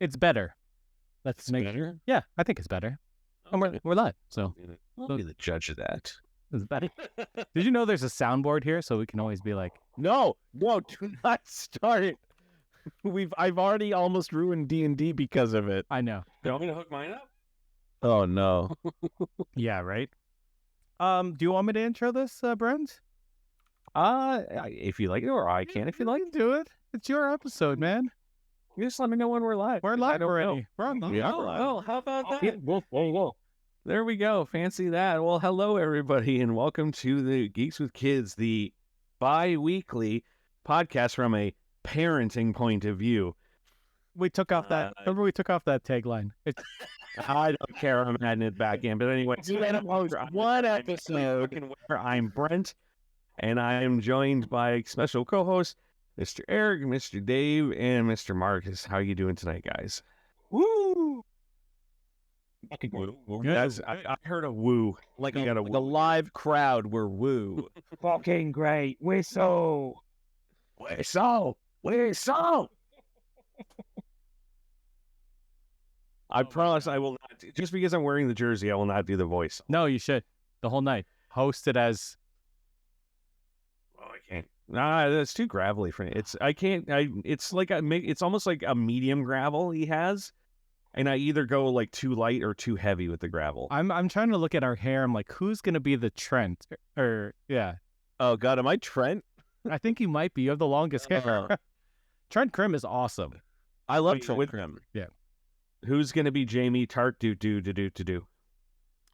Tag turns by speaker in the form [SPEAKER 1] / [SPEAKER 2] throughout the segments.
[SPEAKER 1] It's better.
[SPEAKER 2] It's better?
[SPEAKER 1] Yeah, I think it's better. And we're live, so
[SPEAKER 2] I'll be the judge of that.
[SPEAKER 1] it's better. Did you know there's a soundboard here, so we can always be like,
[SPEAKER 3] No, do not start it. I've already almost ruined D&D because of it.
[SPEAKER 1] I know.
[SPEAKER 2] You want me to hook mine up?
[SPEAKER 3] Oh no.
[SPEAKER 1] Yeah, right. Do you want me to intro this, Brent?
[SPEAKER 3] If you like it, or I can if you like.
[SPEAKER 1] do it. It's your episode, man.
[SPEAKER 3] You just let me know when we're live.
[SPEAKER 1] We're live already.
[SPEAKER 3] know.
[SPEAKER 1] We're on the
[SPEAKER 3] Yeah,
[SPEAKER 2] Oh,
[SPEAKER 3] we're live.
[SPEAKER 2] well, how about that?
[SPEAKER 3] Yeah, well, there you go. There we go. Fancy that. Well, hello everybody, and welcome to the Geeks with Kids, the bi-weekly podcast from a parenting point of view.
[SPEAKER 1] We took off that. Remember, we took off that tagline. It's
[SPEAKER 3] I don't care. I'm adding it back in. But anyway, one episode where I'm Brent, and I am joined by special co-hosts Mr. Eric, Mr. Dave, and Mr. Marcus. How you doing tonight, guys?
[SPEAKER 2] Woo!
[SPEAKER 3] That's, I heard a woo.
[SPEAKER 4] Like
[SPEAKER 3] You got a
[SPEAKER 4] a live crowd, we're woo.
[SPEAKER 1] fucking great. Whistle.
[SPEAKER 3] Whistle. I promise I will not. Just because I'm wearing the jersey, I will not do the voice.
[SPEAKER 1] No, you should. The whole night. Host it as.
[SPEAKER 3] Oh, I can't. Nah, that's too gravelly for me. I can't. It's like it's almost like a medium gravel he has, and I either go like too light or too heavy with the gravel.
[SPEAKER 1] I'm trying to look at our hair. I'm like, who's gonna be the Trent? Or yeah,
[SPEAKER 4] Oh God, am I Trent?
[SPEAKER 1] I think you might be. You have the longest hair. Trent Krim is awesome.
[SPEAKER 4] I love
[SPEAKER 3] Oh,
[SPEAKER 4] Trent
[SPEAKER 3] with-
[SPEAKER 4] Krim.
[SPEAKER 3] Who's gonna be Jamie Tart? Do.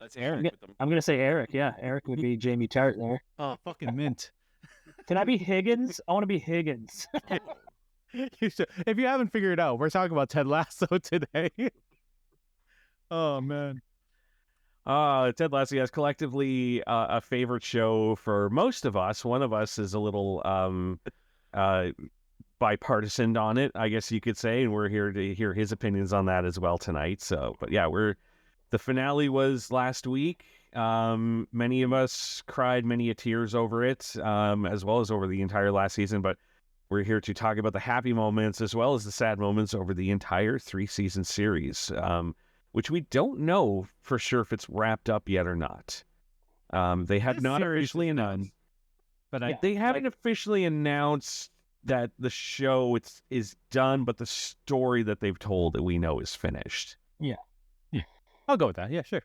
[SPEAKER 4] That's Aaron.
[SPEAKER 5] I'm going to say Eric. Yeah, Eric would be Jamie Tart there.
[SPEAKER 1] Oh, fucking mint.
[SPEAKER 5] Can I be Higgins? I want to be Higgins.
[SPEAKER 1] You should, if you haven't figured it out, we're talking about Ted Lasso today. Oh man.
[SPEAKER 3] Ted Lasso is collectively a favorite show for most of us. One of us is a little bipartisan on it, I guess you could say, and we're here to hear his opinions on that as well tonight. So, but yeah, the finale was last week. Many of us cried many a tears over it, as well as over the entire last season. But we're here to talk about the happy moments as well as the sad moments over the entire 3-season series, which we don't know for sure if it's wrapped up yet or not. They have
[SPEAKER 1] This
[SPEAKER 3] not
[SPEAKER 1] series
[SPEAKER 3] officially
[SPEAKER 1] is
[SPEAKER 3] announced.
[SPEAKER 1] But
[SPEAKER 5] Yeah.
[SPEAKER 3] They haven't officially announced that the show is done, but the story that they've told that we know is finished.
[SPEAKER 1] I'll go with that. Yeah, sure.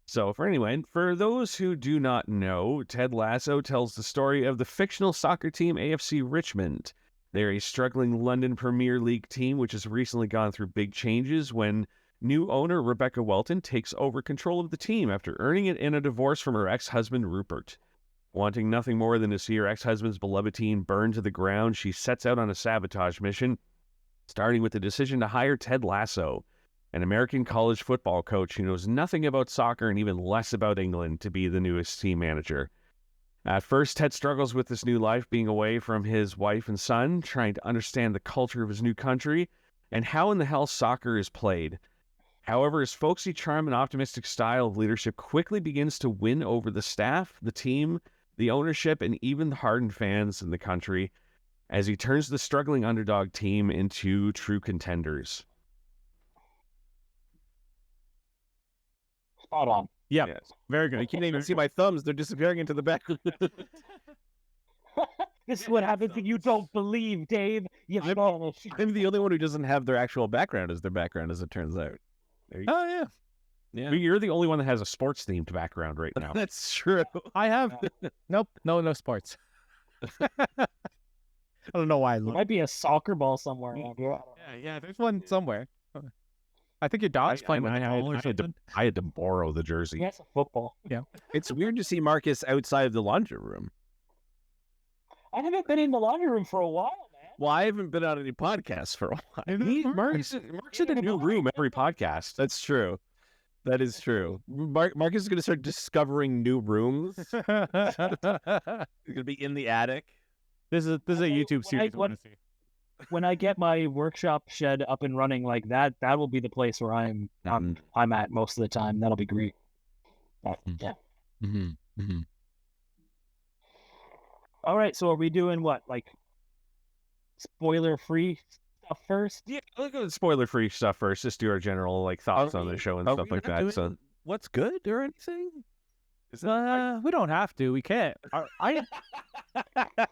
[SPEAKER 3] So for those who do not know, Ted Lasso tells the story of the fictional soccer team AFC Richmond. They're a struggling London Premier League team which has recently gone through big changes when new owner Rebecca Welton takes over control of the team after earning it in a divorce from her ex-husband Rupert. Wanting nothing more than to see her ex-husband's beloved team burned to the ground, she sets out on a sabotage mission, starting with the decision to hire Ted Lasso, an American college football coach who knows nothing about soccer and even less about England, to be the newest team manager. At first, Ted struggles with this new life, being away from his wife and son, trying to understand the culture of his new country, and how in the hell soccer is played. However, his folksy charm and optimistic style of leadership quickly begins to win over the staff, the team, the ownership, and even the hardened fans in the country, as he turns the struggling underdog team into true contenders.
[SPEAKER 5] Spot on.
[SPEAKER 1] Yeah,
[SPEAKER 3] Yes.
[SPEAKER 1] very good.
[SPEAKER 4] I can't even see my thumbs. They're disappearing into the back.
[SPEAKER 5] This is what happens if you don't believe, Dave. You Spanish.
[SPEAKER 4] I'm the only one who doesn't have their actual background as their background, as it turns out.
[SPEAKER 1] Oh yeah,
[SPEAKER 4] Yeah.
[SPEAKER 3] You're the only one that has a sports-themed background right now.
[SPEAKER 4] That's true.
[SPEAKER 1] I have. Nope, no sports. I don't know why I
[SPEAKER 5] There
[SPEAKER 1] look.
[SPEAKER 5] might be a soccer ball somewhere around here. I don't know.
[SPEAKER 1] Yeah, there's one somewhere. I think your dog's playing with a ball or something.
[SPEAKER 3] I had to borrow the jersey.
[SPEAKER 5] Yeah, it's a football.
[SPEAKER 4] It's weird to see Marcus outside of the laundry room.
[SPEAKER 5] I haven't been in the laundry room for a while, man.
[SPEAKER 4] Well, I haven't been on any podcasts for a while.
[SPEAKER 3] Mark's in a new room every podcast.
[SPEAKER 4] That's true. That is true. Marcus is going to start discovering new rooms. He's going to be in the attic.
[SPEAKER 1] This is a YouTube
[SPEAKER 5] When
[SPEAKER 1] series. I want to see.
[SPEAKER 5] When I get my workshop shed up and running like that, that will be the place where I'm at most of the time. That'll be great. Yeah. All right. So are we doing what? Like spoiler free stuff first?
[SPEAKER 3] Yeah, look at the spoiler-free stuff first. Just do our general like thoughts on the show and stuff like that. So
[SPEAKER 4] what's good or anything?
[SPEAKER 1] We don't have to. We can't.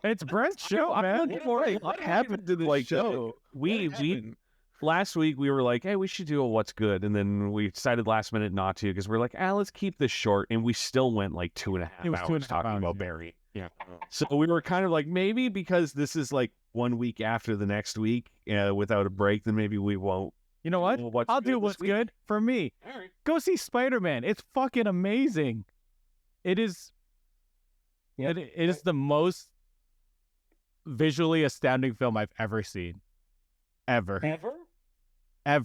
[SPEAKER 1] It's Brent's show, man.
[SPEAKER 4] What happened to the show?
[SPEAKER 3] we last week we were like, hey, we should do a what's good, and then we decided last minute not to because we're like, let's keep this short, and we still went like 2.5 hours talking about Barry.
[SPEAKER 1] Yeah.
[SPEAKER 3] So we were kind of like, maybe because this is like 1 week after the next week without a break, then maybe we won't.
[SPEAKER 1] You know what? I'll do what's good for me.
[SPEAKER 3] All right.
[SPEAKER 1] Go see Spider-Man. It's fucking amazing. It is.
[SPEAKER 5] Yep.
[SPEAKER 1] It is the most visually astounding film I've ever seen. Ever. My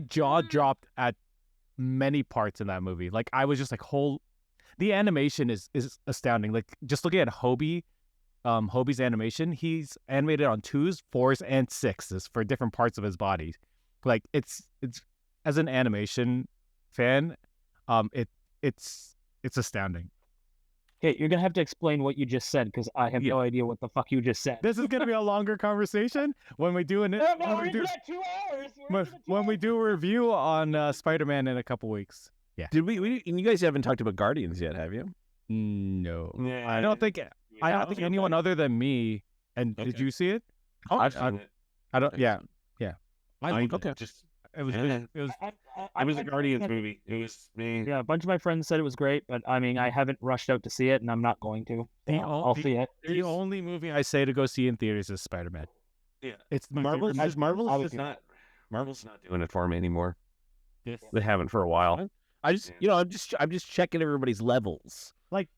[SPEAKER 1] jaw dropped at many parts in that movie. Like I was just like the animation is astounding. Like just looking at Hobie's animation, he's animated on 2s, 4s, and 6s for different parts of his body. Like it's as an animation fan, it's astounding.
[SPEAKER 5] Okay, you're gonna have to explain what you just said because I have no idea what the fuck you just said.
[SPEAKER 1] This is gonna be a longer conversation when we do
[SPEAKER 5] 2 hours.
[SPEAKER 1] when we do a review on Spider-Man in a couple weeks. Yeah.
[SPEAKER 4] Did we? And you guys haven't talked about Guardians yet, have you?
[SPEAKER 1] No.
[SPEAKER 3] Yeah,
[SPEAKER 1] I don't think anyone other than me. And did you see it?
[SPEAKER 3] I've seen it.
[SPEAKER 1] I don't. Yeah.
[SPEAKER 4] Okay.
[SPEAKER 1] It was.
[SPEAKER 3] Yeah.
[SPEAKER 1] It was.
[SPEAKER 3] It was a Guardians movie. It was me.
[SPEAKER 5] Yeah, a bunch of my friends said it was great, but I mean, I haven't rushed out to see it, and I'm not going to. I'll see it.
[SPEAKER 1] The only movie I say to go see in theaters is Spider-Man.
[SPEAKER 3] Yeah.
[SPEAKER 1] It's my
[SPEAKER 3] Marvel's
[SPEAKER 1] favorite movie.
[SPEAKER 3] Marvel's not doing it for me anymore. They haven't for a while.
[SPEAKER 4] I'm just checking everybody's levels.
[SPEAKER 1] Like,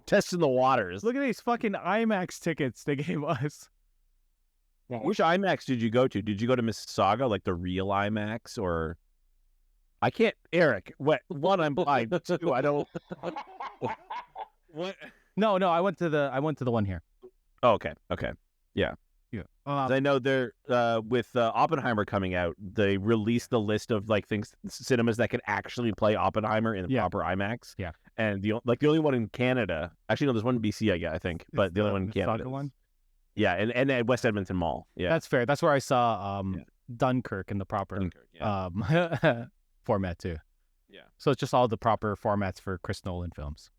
[SPEAKER 4] testing the waters.
[SPEAKER 1] Look at these fucking IMAX tickets they gave us.
[SPEAKER 5] Yeah.
[SPEAKER 4] Which IMAX did you go to? Did you go to Mississauga, like the real IMAX, or? I can't, Eric. One, I'm blind. Two, I don't. What?
[SPEAKER 1] No, I went to the one here.
[SPEAKER 4] Oh, okay. Yeah. 'Cause I know they're with Oppenheimer coming out. They released the list of like cinemas that can actually play Oppenheimer in the proper IMAX.
[SPEAKER 1] Yeah.
[SPEAKER 4] And the only one in Canada. Actually, no, there's one in BC. I think, but the only one in Canada.
[SPEAKER 1] One.
[SPEAKER 4] Yeah, and at West Edmonton Mall. Yeah,
[SPEAKER 1] That's fair. That's where I saw Dunkirk in the proper format too.
[SPEAKER 4] Yeah.
[SPEAKER 1] So it's just all the proper formats for Chris Nolan films.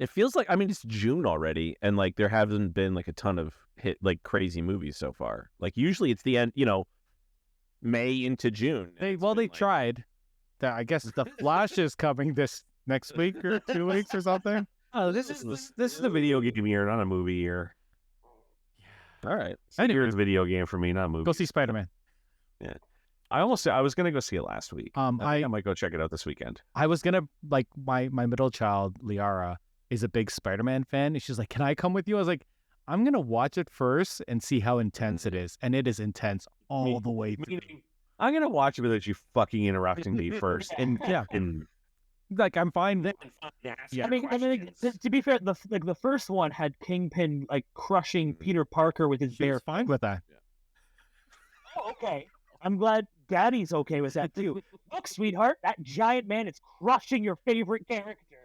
[SPEAKER 4] It feels like, I mean, it's June already, and like there haven't been like a ton of crazy movies so far. Like usually it's the end, May into June.
[SPEAKER 1] They tried. I guess the Flash is coming this next week or 2 weeks or something.
[SPEAKER 3] Oh, this is a video game year, not a movie year.
[SPEAKER 4] All right.
[SPEAKER 3] Anyway, it's a video game for me, not a movie.
[SPEAKER 1] Go see Spider-Man.
[SPEAKER 3] Yeah. I was gonna go see it last week. I might go check it out this weekend.
[SPEAKER 1] I was gonna my middle child Liara is a big Spider-Man fan, and she's like, "Can I come with you?" I was like, "I'm gonna watch it first and see how intense it is," and it is intense all the way through.
[SPEAKER 3] I'm gonna watch it without you fucking interrupting me first. And
[SPEAKER 1] like I'm fine.
[SPEAKER 5] I mean, to be fair, the first one had Kingpin like crushing Peter Parker with his bare.
[SPEAKER 1] Fine with that.
[SPEAKER 5] Oh, okay. I'm glad Daddy's okay with that too. Look, sweetheart, that giant man is crushing your favorite character.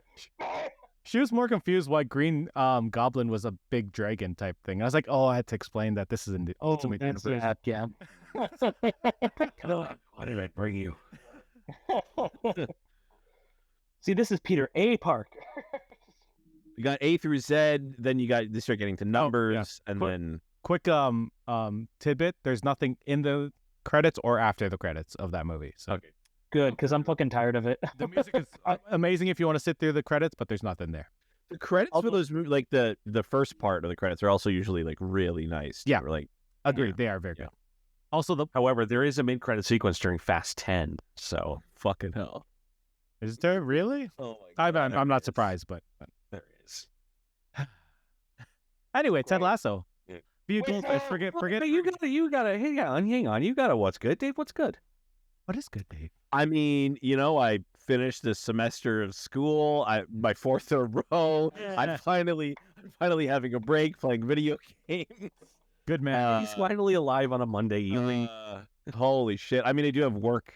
[SPEAKER 1] She was more confused why Green Goblin was a big dragon type thing. I was like, oh, I had to explain that this is in the Ultimate Universe.
[SPEAKER 5] Yeah.
[SPEAKER 3] Why did I bring you?
[SPEAKER 5] See, this is Peter A. Parker.
[SPEAKER 4] You got A through Z, then they start getting to numbers, and then
[SPEAKER 1] quick tidbit: there's nothing in the credits or after the credits of that movie. So.
[SPEAKER 3] Okay.
[SPEAKER 5] Good, because I'm fucking tired of it.
[SPEAKER 1] The music is amazing if you want to sit through the credits, but there's nothing there.
[SPEAKER 4] The credits for those movies, like the first part of the credits, are also usually like really nice.
[SPEAKER 1] Yeah,
[SPEAKER 4] like
[SPEAKER 1] agreed. They are very good. Also,
[SPEAKER 3] however, there is a mid-credit sequence during Fast 10, so
[SPEAKER 4] fucking hell.
[SPEAKER 1] Is there really?
[SPEAKER 4] Oh my God,
[SPEAKER 1] I'm not surprised, but
[SPEAKER 3] there is.
[SPEAKER 1] Anyway, Ted Lasso.
[SPEAKER 3] Yeah.
[SPEAKER 1] Forget.
[SPEAKER 3] You gotta hang on. You gotta what's good, Dave? What's good?
[SPEAKER 1] What is good, Dave?
[SPEAKER 4] I mean, I finished the semester of school. My fourth in a row. I'm finally having a break playing video games.
[SPEAKER 1] Good man.
[SPEAKER 3] He's finally alive on a Monday evening.
[SPEAKER 4] Holy shit! I mean, I do have work.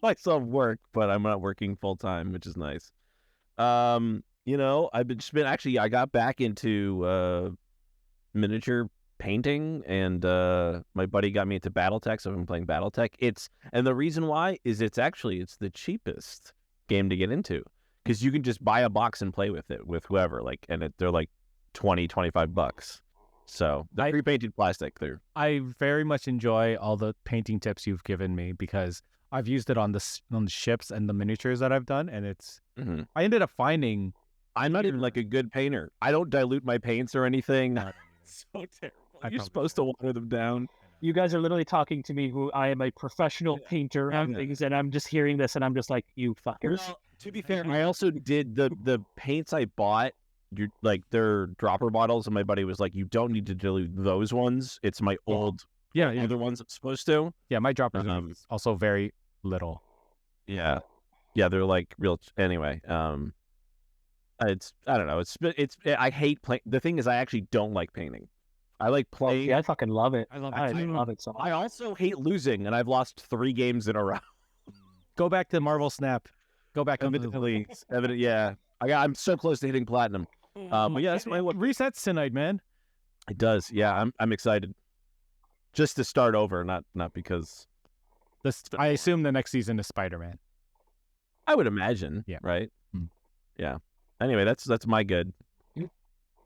[SPEAKER 4] I still have work, but I'm not working full time, which is nice. I've been actually. I got back into miniature painting, and my buddy got me into BattleTech, so I've been playing BattleTech. And the reason why is it's the cheapest game to get into, because you can just buy a box and play with it with whoever, like, and they're like $20-25. So the pre-painted plastic there.
[SPEAKER 1] I very much enjoy all the painting tips you've given me, because I've used it on the ships and the miniatures that I've done, and it's I ended up finding
[SPEAKER 4] I'm not even like a good painter. I don't dilute my paints or anything.
[SPEAKER 3] So terrible. You're supposed to water them down.
[SPEAKER 5] You guys are literally talking to me, who I am a professional painter and things, and I'm just hearing this, and I'm just like, you fuckers.
[SPEAKER 4] Well, to be fair, I also did the paints I bought. They're dropper bottles, and my buddy was like, "You don't need to dilute those ones. It's my old other ones I'm supposed to."
[SPEAKER 1] Yeah, my droppers are also very little.
[SPEAKER 4] Yeah, they're like real. Anyway, it's I don't know. I hate playing. The thing is, I actually don't like painting. I like playing.
[SPEAKER 5] Yeah, I fucking love it.
[SPEAKER 1] I love
[SPEAKER 5] it so much.
[SPEAKER 4] I also hate losing, and I've lost 3 games in a row.
[SPEAKER 1] Go back to Marvel Snap. Go back to
[SPEAKER 4] Yeah, I'm so close to hitting platinum. But yeah, that's my one.
[SPEAKER 1] Resets tonight, man.
[SPEAKER 4] It does. Yeah, I'm excited. Just to start over, not because.
[SPEAKER 1] I assume the next season is Spider-Man.
[SPEAKER 4] I would imagine.
[SPEAKER 1] Yeah.
[SPEAKER 4] Right. Yeah. Anyway, that's my good.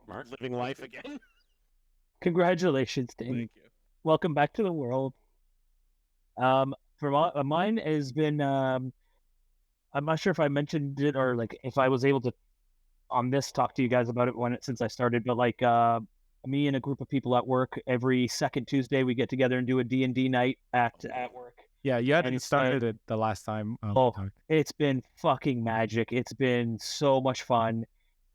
[SPEAKER 4] Mark living life again.
[SPEAKER 5] Congratulations, Dave.
[SPEAKER 3] Thank you.
[SPEAKER 5] Welcome back to the world. For mine has been. I'm not sure if I mentioned it, or like if I was able to on this talk to you guys about it since I started, but like me and a group of people at work, every second Tuesday we get together and do a D&D night at work.
[SPEAKER 1] Yeah, you hadn't started it the last time.
[SPEAKER 5] It's been fucking magic. It's been so much fun,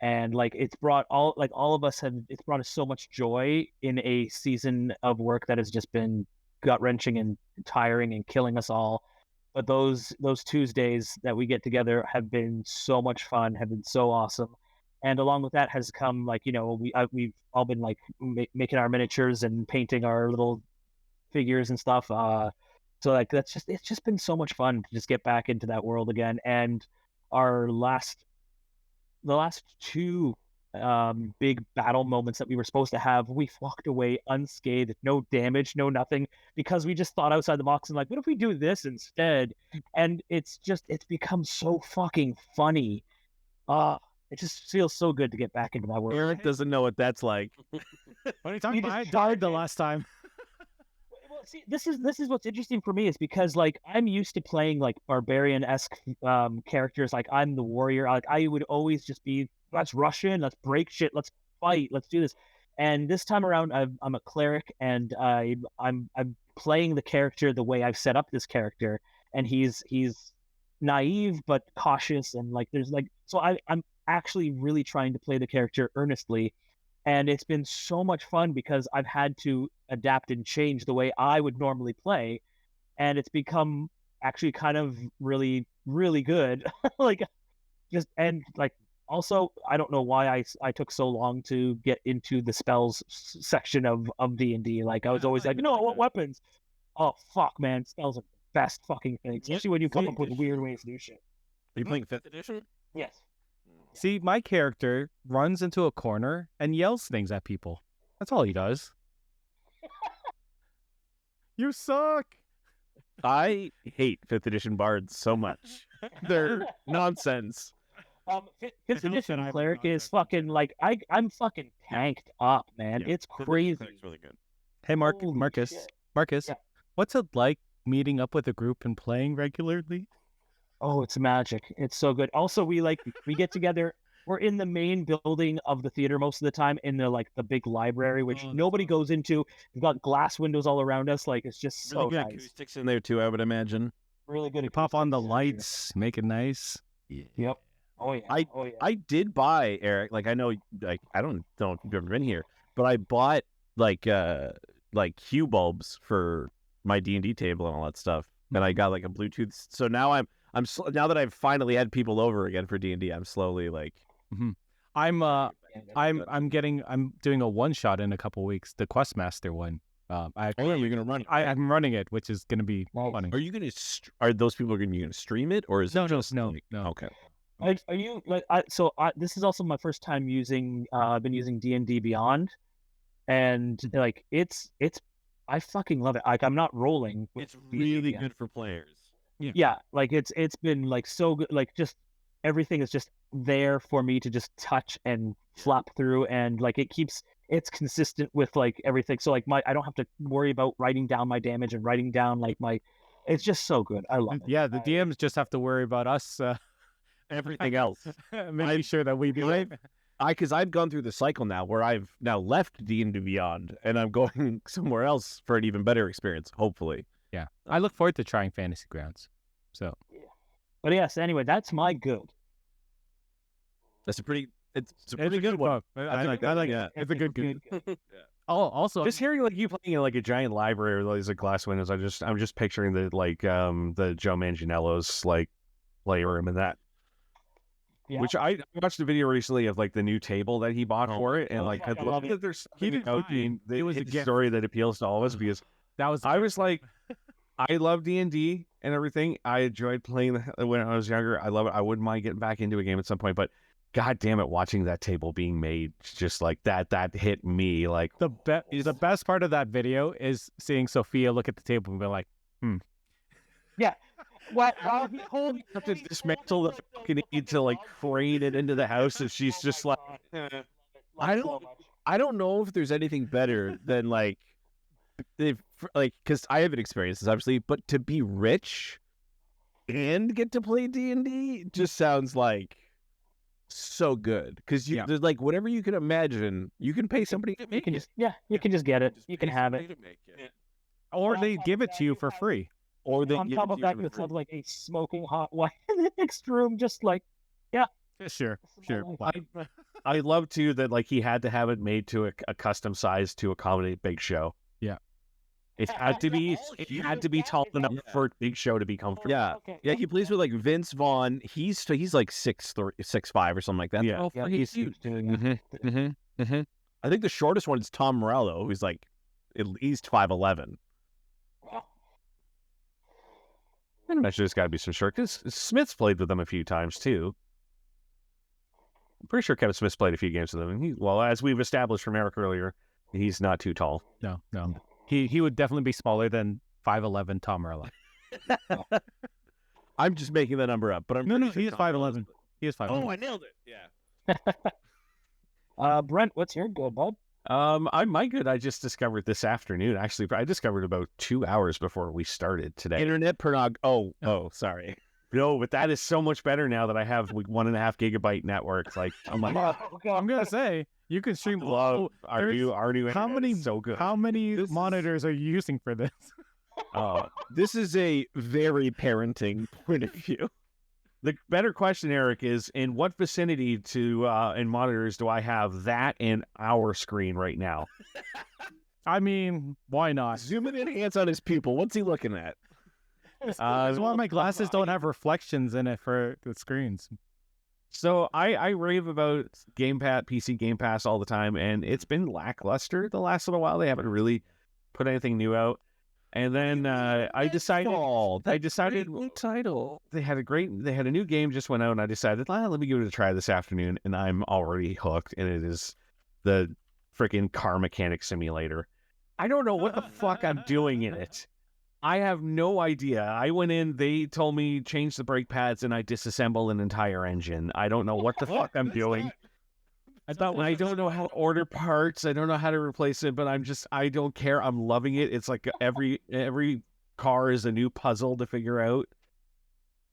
[SPEAKER 5] and like it's brought it's brought us so much joy in a season of work that has just been gut-wrenching and tiring and killing us all. But those Tuesdays that we get together have been so much fun, have been so awesome. And along with that has come, like, we've all been like making our miniatures and painting our little figures and stuff. So like it's just been so much fun to just get back into that world again. And the last 2 big battle moments that we were supposed to have, we walked away unscathed, no damage, no nothing, because we just thought outside the box and like, what if we do this instead? And it's become so fucking funny. It just feels so good to get back into my world.
[SPEAKER 4] Eric doesn't know what that's like.
[SPEAKER 1] What are you talking about? I died the last time.
[SPEAKER 5] Well, see, this is what's interesting for me, is because like I'm used to playing like barbarian-esque characters. Like I'm the warrior. Like I would always just be, let's rush in, let's break shit, let's fight, let's do this. And this time around, I'm a cleric, and I'm playing the character the way I've set up this character, and he's naive but cautious, and like there's like, so I'm actually really trying to play the character earnestly, and it's been so much fun because I've had to adapt and change the way I would normally play, and it's become actually kind of really, really good. Like just, and like also, I don't know why I took so long to get into the spells section of D&D. Like I was always like, no, what weapons? Oh fuck, man, spells are the best fucking thing, especially when you come up with weird ways to do shit.
[SPEAKER 4] Are you playing 5th edition?
[SPEAKER 5] Yes.
[SPEAKER 1] See, my character runs into a corner and yells things at people. That's all he does. You suck.
[SPEAKER 4] I hate 5th edition bards so much. They're nonsense.
[SPEAKER 5] 5th edition cleric is fucking like I'm fucking tanked up, man.
[SPEAKER 4] Yeah,
[SPEAKER 5] it's crazy.
[SPEAKER 4] It's really good.
[SPEAKER 1] Hey,
[SPEAKER 5] Holy
[SPEAKER 1] Marcus.
[SPEAKER 5] shit.
[SPEAKER 1] Marcus,
[SPEAKER 5] Yeah.
[SPEAKER 1] what's it like meeting up with a group and playing regularly?
[SPEAKER 5] Oh, it's magic. It's so good. Also, we get together. We're in the main building of the theater most of the time, in the big library, which nobody goes into. We've got glass windows all around us. Like it's just so
[SPEAKER 4] Really good
[SPEAKER 5] nice.
[SPEAKER 4] acoustics in there too, I would imagine.
[SPEAKER 5] Really good.
[SPEAKER 1] You pop on the
[SPEAKER 5] acoustics.
[SPEAKER 1] lights, make it nice.
[SPEAKER 5] Yep. Oh yeah.
[SPEAKER 4] I did buy, Eric, like I know, like I don't know if you've ever been here, but I bought like Hue bulbs for my D&D table and all that stuff, and I got like a Bluetooth. So now now that I've finally had people over again for D&D, I'm slowly like.
[SPEAKER 1] Mm-hmm. I'm doing a one shot in a couple weeks, the Questmaster one.
[SPEAKER 4] You're gonna run it.
[SPEAKER 1] I'm running it, which is gonna be funny.
[SPEAKER 4] Are you gonna? Are those people gonna stream it, or is
[SPEAKER 1] No.
[SPEAKER 4] it just
[SPEAKER 1] No.
[SPEAKER 4] Okay.
[SPEAKER 5] Are you like? This is also my first time using. I've been using D&D Beyond, and like it's I fucking love it. Like I'm not rolling. with
[SPEAKER 4] It's
[SPEAKER 5] D&D
[SPEAKER 4] really
[SPEAKER 5] yet.
[SPEAKER 4] good for players.
[SPEAKER 5] Yeah, like it's been like so good. Like just everything is just there for me to just touch and flap through, and like it's consistent with like everything. So like I don't have to worry about writing down my damage and writing down like my. It's just so good. I love it.
[SPEAKER 1] Yeah, the DMs just have to worry about us
[SPEAKER 4] Everything else.
[SPEAKER 1] making sure that we do it.
[SPEAKER 4] Because I've gone through the cycle now where I've now left D&D Beyond and I'm going somewhere else for an even better experience, hopefully.
[SPEAKER 1] Yeah, I look forward to trying Fantasy Grounds. So,
[SPEAKER 5] But yes, anyway, that's my good.
[SPEAKER 4] It's a pretty
[SPEAKER 1] good one. I like
[SPEAKER 4] it.
[SPEAKER 1] it. It's a good. Oh, also,
[SPEAKER 3] Just hearing like you playing in like a giant library with all these like glass windows, I'm just picturing the Joe Manganiello's like playroom and that.
[SPEAKER 5] Yeah.
[SPEAKER 3] Which I watched a video recently of like the new table that he bought for it, and like
[SPEAKER 5] I love it.
[SPEAKER 3] that there's
[SPEAKER 1] He
[SPEAKER 3] something
[SPEAKER 1] didn't
[SPEAKER 3] about
[SPEAKER 1] buy it.
[SPEAKER 3] the
[SPEAKER 1] It was a
[SPEAKER 3] hidden
[SPEAKER 1] gift.
[SPEAKER 3] story that appeals to all of us because
[SPEAKER 1] that was.
[SPEAKER 3] I was like, I love D&D and everything. I enjoyed playing when I was younger. I love it. I wouldn't mind getting back into a game at some point, but god damn it, watching that table being made just like that hit me like
[SPEAKER 1] the best part of that video is seeing Sophia look at the table and be like,
[SPEAKER 5] What?
[SPEAKER 3] have to dismantle the fucking need to like crane it into the house, and she's just like,
[SPEAKER 4] I don't know if there's anything better than like because I haven't experienced this obviously, but to be rich and get to play D&D just sounds like so good because there's like whatever you can imagine, you can pay somebody to make it.
[SPEAKER 5] You can just get it. You can have it.
[SPEAKER 1] or they give it to you for free.
[SPEAKER 4] Or they
[SPEAKER 5] On
[SPEAKER 4] give
[SPEAKER 5] top
[SPEAKER 4] it
[SPEAKER 5] of
[SPEAKER 4] to
[SPEAKER 5] that,
[SPEAKER 4] you
[SPEAKER 5] you
[SPEAKER 4] for free.
[SPEAKER 5] have like a smoking hot wine in the next room, just like
[SPEAKER 1] Sure.
[SPEAKER 3] I love too that like he had to have it made to a custom size to accommodate Big Show.
[SPEAKER 1] Yeah.
[SPEAKER 3] It had to be tall enough for Big Show to be comfortable.
[SPEAKER 4] Yeah, he plays with like Vince Vaughn. He's like 6'3", 6'5" or something like that.
[SPEAKER 3] Yeah.
[SPEAKER 4] Oh,
[SPEAKER 5] Yeah,
[SPEAKER 4] he's huge. I think the shortest one is Tom Morello, who's like at least 5'11".
[SPEAKER 3] I imagine there's got to be some short because Smith's played with them a few times too. I'm pretty sure Kevin Smith's played a few games with them. And well, as we've established from Eric earlier, he's not too tall.
[SPEAKER 1] No. He would definitely be smaller than 5'11" Tom Morello.
[SPEAKER 4] I'm just making that number up, but I'm
[SPEAKER 1] No,
[SPEAKER 4] pretty sure
[SPEAKER 1] he is
[SPEAKER 4] Tom
[SPEAKER 1] 5'11".
[SPEAKER 4] Morello's-
[SPEAKER 1] He is 5'11".
[SPEAKER 4] Oh, I nailed it. Yeah.
[SPEAKER 5] Brent, what's your good, bud?
[SPEAKER 3] My good. I just discovered this afternoon. Actually, I discovered about 2 hours before we started today.
[SPEAKER 4] Internet pornog. Oh, sorry.
[SPEAKER 3] No, but that is so much better now that I have like 1.5 gigabyte network. Like, I'm like,
[SPEAKER 1] I'm gonna say you can stream.
[SPEAKER 3] love our new
[SPEAKER 1] How
[SPEAKER 3] internet
[SPEAKER 1] many
[SPEAKER 3] is so good.
[SPEAKER 1] How many monitors are you using for this?
[SPEAKER 4] This is a very parenting point of view.
[SPEAKER 3] The better question, Eric, is in what vicinity in monitors do I have that and our screen right now?
[SPEAKER 1] I mean, why not?
[SPEAKER 4] Zoom in and enhance on his pupil. What's he looking at?
[SPEAKER 1] That's why my glasses don't have reflections in it for the screens.
[SPEAKER 3] So I rave about PC Game Pass all the time, and it's been lackluster the last little while. They haven't really put anything new out. And then I decided
[SPEAKER 4] new title.
[SPEAKER 3] they had a new game just went out, and I decided, let me give it a try this afternoon, and I'm already hooked, and it is the freaking car mechanic simulator. I don't know what the fuck I'm doing in it. I have no idea. I went in, they told me change the brake pads, and I disassemble an entire engine. I don't know what the fuck I'm doing. I don't know how to order parts. I don't know how to replace it, but I don't care. I'm loving it. It's like every car is a new puzzle to figure out.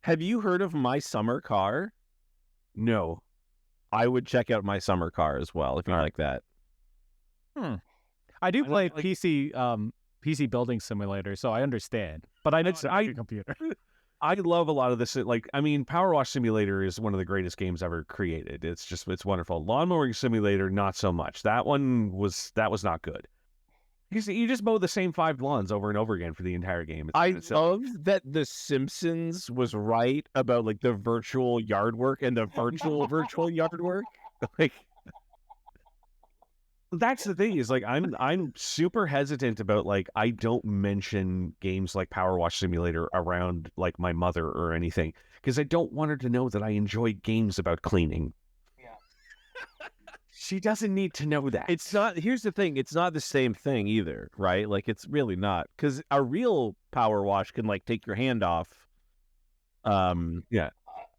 [SPEAKER 4] Have you heard of My Summer Car?
[SPEAKER 3] No.
[SPEAKER 4] I would check out My Summer Car as well if you like that.
[SPEAKER 1] I do play PC building simulator, so I understand. But I know it's a computer.
[SPEAKER 3] I love a lot of this. Like, I mean, Power Wash Simulator is one of the greatest games ever created. It's wonderful. Lawn Mowing Simulator, not so much. That was not good. You just mow the same 5 lawns over and over again for the entire game.
[SPEAKER 4] I love that The Simpsons was right about like the virtual yard work and the virtual yard work. Like,
[SPEAKER 3] that's the thing is like I'm super hesitant about like I don't mention games like Power Wash Simulator around like my mother or anything because I don't want her to know that I enjoy games about cleaning.
[SPEAKER 5] Yeah.
[SPEAKER 3] She doesn't need to know that.
[SPEAKER 4] It's not. Here's the thing. It's not the same thing either, right? Like it's really not, because a real power wash can like take your hand off.
[SPEAKER 5] I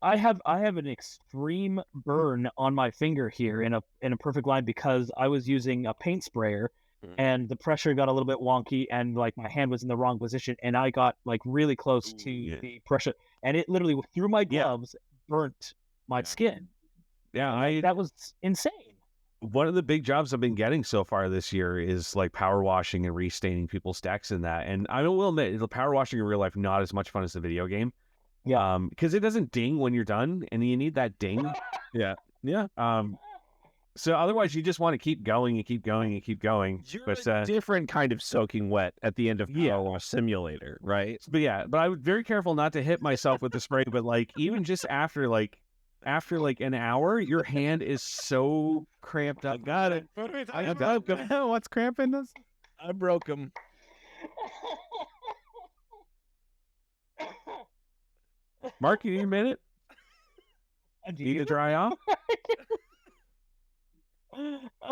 [SPEAKER 5] have an extreme burn on my finger here in a perfect line because I was using a paint sprayer and the pressure got a little bit wonky and like my hand was in the wrong position and I got like really close to the pressure and it literally through my gloves burnt my skin.
[SPEAKER 3] Yeah,
[SPEAKER 5] that was insane.
[SPEAKER 3] One of the big jobs I've been getting so far this year is like power washing and restaining people's decks in that. And I will admit, the power washing in real life not as much fun as the video game.
[SPEAKER 5] Yeah.
[SPEAKER 3] Because it doesn't ding when you're done, and you need that ding.
[SPEAKER 4] Yeah.
[SPEAKER 3] So otherwise, you just want to keep going and keep going and keep going.
[SPEAKER 4] You're
[SPEAKER 3] But
[SPEAKER 4] a different kind of soaking wet at the end of Power Wash Simulator, right?
[SPEAKER 3] but I was very careful not to hit myself with the spray. But like even just after an hour, your hand is so cramped up.
[SPEAKER 1] Got it. What's cramping us?
[SPEAKER 4] I broke him.
[SPEAKER 3] Mark, you need a minute? Need to dry off?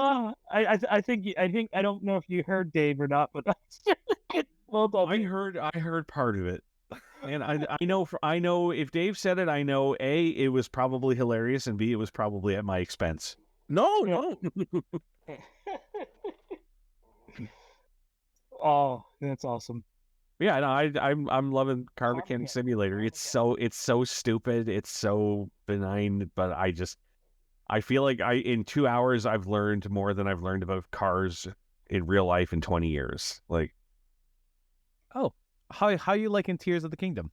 [SPEAKER 5] I think I don't know if you heard Dave or not, but well done.
[SPEAKER 3] I heard part of it, and I know if Dave said it, I know A, it was probably hilarious, and B, it was probably at my expense.
[SPEAKER 4] No.
[SPEAKER 5] Oh, that's awesome.
[SPEAKER 3] Yeah, no, I'm loving Car Mechanic Simulator. It's so stupid, it's so benign, but I feel like in 2 hours I've learned more than I've learned about cars in real life in 20 years. Like,
[SPEAKER 1] How you liking Tears of the Kingdom?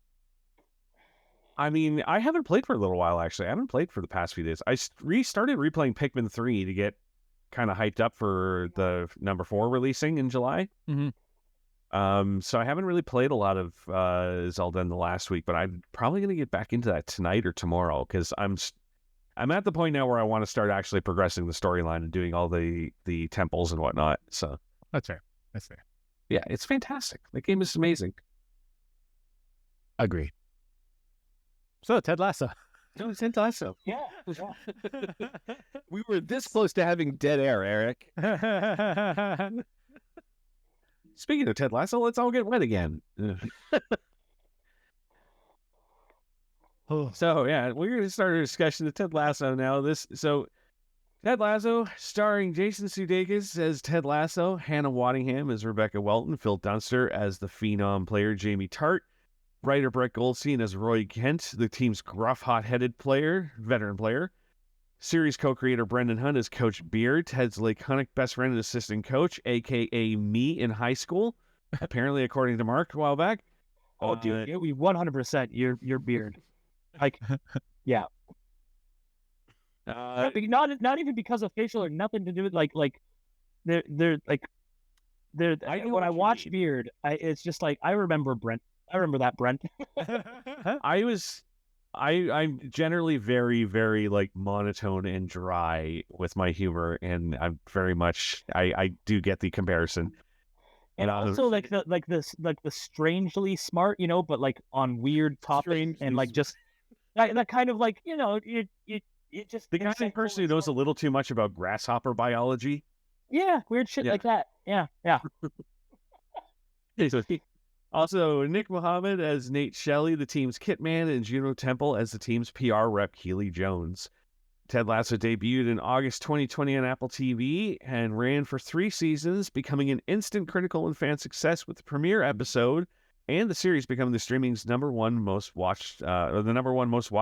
[SPEAKER 3] I mean, I haven't played for a little while actually. I haven't played for the past few days. I restarted replaying Pikmin 3 to get kind of hyped up for the number 4 releasing in July.
[SPEAKER 1] Mm-hmm.
[SPEAKER 3] So I haven't really played a lot of Zelda in the last week, but I'm probably going to get back into that tonight or tomorrow because I'm at the point now where I want to start actually progressing the storyline and doing all the temples and whatnot. So
[SPEAKER 1] That's fair.
[SPEAKER 3] yeah, it's fantastic. The game is amazing.
[SPEAKER 1] Agreed. So Ted Lasso.
[SPEAKER 3] No, it's Ted Lasso.
[SPEAKER 5] Yeah.
[SPEAKER 4] We were this close to having dead air, Eric.
[SPEAKER 3] Speaking of Ted Lasso, let's all get wet again. So yeah, we're going to start a discussion of Ted Lasso now. Ted Lasso, starring Jason Sudeikis as Ted Lasso, Hannah Waddingham as Rebecca Welton, Phil Dunster as the Phenom player Jamie Tart, writer Brett Goldstein as Roy Kent, the team's gruff, hot-headed veteran player. Series co-creator Brendan Hunt as Coach Beard, Ted's laconic best friend and assistant coach, a.k.a. me in high school, apparently according to Mark a while back.
[SPEAKER 5] Oh, dude, we 100% your Beard. Like, yeah. Not even because of facial or nothing to do with like they're when I watch Beard, it's just like I remember Brent. I remember that Brent.
[SPEAKER 3] I'm generally very, very like monotone and dry with my humor, and I'm very much I do get the comparison.
[SPEAKER 5] And also like the strangely smart, but like on weird topics and like just that kind of like it just
[SPEAKER 3] the kind of person who knows a little too much about grasshopper biology.
[SPEAKER 5] Yeah, weird shit like that. Yeah.
[SPEAKER 3] Also, Nick Mohammed as Nate Shelley, the team's Kitman, and Juno Temple as the team's PR rep, Keely Jones. Ted Lasso debuted in August 2020 on Apple TV and ran for 3 seasons, becoming an instant critical and fan success with the premiere episode, and the series becoming the streaming's number one most watched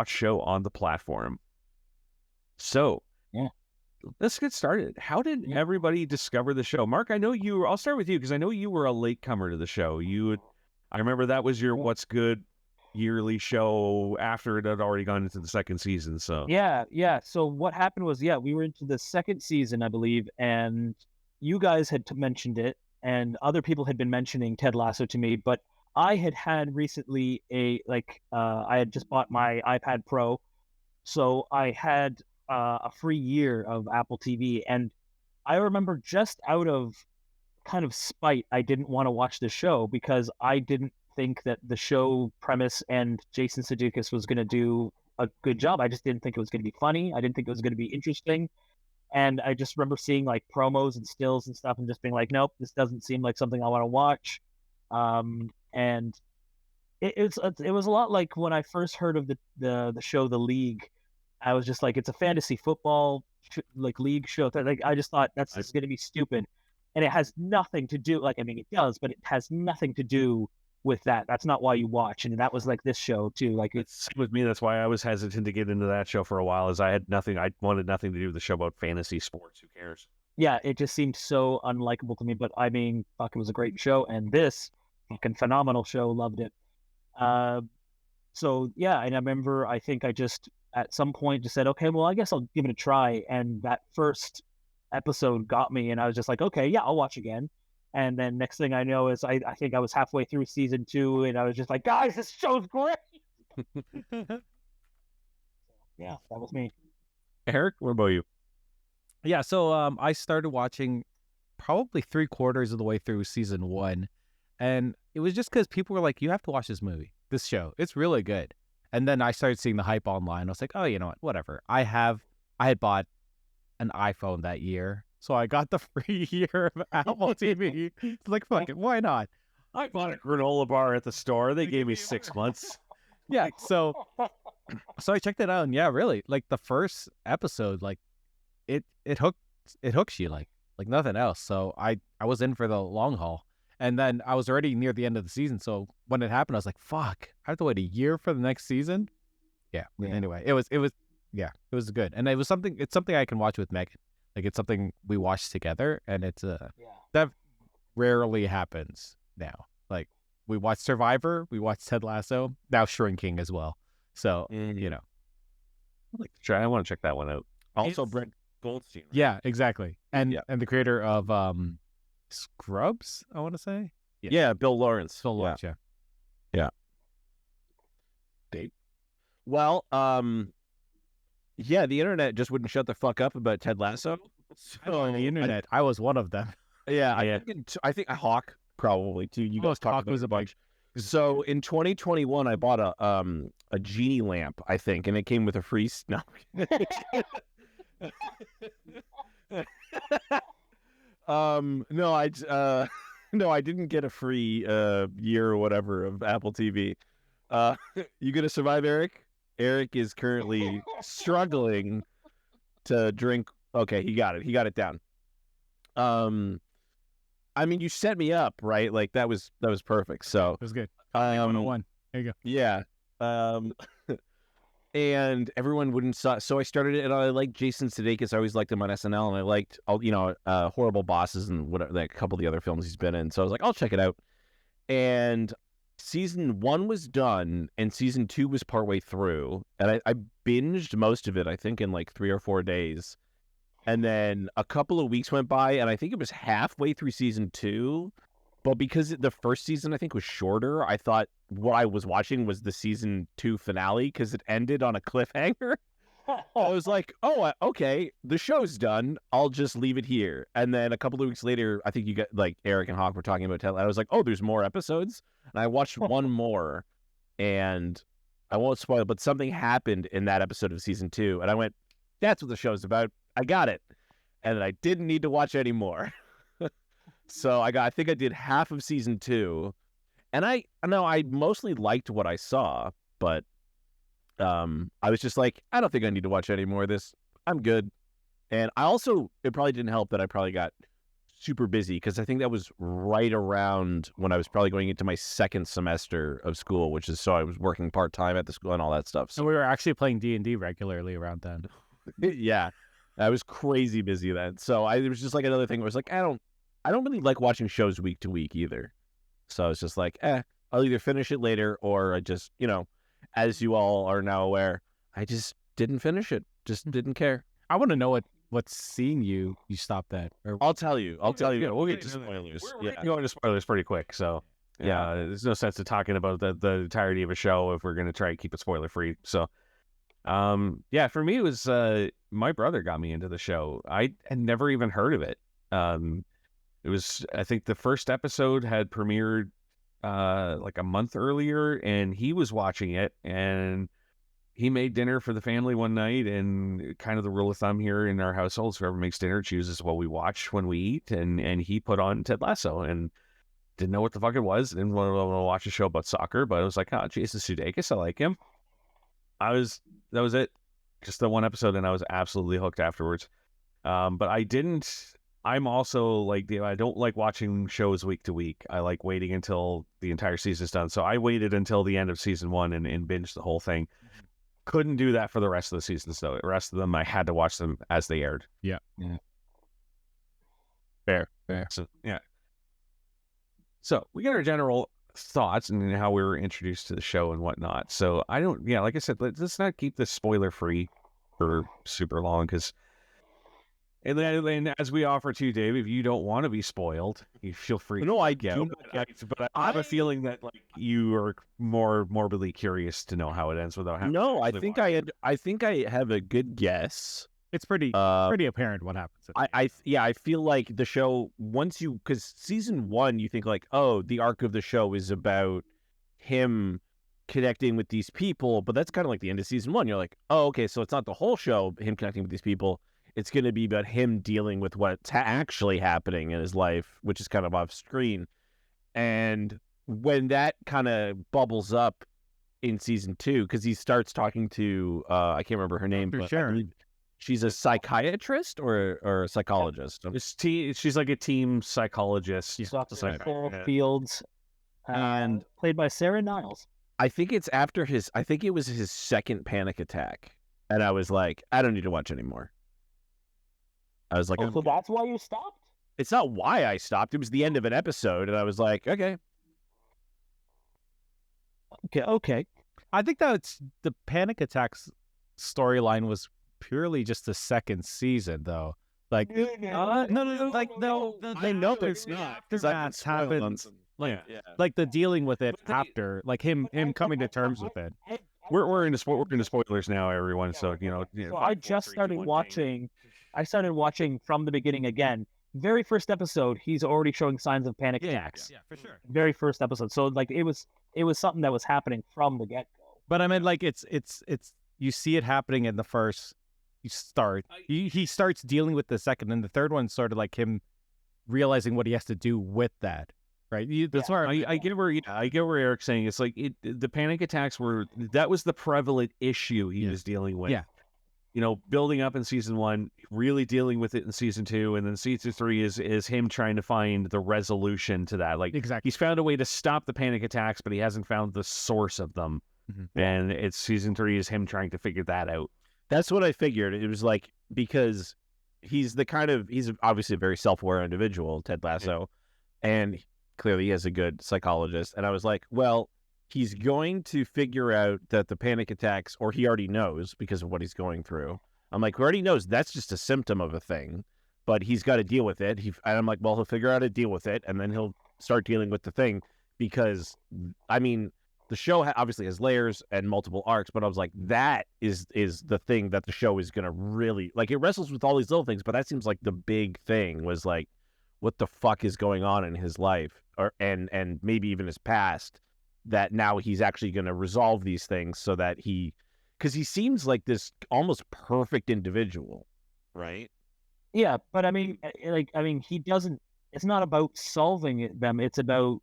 [SPEAKER 3] show on the platform. So, let's get started. How did everybody discover the show? Mark, I'll start with you because I know you were a latecomer to the show. I remember that was your What's Good yearly show after it had already gone into the second season. So
[SPEAKER 5] yeah. So what happened was, we were into the second season, I believe, and you guys had mentioned it, and other people had been mentioning Ted Lasso to me, but I had recently I had just bought my iPad Pro, so I had a free year of Apple TV, and I remember just out of kind of spite, I didn't want to watch the show because I didn't think that the show premise and Jason Sudeikis was going to do a good job. I just didn't think it was going to be funny. I didn't think it was going to be interesting. And I just remember seeing like promos and stills and stuff, and just being like, nope, this doesn't seem like something I want to watch. And it was a lot like when I first heard of the show The League. I was just like, it's a fantasy football like league show. Like I just thought that's just going to be stupid, and it has nothing to do. Like I mean, it does, but it has nothing to do with that. That's not why you watch. And that was like this show too. Like
[SPEAKER 3] It's with me. That's why I was hesitant to get into that show for a while. Is I wanted nothing to do with the show about fantasy sports. Who cares?
[SPEAKER 5] yeah, it just seemed so unlikable to me. But I mean, fuck, it was a great show, and this fucking phenomenal show. Loved it. So yeah, and I remember I think I just at some point just said, okay, well, I guess I'll give it a try. And that first episode got me, and I was just like, okay, yeah, I'll watch again. And then next thing I know is I think I was halfway through season 2, and I was just like, guys, this show's great. Yeah, that was me.
[SPEAKER 3] Eric, what about you?
[SPEAKER 1] Yeah, so I started watching probably 3/4 of the way through season 1, and it was just because people were like, you have to watch this show. It's really good. And then I started seeing the hype online. I was like, oh, you know what? Whatever. I had bought an iPhone that year, so I got the free year of Apple TV. It's like, fuck it, why not?
[SPEAKER 3] I bought a granola bar at the store. They gave me 6 months.
[SPEAKER 1] Yeah, so I checked it out, and yeah, really, like the first episode, like it hooks you like nothing else. So I was in for the long haul. And then I was already near the end of the season, so when it happened, I was like, "Fuck! I have to wait a year for the next season." Yeah. Anyway, it was good, and it's something I can watch with Megan. Like it's something we watch together, and it's that rarely happens now. Like we watched Survivor, we watched Ted Lasso, now Shrinking as well. So you know,
[SPEAKER 3] I want to check that one out. Also, Brent Goldstein. Right?
[SPEAKER 1] Yeah, exactly, and the creator of Scrubs, I want to say.
[SPEAKER 4] Yeah, Bill Lawrence.
[SPEAKER 1] Bill Lawrence, yeah.
[SPEAKER 3] Dave?
[SPEAKER 4] Well, yeah, the internet just wouldn't shut the fuck up about Ted Lasso.
[SPEAKER 1] So on the internet, I was one of them.
[SPEAKER 4] Yeah, I think Hawk probably too. You guys talked
[SPEAKER 1] Hawk
[SPEAKER 4] about
[SPEAKER 1] was
[SPEAKER 4] it
[SPEAKER 1] a bunch.
[SPEAKER 4] So in 2021, I bought a genie lamp, I think, and it came with a free no. No, I didn't get a free year or whatever of Apple TV. You gonna survive, Eric? Eric is currently struggling to drink. Okay, he got it down. I mean, you set me up, right? Like that was perfect. So
[SPEAKER 1] it was good. 101. There you go.
[SPEAKER 4] Yeah. And everyone wouldn't so I started it, and I liked Jason Sudeikis. I always liked him on SNL, and I liked Horrible Bosses and whatever, like a couple of the other films he's been in. So I was like, I'll check it out. And season 1 was done, and season 2 was partway through, and I binged most of it, I think, in like 3 or 4 days. And then a couple of weeks went by, and I think it was halfway through season 2. But because the first season, I think, was shorter, I thought what I was watching was the season 2 finale because it ended on a cliffhanger. I was like, oh, okay, the show's done. I'll just leave it here. And then a couple of weeks later, I think you got, like, Eric and Hawk were talking about Ted. I was like, oh, there's more episodes? And I watched one more, and I won't spoil it, but something happened in that episode of season 2. And I went, that's what the show's about. I got it. And I didn't need to watch any more. So I think I did half of season 2, and I mostly liked what I saw, but I was just like, I don't think I need to watch any more of this. I'm good. And it probably didn't help that I probably got super busy, because I think that was right around when I was probably going into my second semester of school, so I was working part-time at the school and all that stuff.
[SPEAKER 1] So we were actually playing D&D regularly around then.
[SPEAKER 4] Yeah, I was crazy busy then. So it was just like another thing where I was like, I don't really like watching shows week to week either. So I was just like, I'll either finish it later, or I just, as you all are now aware, I just didn't finish it. Just didn't care.
[SPEAKER 1] I want to know what scene you stopped at. Or...
[SPEAKER 4] I'll tell you.
[SPEAKER 3] Yeah, we'll get to spoilers. We're going to spoilers pretty quick. So yeah, there's no sense of talking about the entirety of a show if we're going to try and keep it spoiler free. So for me, it was my brother got me into the show. I had never even heard of it. It was, I think the first episode had premiered like a month earlier, and he was watching it, and he made dinner for the family one night, and kind of the rule of thumb here in our household is whoever makes dinner chooses what we watch when we eat, and he put on Ted Lasso and didn't know what the fuck it was, didn't want to watch a show about soccer, but I was like, oh, Jason Sudeikis, I like him. That was it. Just the one episode, and I was absolutely hooked afterwards. But I'm also like, I don't like watching shows week to week. I like waiting until the entire season's done. So I waited until the end of season 1 and binged the whole thing. Couldn't do that for the rest of the seasons, though. The rest of them, I had to watch them as they aired.
[SPEAKER 1] Yeah.
[SPEAKER 4] Fair.
[SPEAKER 3] So, yeah. So we got our general thoughts and how we were introduced to the show and whatnot. So like I said, let's not keep this spoiler free for super long, because and as we offer to you, Dave, if you don't want to be spoiled, you feel free.
[SPEAKER 4] No, I
[SPEAKER 3] get
[SPEAKER 4] do
[SPEAKER 3] out.
[SPEAKER 4] not.
[SPEAKER 3] But I have a feeling that like you are more morbidly curious to know how it ends without having.
[SPEAKER 4] No, I think I have a good guess.
[SPEAKER 1] It's pretty apparent what happens.
[SPEAKER 4] I feel like the show, because season 1, you think like, oh, the arc of the show is about him connecting with these people, but that's kind of like the end of season 1. You're like, oh, okay, so it's not the whole show him connecting with these people. It's going to be about him dealing with what's actually happening in his life, which is kind of off screen. And when that kind of bubbles up in season 2, because he starts talking to I can't remember her name, but I believe she's a psychiatrist or a psychologist.
[SPEAKER 3] She's like a team psychologist.
[SPEAKER 5] Dr. Sarah Fields, and played by Sarah Niles.
[SPEAKER 4] I think it was his second panic attack, and I was like, I don't need to watch anymore. I was like,
[SPEAKER 5] so that's why you stopped?
[SPEAKER 4] It's not why I stopped. It was the end of an episode, and I was like, okay.
[SPEAKER 1] I think that's the panic attacks storyline was purely just the second season, though. Like, no, I know it's not. That happens. Like the dealing with it after, like him coming to terms with it.
[SPEAKER 3] We're into spoilers now, everyone. So
[SPEAKER 5] So I just started watching. I started watching from the beginning again. Very first episode, he's already showing signs of panic attacks.
[SPEAKER 1] Yeah, for sure.
[SPEAKER 5] Very first episode. So like it was something that was happening from the get go.
[SPEAKER 1] But I mean, like it's you see it happening in the first. He starts dealing with the second, and the third one's sort of like him realizing what he has to do with that. Right. That's where
[SPEAKER 3] I get where Eric's saying it's like the panic attacks that was the prevalent issue he was dealing with.
[SPEAKER 1] Yeah.
[SPEAKER 3] Building up in season 1, really dealing with it in season 2, and then season 3 is him trying to find the resolution to that. Like,
[SPEAKER 1] exactly.
[SPEAKER 3] He's found a way to stop the panic attacks, but he hasn't found the source of them. Mm-hmm. And it's season 3 is him trying to figure that out.
[SPEAKER 4] That's what I figured. It was like, because he's obviously a very self-aware individual, Ted Lasso, and clearly he has a good psychologist. And I was like, well, he's going to figure out that the panic attacks, or he already knows because of what he's going through. I'm like, he already knows that's just a symptom of a thing, but he's got to deal with it. And I'm like, well, he'll figure out how to deal with it, and then he'll start dealing with the thing. Because, I mean, the show obviously has layers and multiple arcs, but I was like, that is the thing that the show is going to really, like, it wrestles with all these little things, but that seems like the big thing was like, what the fuck is going on in his life, and maybe even his past, that now he's actually going to resolve these things so that because he seems like this almost perfect individual, right?
[SPEAKER 5] Yeah, but I mean, he doesn't. It's not about solving them. It's about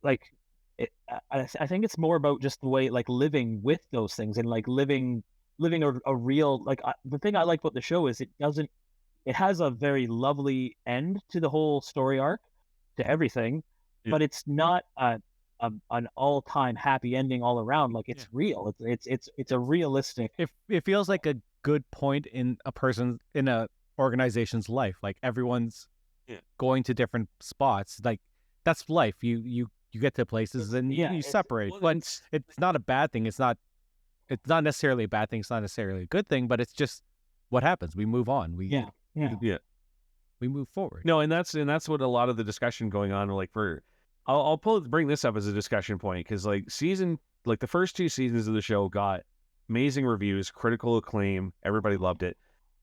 [SPEAKER 5] like, I think it's more about just the way, like, living with those things and like living a real, like, the thing I like about the show is it has a very lovely end to the whole story arc, to everything, but it's not an all-time happy ending all around. Like, it's real. It's a realistic.
[SPEAKER 1] It feels like a good point in a organization's life. Like, everyone's going to different spots. Like, that's life. You get to places and you separate. But it's not a bad thing. It's not necessarily a bad thing. It's not necessarily a good thing. But it's just what happens. We move on. We move forward.
[SPEAKER 3] No, and that's what a lot of the discussion going on. Like, I'll bring this up as a discussion point, because like the first 2 seasons of the show got amazing reviews, critical acclaim, everybody loved it.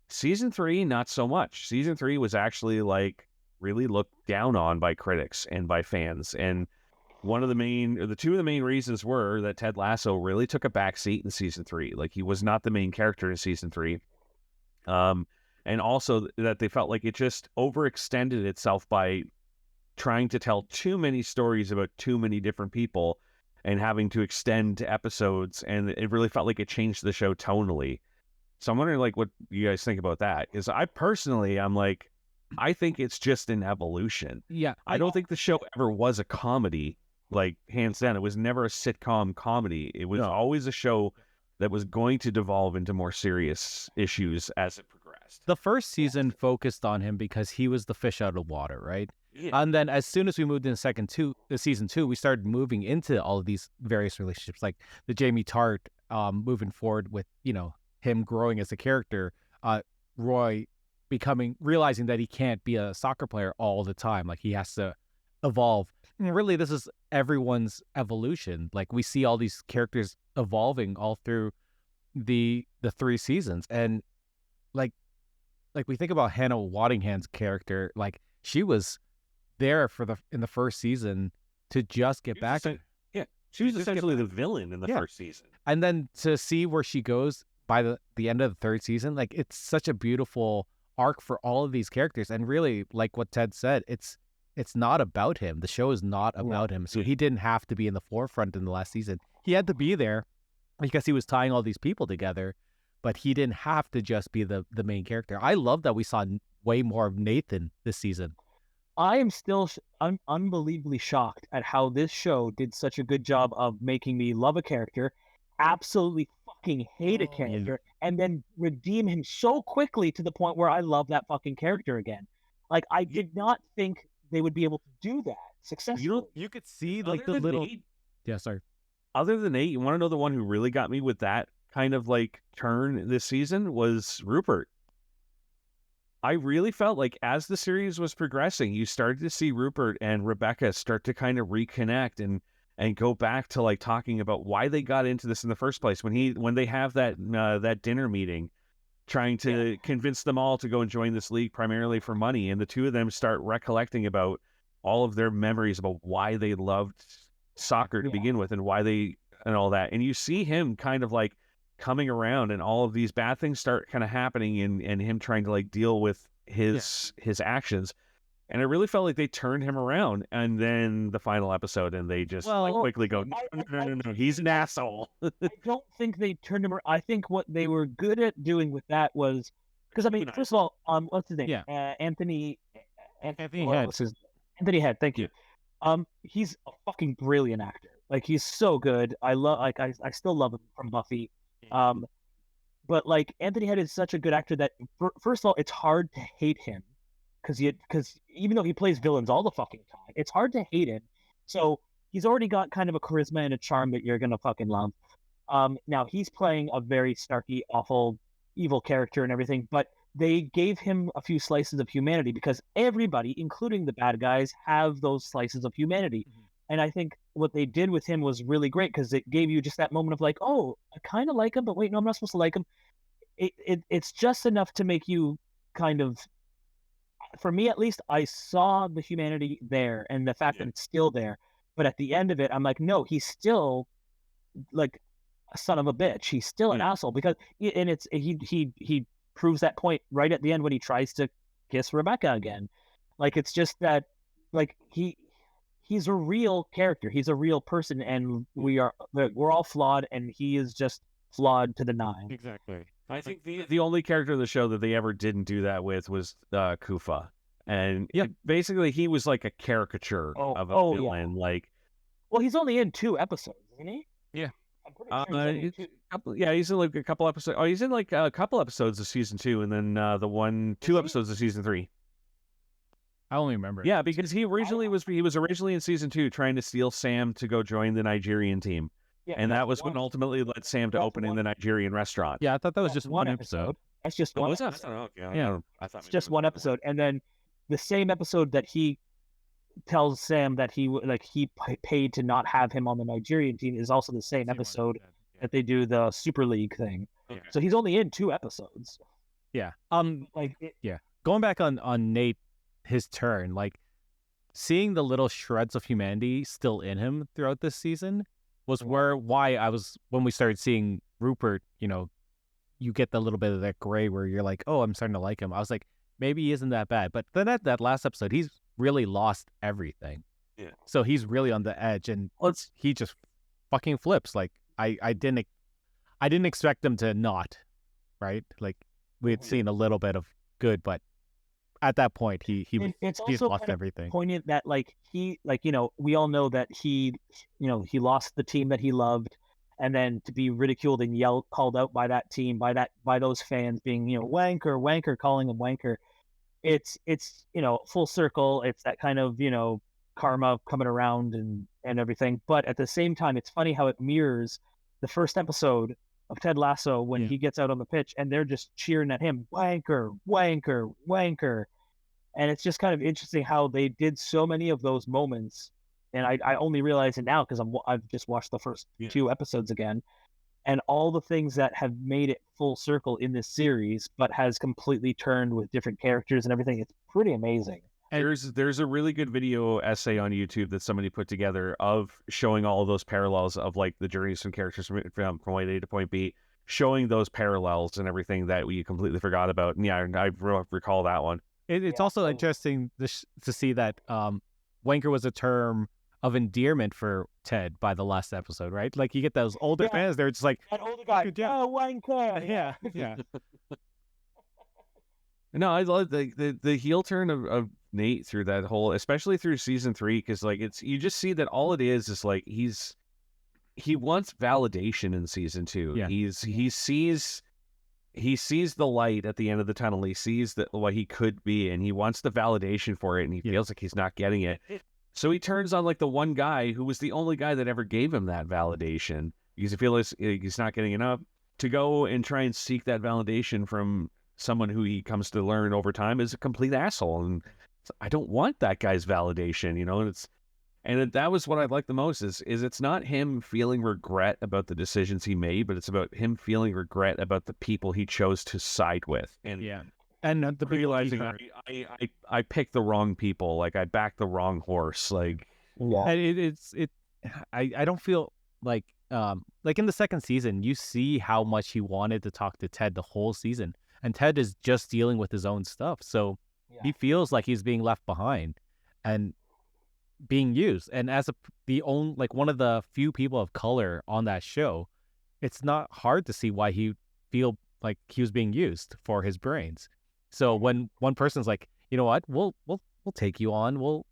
[SPEAKER 3] Season 3, not so much. Season 3 was actually like really looked down on by critics and by fans, and the two of the main reasons were that Ted Lasso really took a backseat in season 3. Like, he was not the main character in season 3. And also that they felt like it just overextended itself by trying to tell too many stories about too many different people and having to extend episodes, and it really felt like it changed the show tonally. So I'm wondering, like, what you guys think about that. Because I personally, I think it's just an evolution.
[SPEAKER 1] Yeah,
[SPEAKER 3] I don't think the show ever was a comedy, like, hands down. It was never a sitcom comedy. It was always a show that was going to devolve into more serious issues as it progressed.
[SPEAKER 1] the first season focused on him because he was the fish out of water, right?
[SPEAKER 3] Yeah.
[SPEAKER 1] And then as soon as we moved into season 2, we started moving into all of these various relationships, like the Jamie Tart moving forward with, him growing as a character, Roy realizing that he can't be a soccer player all the time. Like, he has to evolve. And really, this is everyone's evolution. Like, we see all these characters evolving all through the 3 seasons. And like we think about Hannah Waddingham's character, like, she was there in the first season to just get back.
[SPEAKER 3] She was essentially the villain in the first season.
[SPEAKER 1] And then to see where she goes by the end of the 3rd season, like, it's such a beautiful arc for all of these characters. And really, like what Ted said, it's not about him. The show is not about him. So he didn't have to be in the forefront in the last season. He had to be there because he was tying all these people together, but he didn't have to just be the main character. I love that we saw way more of Nathan this season.
[SPEAKER 5] I am still unbelievably shocked at how this show did such a good job of making me love a character, absolutely fucking hate a character, and then redeem him so quickly to the point where I love that fucking character again. Like, I did not think they would be able to do that successfully.
[SPEAKER 1] You could see, like, the little... Yeah, sorry.
[SPEAKER 3] Other than Nate, you want to know the one who really got me with that kind of, like, turn this season was Rupert. I really felt like as the series was progressing, you started to see Rupert and Rebecca start to kind of reconnect and go back to, like, talking about why they got into this in the first place. When they have that dinner meeting, trying to convince them all to go and join this league primarily for money, and the two of them start recollecting about all of their memories about why they loved soccer to begin with and why they and all that. And you see him kind of like coming around, and all of these bad things start kind of happening, and him trying to, like, deal with his actions. And I really felt like they turned him around, and then the final episode, and they just quickly go, no, he's an asshole.
[SPEAKER 5] I don't think they turned him around. I think what they were good at doing with that was, because, I mean, first of all, what's his name?
[SPEAKER 1] Yeah.
[SPEAKER 5] Anthony
[SPEAKER 1] Head.
[SPEAKER 5] Anthony Head. Thank you. He's a fucking brilliant actor. Like, he's so good. I still love him from Buffy. But, like, Anthony Head is such a good actor that, first of all, it's hard to hate him, because even though he plays villains all the fucking time, it's hard to hate him. So he's already got kind of a charisma and a charm that you're gonna fucking love. Now he's playing a very snarky, awful, evil character and everything, but they gave him a few slices of humanity, because everybody, including the bad guys, have those slices of humanity. Mm-hmm. And I think what they did with him was really great, because it gave you just that moment of, like, oh, I kind of like him, but wait, no, I'm not supposed to like him. It's just enough to make you kind of, for me at least, I saw the humanity there and the fact that it's still there. But at the end of it, I'm like, no, he's still, like, a son of a bitch. He's still an asshole, because, and it's he proves that point right at the end when he tries to kiss Rebecca again. Like, it's just that, like, he's a real character. He's a real person, and we're all flawed, and he is just flawed to the nine.
[SPEAKER 3] Exactly. I think the only character in the show that they ever didn't do that with was Kufa. And basically he was like a caricature of a villain. Like,
[SPEAKER 5] well, he's only in 2 episodes, isn't he?
[SPEAKER 3] Yeah.
[SPEAKER 5] I'm pretty sure
[SPEAKER 3] he's in like a couple episodes. Oh, he's in like a couple episodes of season 2, and then 2 episodes of season 3.
[SPEAKER 1] I only remember.
[SPEAKER 3] Yeah, because he was originally in season 2 trying to steal Sam to go join the Nigerian team. Yeah, and that was what ultimately led Sam to opening the Nigerian restaurant.
[SPEAKER 1] Yeah, I thought that was just one episode.
[SPEAKER 5] That's just one.
[SPEAKER 3] Was that? I thought
[SPEAKER 5] it's just one episode, and then the same episode that he tells Sam that he paid to not have him on the Nigerian team is also the same episode that they do the Super League thing. Okay. So he's only in 2 episodes.
[SPEAKER 1] Yeah. Going back on Nate, his turn, like, seeing the little shreds of humanity still in him throughout this season was why I was, when we started seeing Rupert, you get the little bit of that gray where you're like, oh, I'm starting to like him. I was like, maybe he isn't that bad. But then at that last episode, he's really lost everything.
[SPEAKER 3] Yeah.
[SPEAKER 1] So he's really on the edge, and he just fucking flips. Like I didn't expect him to not, right? Like we had seen a little bit of good, but at that point he's lost everything.
[SPEAKER 5] Poignant that we all know that he lost the team that he loved, and then to be ridiculed and called out by that team, by those fans being wanker, calling him wanker. It's full circle. It's that kind of karma coming around and everything. But at the same time, it's funny how it mirrors the first episode of Ted Lasso when he gets out on the pitch and they're just cheering at him, wanker, wanker, wanker. And it's just kind of interesting how they did so many of those moments. And I only realize it now because I've just watched the first 2 episodes again, and all the things that have made it full circle in this series, but has completely turned with different characters and everything. It's pretty amazing.
[SPEAKER 3] There's a really good video essay on YouTube that somebody put together of showing all of those parallels of like the journeys from characters from point A to point B, showing those parallels and everything that we completely forgot about. And I recall that one.
[SPEAKER 1] It's also interesting to see that wanker was a term of endearment for Ted by the last episode, right? Like you get those older fans, they're just like,
[SPEAKER 5] that older guy, oh, wanker.
[SPEAKER 1] Yeah.
[SPEAKER 3] No, I love the heel turn of Nate through that whole, especially through season 3, because like you just see that all it is like he wants validation in season 2.
[SPEAKER 1] Yeah.
[SPEAKER 3] He sees the light at the end of the tunnel. He sees that what he could be, and he wants the validation for it, and he feels like he's not getting it. So he turns on like the one guy who was the only guy that ever gave him that validation, because he feels he's not getting enough, to go and try and seek that validation from someone who he comes to learn over time is a complete asshole. And I don't want that guy's validation, and that was what I liked the most is it's not him feeling regret about the decisions he made, but it's about him feeling regret about the people he chose to side with.
[SPEAKER 1] And the
[SPEAKER 3] realizing I picked the wrong people, like I backed the wrong horse, like
[SPEAKER 1] I don't feel like in the second season you see how much he wanted to talk to Ted the whole season, and Ted is just dealing with his own stuff, so he feels like he's being left behind and being used. And as one of the few people of color on that show, it's not hard to see why he feel like he was being used for his brains. So when one person's like, you know what, we'll take you on, we'll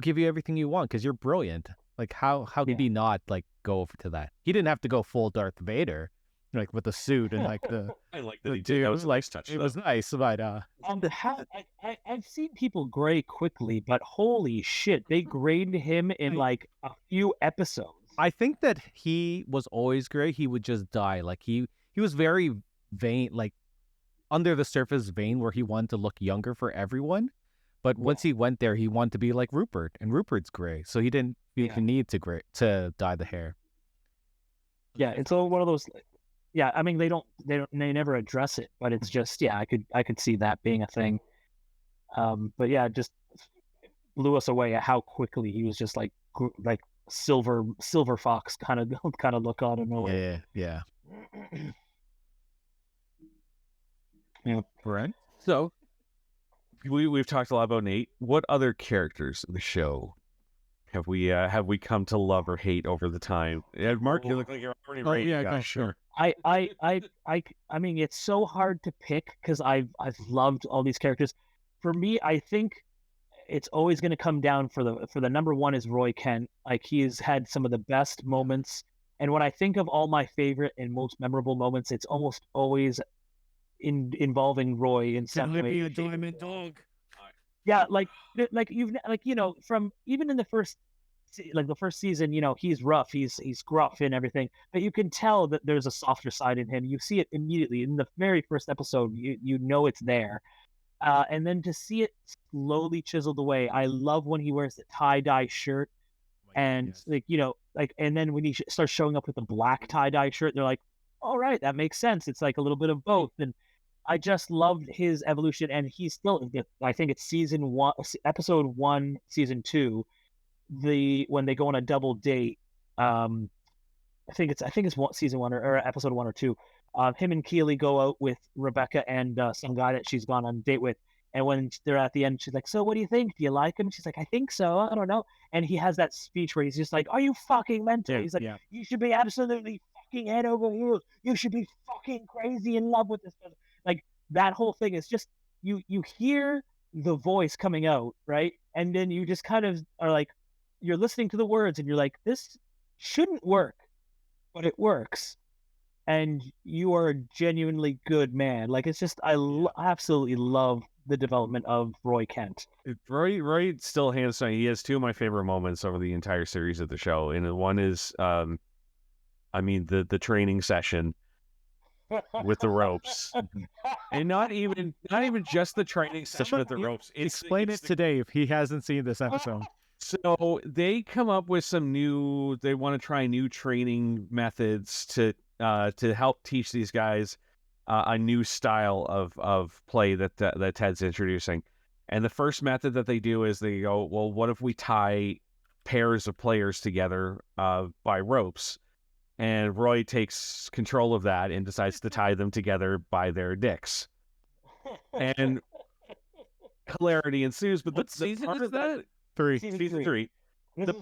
[SPEAKER 1] give you everything you want because you're brilliant. Like how could he not like go over to that? He didn't have to go full Darth Vader, like with the suit and like the.
[SPEAKER 3] I like that he did. That was a nice touch.
[SPEAKER 1] It was nice, but
[SPEAKER 5] I've seen people gray quickly, but holy shit, they grayed him in like a few episodes.
[SPEAKER 1] I think that he was always gray. He would just die. Like he was very vain, like under the surface vain, where he wanted to look younger for everyone. But once he went there, he wanted to be like Rupert, and Rupert's gray, so he didn't need to dye the hair.
[SPEAKER 5] Yeah, it's all one of those. Yeah, I mean they never address it, but it's just I could see that being a thing. But yeah, it just blew us away at how quickly he was just like silver fox kind of look out of nowhere.
[SPEAKER 1] Yeah.
[SPEAKER 5] Yeah.
[SPEAKER 1] Right.
[SPEAKER 3] So we've talked a lot about Nate. What other characters in the show have we come to love or hate over the time? Yeah, Mark, you look like you're already ready.
[SPEAKER 1] Yeah, go, sure.
[SPEAKER 5] I mean, it's so hard to pick because I've loved all these characters. For me, I think it's always going to come down for the number one is Roy Kent. Like he has had some of the best moments, and when I think of all my favorite and most memorable moments, it's almost always involving Roy in some way.
[SPEAKER 1] Be a diamond dog.
[SPEAKER 5] Yeah, from even in the first season, he's rough, he's gruff and everything, but you can tell that there's a softer side in him. You see it immediately in the very first episode. You know it's there, and then to see it slowly chiseled away. I love when he wears the tie-dye shirt, and and then when he starts showing up with the black tie-dye shirt, they're like, all right, that makes sense. It's like a little bit of both, and I just loved his evolution, and he's still. I think it's season 1, episode 1, season 2. When they go on a double date. I think it's season 1 or episode 1 or 2. Him and Keely go out with Rebecca and some guy that she's gone on a date with. And when they're at the end, she's like, "So what do you think? Do you like him?" She's like, "I think so. I don't know." And he has that speech where he's just like, "Are you fucking mental?" He's like, "You should be absolutely fucking head over heels. You should be fucking crazy in love with this person." Like that whole thing is just you hear the voice coming out, right? And then you just kind of are like, you're listening to the words and you're like, this shouldn't work, but it works. And you are a genuinely good man. Like, it's just, absolutely love the development of Roy Kent.
[SPEAKER 3] Roy still hands down. He has two of my favorite moments over the entire series of the show. And one is, the training session with the ropes. And not even just the training session with the ropes.
[SPEAKER 1] Explain it to Dave. He hasn't seen this episode.
[SPEAKER 3] So they come up with they want to try new training methods to help teach these guys a new style of play that Ted's introducing. And the first method that they do is they go, well, what if we tie pairs of players together by ropes? And Roy takes control of that and decides to tie them together by their dicks. And hilarity ensues. But
[SPEAKER 2] What season is that?
[SPEAKER 3] Season 3.
[SPEAKER 5] The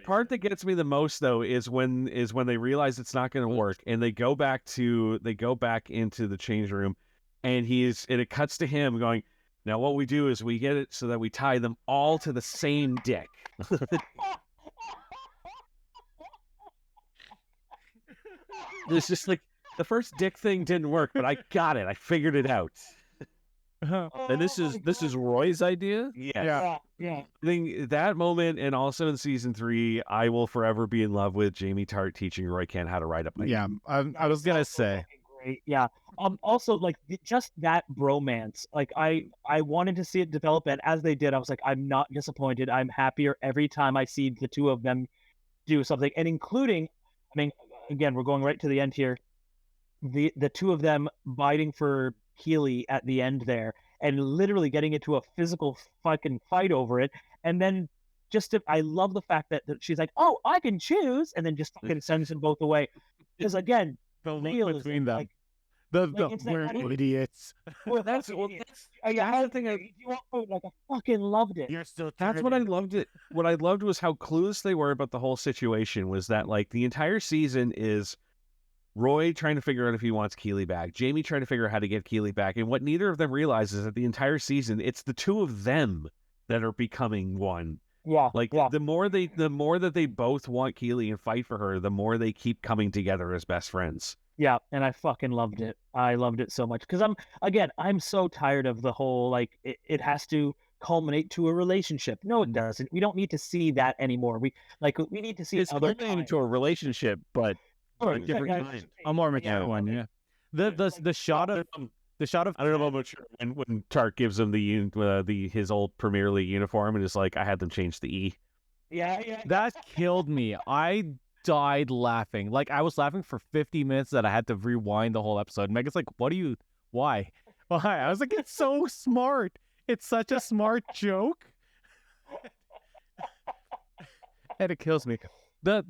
[SPEAKER 3] part that gets me the most though is when they realize it's not going to work, and they go back into the change room, and it cuts to him going, "Now what we do is we get it so that we tie them all to the same dick." It's just like the first dick thing didn't work, but I got it. I figured it out.
[SPEAKER 4] And this is Roy's idea?
[SPEAKER 3] Yeah.
[SPEAKER 5] Yeah.
[SPEAKER 3] I think that moment, and also in season 3, I will forever be in love with Jamie Tart teaching Roy Kent how to ride a bike.
[SPEAKER 1] Yeah, I was gonna say.
[SPEAKER 5] Great. Yeah. Also, like just that bromance. Like I wanted to see it develop, and as they did, I was like, I'm not disappointed. I'm happier every time I see the two of them do something, and including, I mean, again, we're going right to the end here. The two of them biting for Keely at the end there, and literally getting into a physical fucking fight over it, and then I love the fact that she's like, "Oh, I can choose," and then just fucking sends them both away. Because again,
[SPEAKER 1] The look between them,
[SPEAKER 5] like,
[SPEAKER 1] we're idiots.
[SPEAKER 5] well, that's the thing. I fucking loved it.
[SPEAKER 1] You're still.
[SPEAKER 3] That's what I loved it. What I loved was how clueless they were about the whole situation. Was that like the entire season is Roy trying to figure out if he wants Keely back, Jamie trying to figure out how to get Keely back, and what neither of them realizes that the entire season, it's the two of them that are becoming one.
[SPEAKER 5] Yeah.
[SPEAKER 3] Like the more that they both want Keely and fight for her, the more they keep coming together as best friends.
[SPEAKER 5] Yeah, and I fucking loved it. I loved it so much because I'm so tired of the whole like it has to culminate to a relationship. No, it doesn't. We don't need to see that anymore. We need to see
[SPEAKER 4] It's
[SPEAKER 5] other
[SPEAKER 4] culminating into a relationship, but a different kind.
[SPEAKER 1] A more mature one, yeah. The shot of
[SPEAKER 3] I don't know about mature when Tart gives him his old Premier League uniform and is like, I had them change the E.
[SPEAKER 5] Yeah.
[SPEAKER 1] that killed me. I died laughing. Like I was laughing for 50 minutes that I had to rewind the whole episode. Megan's like, why? I was like, it's so smart. It's such a smart joke. And it kills me. The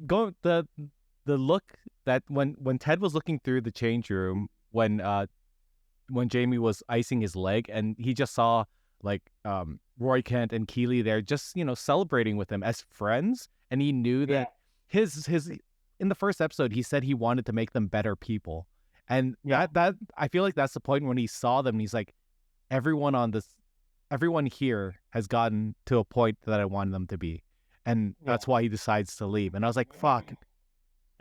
[SPEAKER 1] look that when Ted was looking through the change room when Jamie was icing his leg, and he just saw like Roy Kent and Keely there, just celebrating with him as friends, and he knew that his in the first episode he said he wanted to make them better people, and that I feel like that's the point when he saw them and he's like, everyone here has gotten to a point that I wanted them to be, and that's why he decides to leave. And I was like, fuck,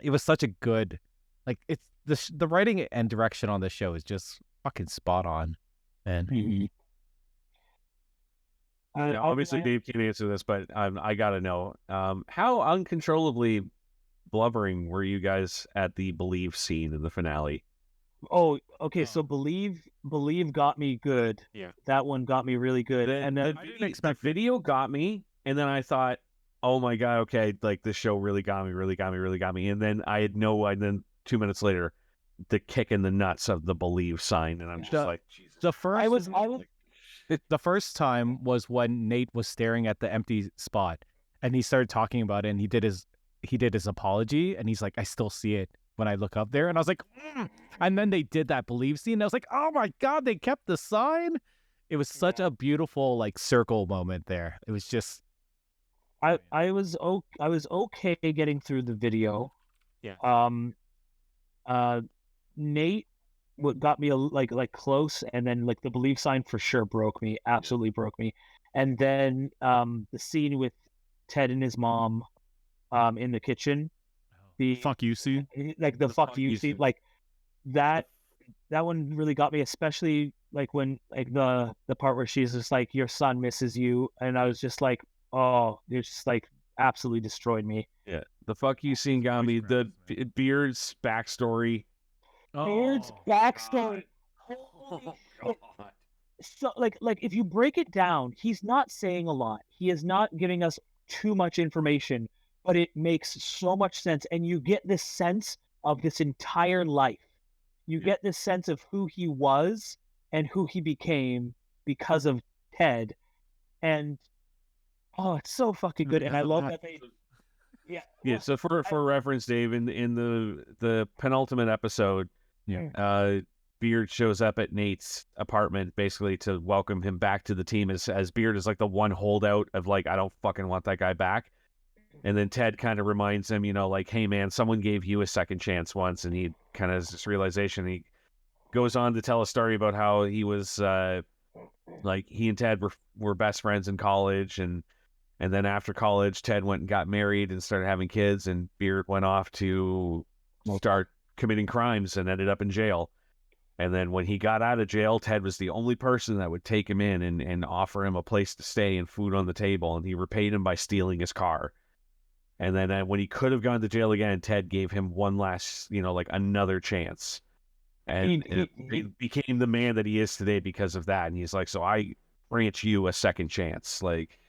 [SPEAKER 1] it was such a good, like, it's the writing and direction on this show is just fucking spot on, man.
[SPEAKER 3] Obviously, Dave can't answer this, but I gotta know how uncontrollably blubbering were you guys at the Believe scene in the finale?
[SPEAKER 5] Oh, okay. So Believe got me good.
[SPEAKER 3] Yeah,
[SPEAKER 5] that one got me really good. And then
[SPEAKER 3] I didn't expect video got me, and then I thought, oh my god, okay, like this show really got me, and then I had then 2 minutes later, the kick in the nuts of the believe sign, and I'm just like, Jesus.
[SPEAKER 1] The first
[SPEAKER 5] I was
[SPEAKER 1] the first time was when Nate was staring at the empty spot, and he started talking about it, and he did his apology, and he's like, I still see it when I look up there, and I was like, and then they did that believe scene, and I was like, oh my god, they kept the sign. It was such a beautiful like circle moment there. It was just.
[SPEAKER 5] I was okay getting through the video.
[SPEAKER 3] Yeah.
[SPEAKER 5] Nate what got me like close, and then like the belief sign for sure broke me, absolutely broke me. And then the scene with Ted and his mom in the kitchen, the
[SPEAKER 1] Fuck you scene.
[SPEAKER 5] like the fuck you scene, like that one really got me, especially like when like the part where she's just like, your son misses you, and I was just like, oh, it's just like absolutely destroyed me.
[SPEAKER 3] Yeah, the fuck you scene got me. The Beard's backstory.
[SPEAKER 5] Beard's backstory. Holy shit. So like if you break it down, he's not saying a lot. He is not giving us too much information, but it makes so much sense, and you get this sense of this entire life. You get this sense of who he was and who he became because of Ted, and oh, it's so fucking good. And I love that they.
[SPEAKER 3] Yeah. So for reference, Dave, in the penultimate episode, Beard shows up at Nate's apartment basically to welcome him back to the team, as Beard is like the one holdout of like, I don't fucking want that guy back. And then Ted kind of reminds him, like, hey man, someone gave you a second chance once, and he kind of has this realization. He goes on to tell a story about how he was like, he and Ted were best friends in college, and then after college, Ted went and got married and started having kids, and Beard went off to start committing crimes and ended up in jail. And then when he got out of jail, Ted was the only person that would take him in and offer him a place to stay and food on the table, and he repaid him by stealing his car. And then when he could have gone to jail again, Ted gave him one last, like another chance. And he became the man that he is today because of that. And he's like, so I grant you a second chance. Like,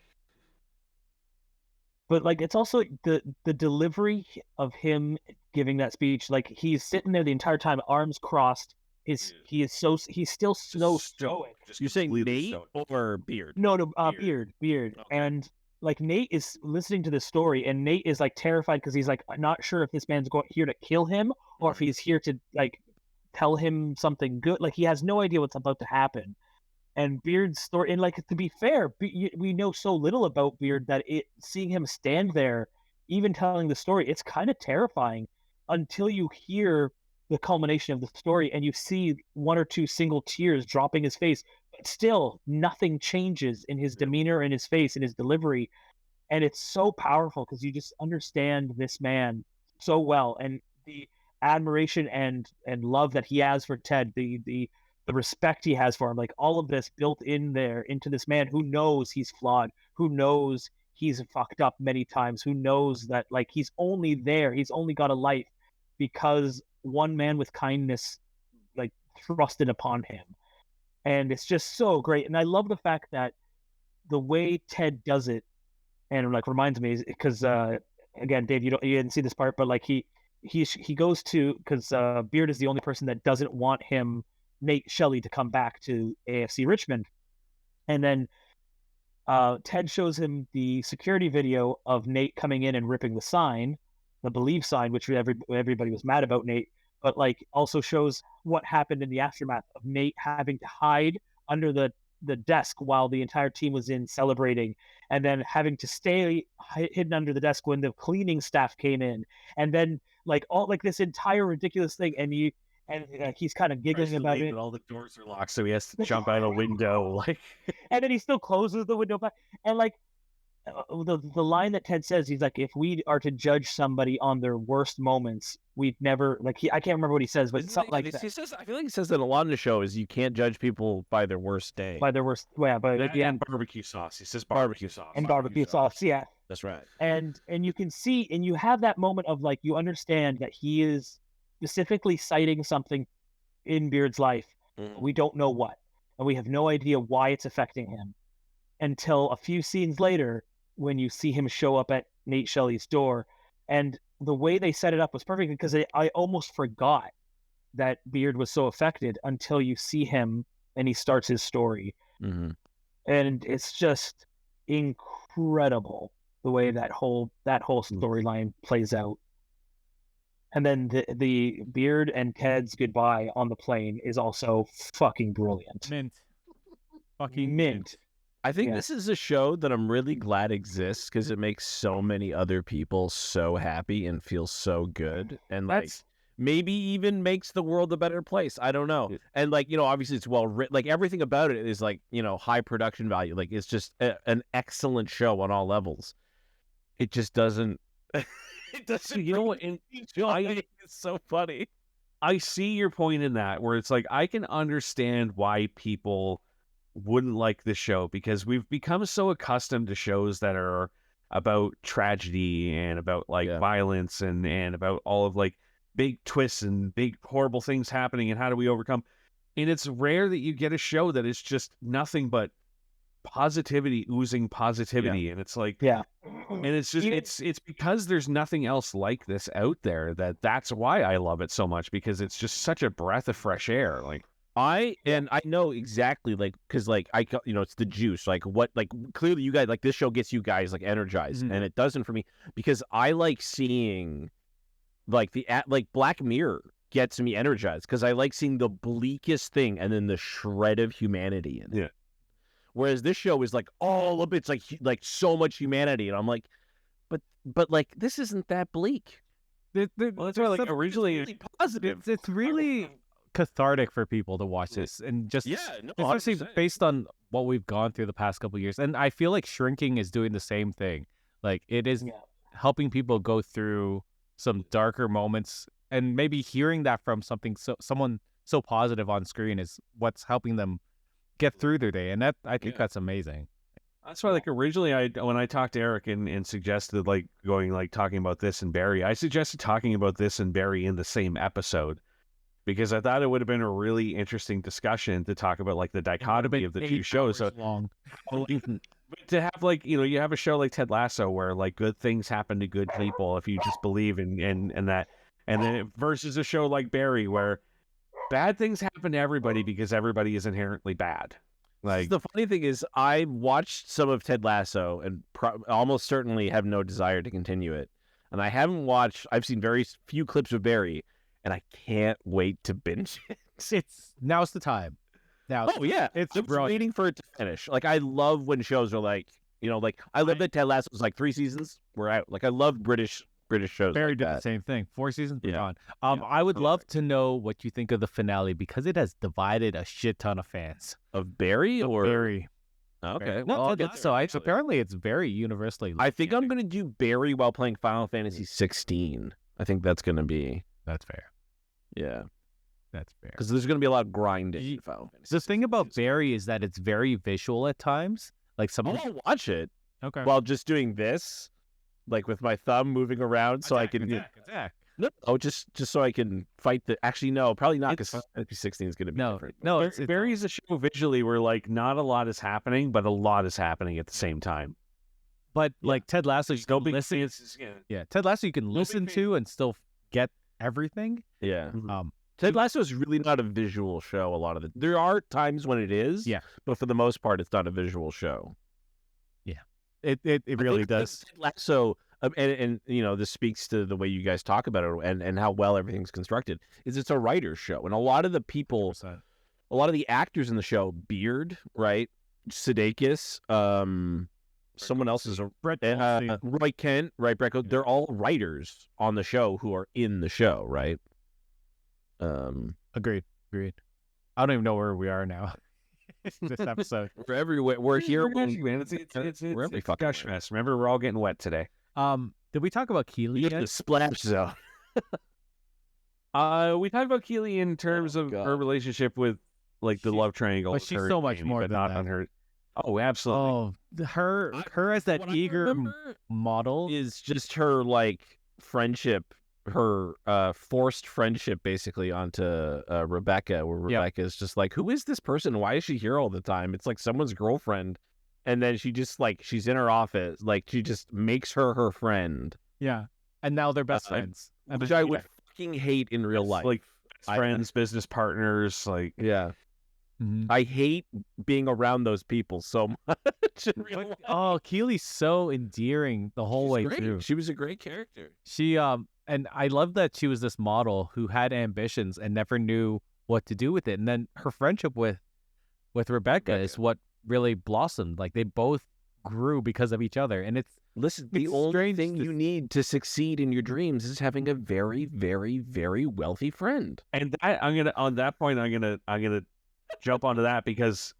[SPEAKER 5] but like, it's also the delivery of him giving that speech. Like, he's sitting there the entire time, arms crossed. He's still so stoic.
[SPEAKER 4] You're saying Nate or Beard?
[SPEAKER 5] No, Beard. Okay. And like, Nate is listening to this story, and Nate is like terrified because he's like, I'm not sure if this man's here to kill him or if he's here to like tell him something good. Like, he has no idea what's about to happen. And Beard's story, and like, to be fair, we know so little about Beard that seeing him stand there, even telling the story, it's kind of terrifying until you hear the culmination of the story and you see one or two single tears dropping his face, but still nothing changes in his demeanor, in his face, in his delivery. And it's so powerful because you just understand this man so well, and the admiration and love that he has for Ted, the respect he has for him, like all of this built in there into this man who knows he's flawed, who knows he's fucked up many times, who knows that like he's only got a life because one man with kindness like thrusted upon him. And it's just so great. And I love the fact that the way Ted does it, and like reminds me, because again, Dave, you didn't see this part, but like he goes to, because Beard is the only person that doesn't want Nate Shelley to come back to AFC Richmond. And then Ted shows him the security video of Nate coming in and ripping the sign, the believe sign, which everybody was mad about Nate, but like also shows what happened in the aftermath of Nate having to hide under the desk while the entire team was in celebrating, and then having to stay hidden under the desk when the cleaning staff came in, and then like all like this entire ridiculous thing, and he's kind of giggling about it.
[SPEAKER 3] All the doors are locked, so he has to jump out a window, like,
[SPEAKER 5] and then he still closes the window back, and like the line that Ted says, he's like, if we are to judge somebody on their worst moments, we'd never like I can't remember what he says, but something like that.
[SPEAKER 4] He says, I feel like he says that a lot in the show is you can't judge people by their worst day.
[SPEAKER 5] By their worst, but at the end,
[SPEAKER 3] barbecue sauce. He says barbecue sauce.
[SPEAKER 5] And barbecue sauce, yeah.
[SPEAKER 4] That's right.
[SPEAKER 5] And you can see, and you have that moment of like, you understand that he is specifically citing something in Beard's life.
[SPEAKER 4] Mm-hmm.
[SPEAKER 5] We don't know what, and we have no idea why it's affecting him until a few scenes later when you see him show up at Nate Shelley's door. And the way they set it up was perfect, because I almost forgot that Beard was so affected until you see him and he starts his story.
[SPEAKER 4] Mhm.
[SPEAKER 5] And it's just incredible the way that whole storyline plays out. And then the Beard and Ted's goodbye on the plane is also fucking brilliant.
[SPEAKER 1] Mint. Fucking
[SPEAKER 5] Mint.
[SPEAKER 4] I think
[SPEAKER 5] Yeah.
[SPEAKER 4] this is a show that I'm really glad exists because it makes so many other people so happy and feel so good, and like
[SPEAKER 5] That's
[SPEAKER 4] maybe even makes the world a better place. I don't know. And like, obviously it's well written. Like everything about it is like, high production value. Like it's just an excellent show on all levels. It just doesn't. It doesn't.
[SPEAKER 3] You know what? And
[SPEAKER 4] It's so funny.
[SPEAKER 3] I see your point in that, where it's like I can understand why people wouldn't like the show, because we've become so accustomed to shows that are about tragedy and about like violence and about all of like big twists and big horrible things happening and how do we overcome. And it's rare that you get a show that is just nothing but positivity, oozing positivity. And it's like, and it's just it's because there's nothing else like this out there that's why I love it so much, because it's just such a breath of fresh air. Like
[SPEAKER 4] I know exactly, like, because like it's the juice. Like what, like clearly you guys, like this show gets you guys like energized, and it doesn't for me, because I like seeing like like Black Mirror gets me energized because I like seeing the bleakest thing and then the shred of humanity in it.
[SPEAKER 3] Yeah.
[SPEAKER 4] Whereas this show is like all of it's like so much humanity, and I'm like, but like this isn't that bleak.
[SPEAKER 3] Well, that's why like originally
[SPEAKER 4] really positive.
[SPEAKER 1] It's really cathartic for people to watch this, and just especially
[SPEAKER 4] 100%.
[SPEAKER 1] based on what we've gone through the past couple of years. And I feel like Shrinking is doing the same thing. Like it is helping people go through some darker moments, and maybe hearing that from someone so positive on screen is what's helping them get through their day. And that I think that's amazing.
[SPEAKER 3] That's why, like, originally, when I talked to Eric and suggested, like, talking about this and Barry, I suggested talking about this and Barry in the same episode, because I thought it would have been a really interesting discussion to talk about, like, the dichotomy of the two shows. So
[SPEAKER 1] long.
[SPEAKER 3] to have, like, you have a show like Ted Lasso where, like, good things happen to good people if you just believe in that, and then versus a show like Barry where bad things happen to everybody because everybody is inherently bad. Like,
[SPEAKER 4] the funny thing is, I watched some of Ted Lasso and almost certainly have no desire to continue it. And I haven't watched. I've seen very few clips of Barry, and I can't wait to binge it.
[SPEAKER 1] Now's the time. Now,
[SPEAKER 4] It's waiting for it to finish. Like, I love when shows are like, like I love that Ted Lasso was like 3 seasons. We're out. Like, I love British shows.
[SPEAKER 1] Barry
[SPEAKER 4] like
[SPEAKER 1] did
[SPEAKER 4] that.
[SPEAKER 1] the same thing. 4 seasons, we're gone. I would love to know what you think of the finale, because it has divided a shit ton of fans.
[SPEAKER 4] Of Barry or
[SPEAKER 1] Barry.
[SPEAKER 4] Okay.
[SPEAKER 1] No,
[SPEAKER 4] Well,
[SPEAKER 1] apparently it's very universally.
[SPEAKER 4] I think I'm gonna do Barry while playing Final Fantasy 16. I think that's gonna be.
[SPEAKER 1] That's fair.
[SPEAKER 4] Yeah.
[SPEAKER 1] That's fair.
[SPEAKER 4] Because there's going to be a lot of grinding in Final Fantasy.
[SPEAKER 1] The thing about Barry is that it's very visual at times. Like
[SPEAKER 4] I'll watch it
[SPEAKER 1] okay,
[SPEAKER 4] while just doing this, like with my thumb moving around, so I can
[SPEAKER 1] attack.
[SPEAKER 4] No, just so I can fight the. Actually, no, probably not, because 16 is going to be different.
[SPEAKER 1] No, it's
[SPEAKER 3] Barry's a show visually where, like, not a lot is happening, but a lot is happening at the same time.
[SPEAKER 1] But like Ted Lasso, you can
[SPEAKER 3] big
[SPEAKER 1] listen.
[SPEAKER 3] fancies,
[SPEAKER 1] Ted Lasso, you can listen to and still get everything.
[SPEAKER 4] Yeah.
[SPEAKER 1] Um,
[SPEAKER 4] Ted Lasso is really not a visual show. A lot of there are times when it is.
[SPEAKER 1] Yeah.
[SPEAKER 4] But for the most part, it's not a visual show.
[SPEAKER 1] Yeah. It really does.
[SPEAKER 4] Ted Lasso, and this speaks to the way you guys talk about it and how well everything's constructed. Is it's a writer's show, and a lot of the people,
[SPEAKER 1] 100%.
[SPEAKER 4] a lot of the actors in the show, Beard, right, Sudeikis, someone else is
[SPEAKER 1] Brett
[SPEAKER 4] Roy Kent, right, Brecco. They're all writers on the show who are in the show, right?
[SPEAKER 1] Agreed. I don't even know where we are now. This episode.
[SPEAKER 4] We're everywhere. We're here.
[SPEAKER 3] Man. It's
[SPEAKER 4] We're every fucking
[SPEAKER 3] gush fest. Remember, we're all getting wet today.
[SPEAKER 1] Did we talk about Keely
[SPEAKER 4] You
[SPEAKER 1] yet?
[SPEAKER 4] the splash zone.
[SPEAKER 3] We talked about Keely in terms of
[SPEAKER 4] God.
[SPEAKER 3] her relationship with, like, the love triangle.
[SPEAKER 1] but
[SPEAKER 3] with
[SPEAKER 1] she's
[SPEAKER 3] her
[SPEAKER 1] so
[SPEAKER 3] and
[SPEAKER 1] much
[SPEAKER 3] Jamie,
[SPEAKER 1] more
[SPEAKER 3] but
[SPEAKER 1] than
[SPEAKER 3] not
[SPEAKER 1] that.
[SPEAKER 3] on her. Oh, absolutely.
[SPEAKER 1] Oh, her as that
[SPEAKER 4] What I
[SPEAKER 1] eager
[SPEAKER 4] remember
[SPEAKER 1] model.
[SPEAKER 4] is just her like friendship, her forced friendship basically onto Rebecca, where Rebecca is just like, who is this person? Why is she here all the time? It's like someone's girlfriend. And then she just like, she's in her office, like she just makes her friend.
[SPEAKER 1] Yeah, and now they're best friends.
[SPEAKER 4] Which I would fucking hate in real life.
[SPEAKER 3] Like, friends, business partners, like
[SPEAKER 4] Yeah.
[SPEAKER 1] Mhm.
[SPEAKER 4] I hate being around those people so much. in real life.
[SPEAKER 1] Oh, Keely's so endearing the whole
[SPEAKER 2] She's
[SPEAKER 1] way
[SPEAKER 2] great.
[SPEAKER 1] through.
[SPEAKER 2] She was a great character.
[SPEAKER 1] She and I love that she was this model who had ambitions and never knew what to do with it. And then her friendship with Rebecca is what really blossomed. Like they both grew because of each other. And
[SPEAKER 4] Listen, the
[SPEAKER 1] It's
[SPEAKER 4] only
[SPEAKER 1] strange
[SPEAKER 4] thing
[SPEAKER 1] to-
[SPEAKER 4] you need to succeed in your dreams is having a very, very, very wealthy friend.
[SPEAKER 3] and that on that point I'm gonna jump onto that because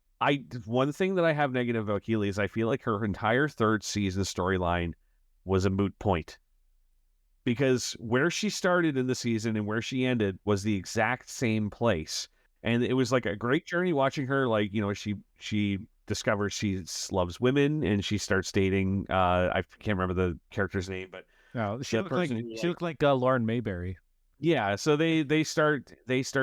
[SPEAKER 3] one thing that I have negative about Keely is I feel like her entire third season storyline was a moot point. Because where she started in the season and where she ended was the exact same place. And it was like a great journey watching her, like, she discovers she loves women and she starts dating I can't remember the character's name, but
[SPEAKER 1] no, she
[SPEAKER 3] the
[SPEAKER 1] looked like
[SPEAKER 3] person who,
[SPEAKER 1] she looked like Lauren Mayberry.
[SPEAKER 3] yeah, so they start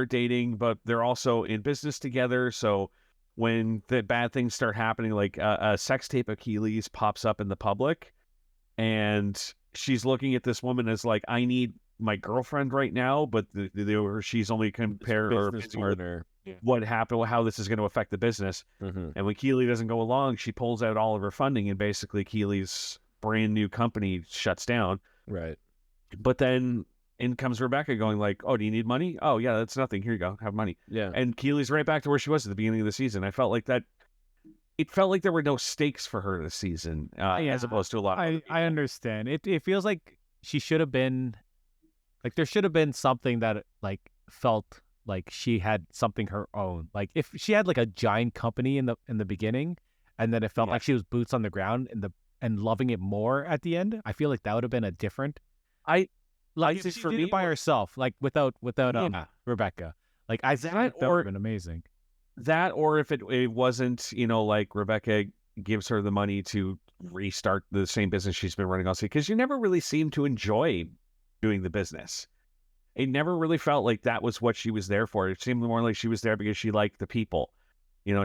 [SPEAKER 3] dating, but they're also in business together. So when the bad things start happening, like a sex tape of Keely's pops up in the public, and she's looking at this woman as like, I need my girlfriend right now, but she's only compared or
[SPEAKER 4] Business
[SPEAKER 3] busy with
[SPEAKER 4] partner.
[SPEAKER 3] what happened, how this is going to affect the business.
[SPEAKER 4] Mm-hmm.
[SPEAKER 3] And when Keely doesn't go along, she pulls out all of her funding, and basically Keely's brand new company shuts down.
[SPEAKER 4] Right.
[SPEAKER 3] But then in comes Rebecca going like, oh, do you need money? Oh, yeah, that's nothing. Here you go. Have money.
[SPEAKER 4] Yeah.
[SPEAKER 3] And Keely's right back to where she was at the beginning of the season. I felt like that. It felt like there were no stakes for her this season, as opposed to a lot of other
[SPEAKER 1] I understand. It feels like she should have been like there should have been something that like felt like she had something her own. Like if she had like a giant company in the beginning, and then it felt like she was boots on the ground and loving it more at the end. I feel like that would have been a different. Like
[SPEAKER 3] think
[SPEAKER 1] if she
[SPEAKER 3] for
[SPEAKER 1] did
[SPEAKER 3] me
[SPEAKER 1] it by herself, like without
[SPEAKER 3] Yeah.
[SPEAKER 1] Rebecca. Like I think that would have been amazing.
[SPEAKER 3] that, or if it wasn't, like Rebecca gives her the money to restart the same business she's been running all season, because you never really seemed to enjoy doing the business. It never really felt like that was what she was there for. It seemed more like she was there because she liked the people.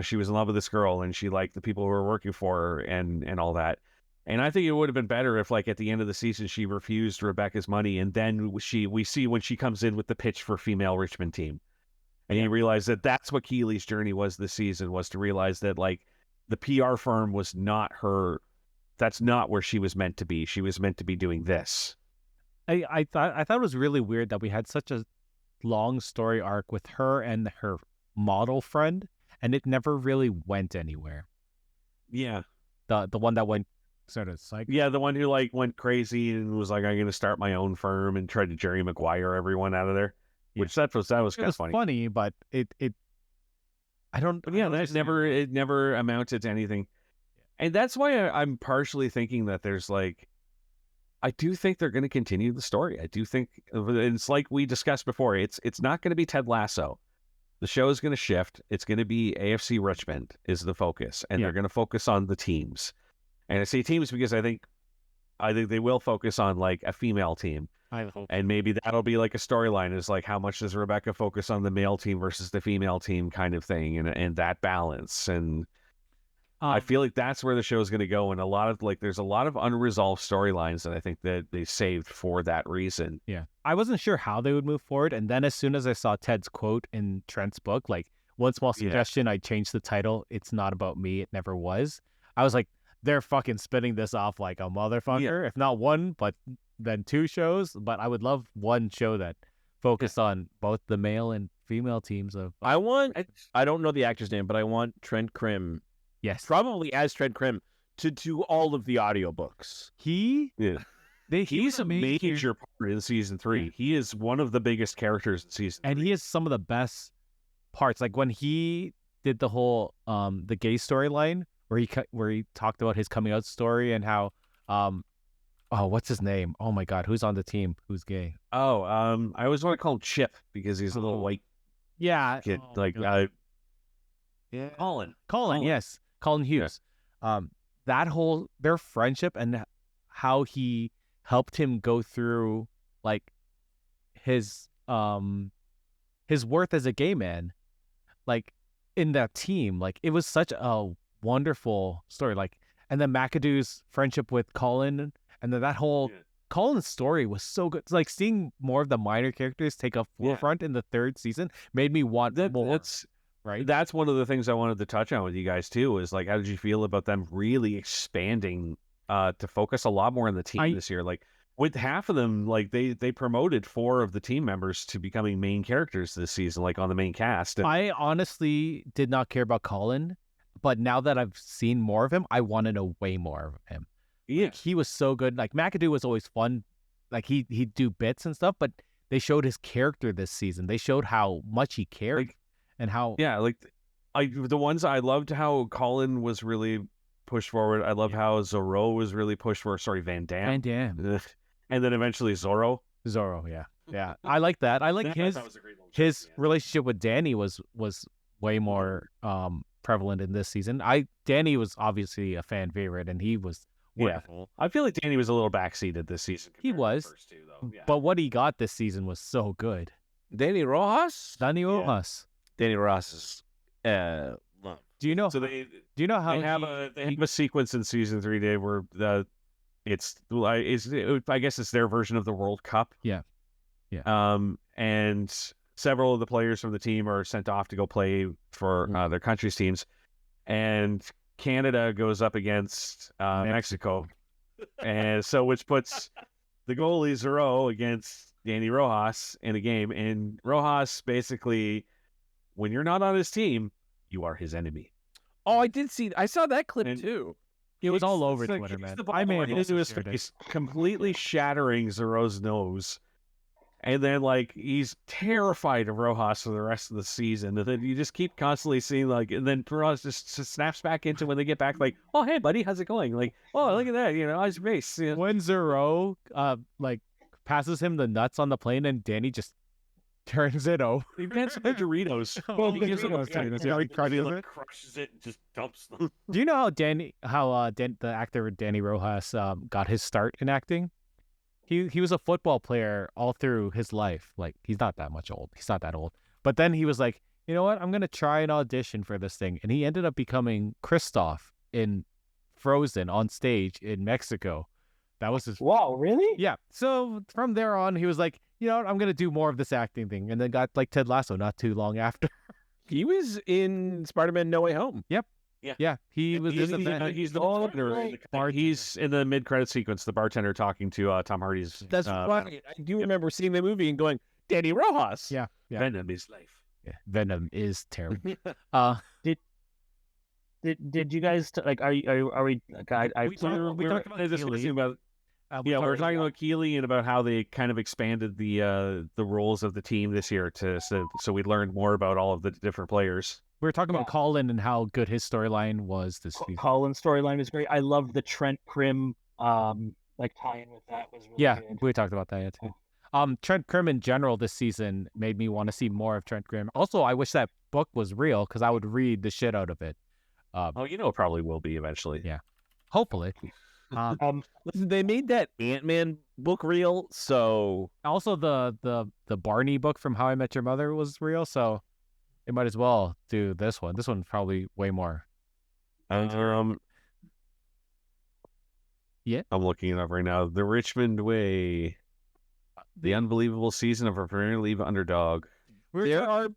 [SPEAKER 3] She was in love with this girl and she liked the people who were working for her and all that. And I think it would have been better if, like, at the end of the season, she refused Rebecca's money, and then we see when she comes in with the pitch for female Richmond team, and you realize that that's what Keely's journey was this season, was to realize that, like, the PR firm was not her. That's not where she was meant to be. She was meant to be doing this.
[SPEAKER 1] I thought it was really weird that we had such a long story arc with her and her model friend, and it never really went anywhere.
[SPEAKER 3] Yeah.
[SPEAKER 1] The one that went sort of psych.
[SPEAKER 3] Yeah, the one who, like, went crazy and was like, I'm going to start my own firm, and tried to Jerry Maguire everyone out of there. Which that was
[SPEAKER 1] It
[SPEAKER 3] kind
[SPEAKER 1] was
[SPEAKER 3] of funny.
[SPEAKER 1] funny, but it I don't.
[SPEAKER 3] But yeah,
[SPEAKER 1] I don't
[SPEAKER 3] that
[SPEAKER 1] understand.
[SPEAKER 3] it never amounted to anything. And that's why I'm partially thinking that there's, like, I do think they're going to continue the story. I do think it's like we discussed before. It's not going to be Ted Lasso. The show is going to shift. It's going to be AFC Richmond is the focus, and they're going to focus on the teams. And I say teams because I think they will focus on, like, a female team.
[SPEAKER 1] I hope.
[SPEAKER 3] And maybe that'll be like a storyline, is like, how much does Rebecca focus on the male team versus the female team kind of thing, and that balance. And I feel like that's where the show is going to go. And there's a lot of unresolved storylines that I think that they saved for that reason.
[SPEAKER 1] Yeah. I wasn't sure how they would move forward. And then as soon as I saw Ted's quote in Trent's book, like, one small suggestion, I changed the title. It's not about me. It never was. I was like, they're fucking spinning this off like a motherfucker. If not one, but then two shows. But I would love one show that focused on both the male and female teams of.
[SPEAKER 4] I don't know the actor's name, but I want Trent Krim,
[SPEAKER 1] Yes.
[SPEAKER 4] probably as Trent Krim, to do all of the audiobooks.
[SPEAKER 1] He.
[SPEAKER 3] Yeah.
[SPEAKER 1] He
[SPEAKER 3] He's
[SPEAKER 1] was
[SPEAKER 3] a major part in season 3.
[SPEAKER 1] Yeah.
[SPEAKER 3] He is one of the biggest characters in season 3.
[SPEAKER 1] And he has some of the best parts. Like when he did the whole the gay storyline where he talked about his coming out story and how what's his name? Oh my God, who's on the team? Who's gay?
[SPEAKER 3] Oh, I always want to call him Chip because he's a little white
[SPEAKER 1] Yeah,
[SPEAKER 3] kid.
[SPEAKER 1] Colin, yes, Colin Hughes. That whole their friendship and how he helped him go through like his worth as a gay man, like in that team, like it was such a wonderful story. Like, and then McAdoo's friendship with Colin, and then that whole Colin's story was so good. It's like seeing more of the minor characters take a forefront in the third season made me want more.
[SPEAKER 3] That's one of the things I wanted to touch on with you guys too. Is like, how did you feel about them really expanding to focus a lot more on the team this year? Like with half of them, like they promoted 4 of the team members to becoming main characters this season, like on the main cast. And
[SPEAKER 1] I honestly did not care about Colin, but now that I've seen more of him, I want to know way more of him.
[SPEAKER 3] Yeah,
[SPEAKER 1] like, he was so good. Like McAdoo was always fun. Like he'd do bits and stuff, but they showed his character this season. They showed how much he cared and how
[SPEAKER 3] the ones I loved how Colin was really pushed forward. I love how Zorro was really pushed forward. Sorry, Van Damme.
[SPEAKER 1] Van Damme.
[SPEAKER 3] And then eventually Zorro.
[SPEAKER 1] Yeah. I like that. I like his relationship with Danny was way more prevalent in this season. Danny was obviously a fan favorite, and he was wonderful.
[SPEAKER 3] I feel like Danny was a little backseated this season.
[SPEAKER 1] He was,
[SPEAKER 3] to the first 2, though. Yeah.
[SPEAKER 1] But what he got this season was so good.
[SPEAKER 4] Danny Rojas.
[SPEAKER 1] Danny Rojas.
[SPEAKER 4] Danny Rojas is.
[SPEAKER 1] Do you know?
[SPEAKER 3] So
[SPEAKER 1] do you know how
[SPEAKER 3] they have a sequence in season 3, Dave, where I guess it's their version of the World Cup.
[SPEAKER 1] Yeah.
[SPEAKER 3] And several of the players from the team are sent off to go play for their country's teams, and Canada goes up against Mexico, and so which puts the goalie Zorro against Danny Rojas in a game, and Rojas basically, when you're not on his team, you are his enemy.
[SPEAKER 4] Oh, I saw that clip too.
[SPEAKER 1] It was all over Twitter, man.
[SPEAKER 3] I mean, into his face, completely shattering Zorro's nose. And then, like, he's terrified of Rojas for the rest of the season. And then you just keep constantly seeing, like, and then Rojas just snaps back into when they get back, like, oh, hey, buddy, how's it going? Like, oh, look at that, how's your face? You know?
[SPEAKER 1] When Zorro, passes him the nuts on the plane and Danny just turns it over.
[SPEAKER 3] He pants some Doritos.
[SPEAKER 1] He gives him he
[SPEAKER 2] crushes it and just dumps them.
[SPEAKER 1] Do you know how the actor Danny Rojas got his start in acting? He was a football player all through his life. Like, he's not that much old. He's not that old. But then he was like, you know what? I'm going to try an audition for this thing. And he ended up becoming Kristoff in Frozen on stage in Mexico. That was his...
[SPEAKER 5] Wow, really?
[SPEAKER 1] Yeah. So from there on, he was like, you know what? I'm going to do more of this acting thing. And then got like Ted Lasso not too long after.
[SPEAKER 4] He was in Spider-Man No Way Home.
[SPEAKER 1] Yep.
[SPEAKER 2] Yeah.
[SPEAKER 1] He's
[SPEAKER 3] the he's in the mid-credit sequence, the bartender talking to Tom Hardy's.
[SPEAKER 4] That's right. I do remember seeing the movie and going, Danny Rojas.
[SPEAKER 1] Yeah.
[SPEAKER 2] Venom is life.
[SPEAKER 1] Yeah. Venom is terrible.
[SPEAKER 5] Did you guys are we?
[SPEAKER 3] We talked about we were talking about Keeley and about how they kind of expanded the roles of the team this year so we learned more about all of the different players.
[SPEAKER 1] We were talking about Colin and how good his storyline was this season.
[SPEAKER 5] Colin's storyline was great. I loved the Trent Krim tie-in with that was really good.
[SPEAKER 1] We talked about that too. Trent Krim in general this season made me want to see more of Trent Krim. Also, I wish that book was real because I would read the shit out of it.
[SPEAKER 3] It probably will be eventually.
[SPEAKER 1] Yeah, hopefully.
[SPEAKER 4] Listen, they made that Ant-Man book real, so
[SPEAKER 1] also the Barney book from How I Met Your Mother was real, so they might as well do this one. This one's probably way more.
[SPEAKER 3] Yeah, I'm looking it up right now. The Richmond Way, the unbelievable season of a Premier League underdog.
[SPEAKER 4] There are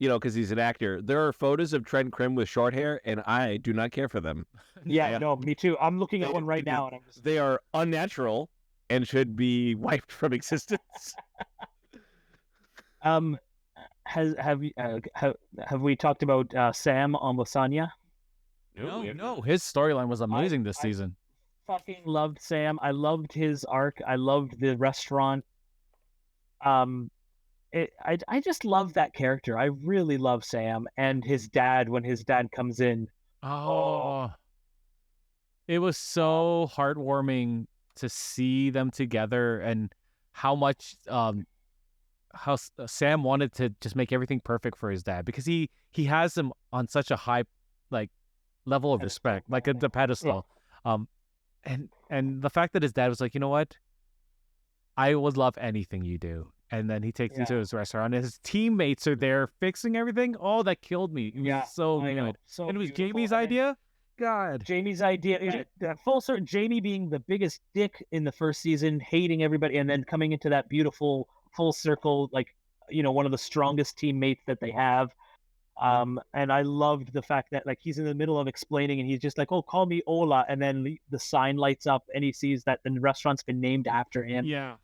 [SPEAKER 4] because he's an actor, there are photos of Trent Krim with short hair, and I do not care for them.
[SPEAKER 5] Yeah, no, me too. I'm looking at one right now, and I'm just...
[SPEAKER 4] They are unnatural and should be wiped from existence.
[SPEAKER 5] Have we talked about Sam on Lasagna?
[SPEAKER 1] No. His storyline was amazing this season.
[SPEAKER 5] Fucking loved Sam. I loved his arc. I loved the restaurant. I just love that character. I really love Sam and his dad when his dad comes in.
[SPEAKER 1] Oh. It was so heartwarming to see them together and how much how Sam wanted to just make everything perfect for his dad because he has him on such a high level of respect, like the pedestal. And the fact that his dad was like, you know what? I would love anything you do. And then he takes him to his restaurant, and his teammates are there fixing everything. Oh, that killed me. It was so good.
[SPEAKER 5] So
[SPEAKER 1] and it was
[SPEAKER 5] beautiful.
[SPEAKER 1] Jamie's idea.
[SPEAKER 3] God.
[SPEAKER 5] Jamie's idea, full circle, Jamie being the biggest dick in the first season, hating everybody, and then coming into that beautiful full circle, like, one of the strongest teammates that they have. And I loved the fact that, like, he's in the middle of explaining and he's just like, oh, call me Ola. And then the sign lights up and he sees that the restaurant's been named after him.
[SPEAKER 1] Yeah.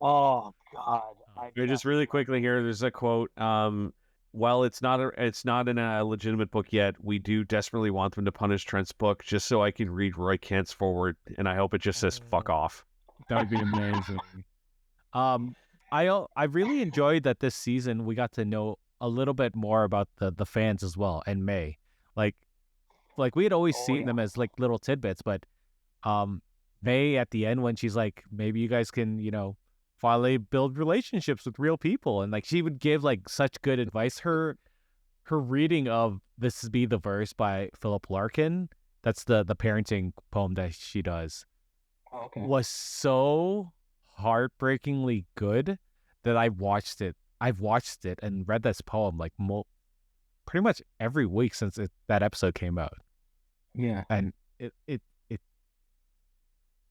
[SPEAKER 5] Oh, God.
[SPEAKER 3] Just really quickly here, there's a quote. While it's not in a legitimate book yet, we do desperately want them to punish Trent's book just so I can read Roy Kent's forward, and I hope it just says "fuck off."
[SPEAKER 1] That would be amazing. I really enjoyed that this season we got to know a little bit more about the fans as well, and May. Like we had always seen them as like little tidbits, but May at the end when she's like, maybe you guys can, finally build relationships with real people, and like she would give like such good advice. Her reading of This Be the Verse by Philip Larkin, that's the parenting poem that she does, was so heartbreakingly good that I've watched it and read this poem like pretty much every week since that episode came out.
[SPEAKER 5] Yeah.
[SPEAKER 1] And it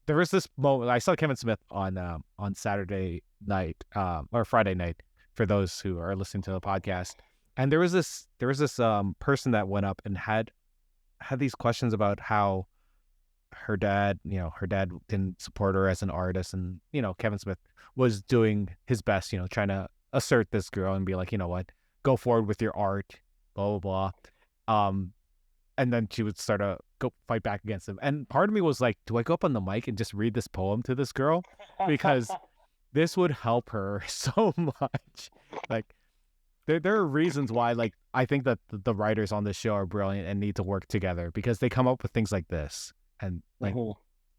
[SPEAKER 1] there was this moment. I saw Kevin Smith on Saturday night or Friday night for those who are listening to the podcast, and there was this person that went up and had these questions about how her dad didn't support her as an artist, and Kevin Smith was doing his best, trying to assert this girl and be like, you know what, go forward with your art, blah blah blah. And then she would start to go fight back against him. And part of me was like, do I go up on the mic and just read this poem to this girl? Because this would help her so much. Like, there are reasons why, like, I think that the writers on this show are brilliant and need to work together because they come up with things like this. And like,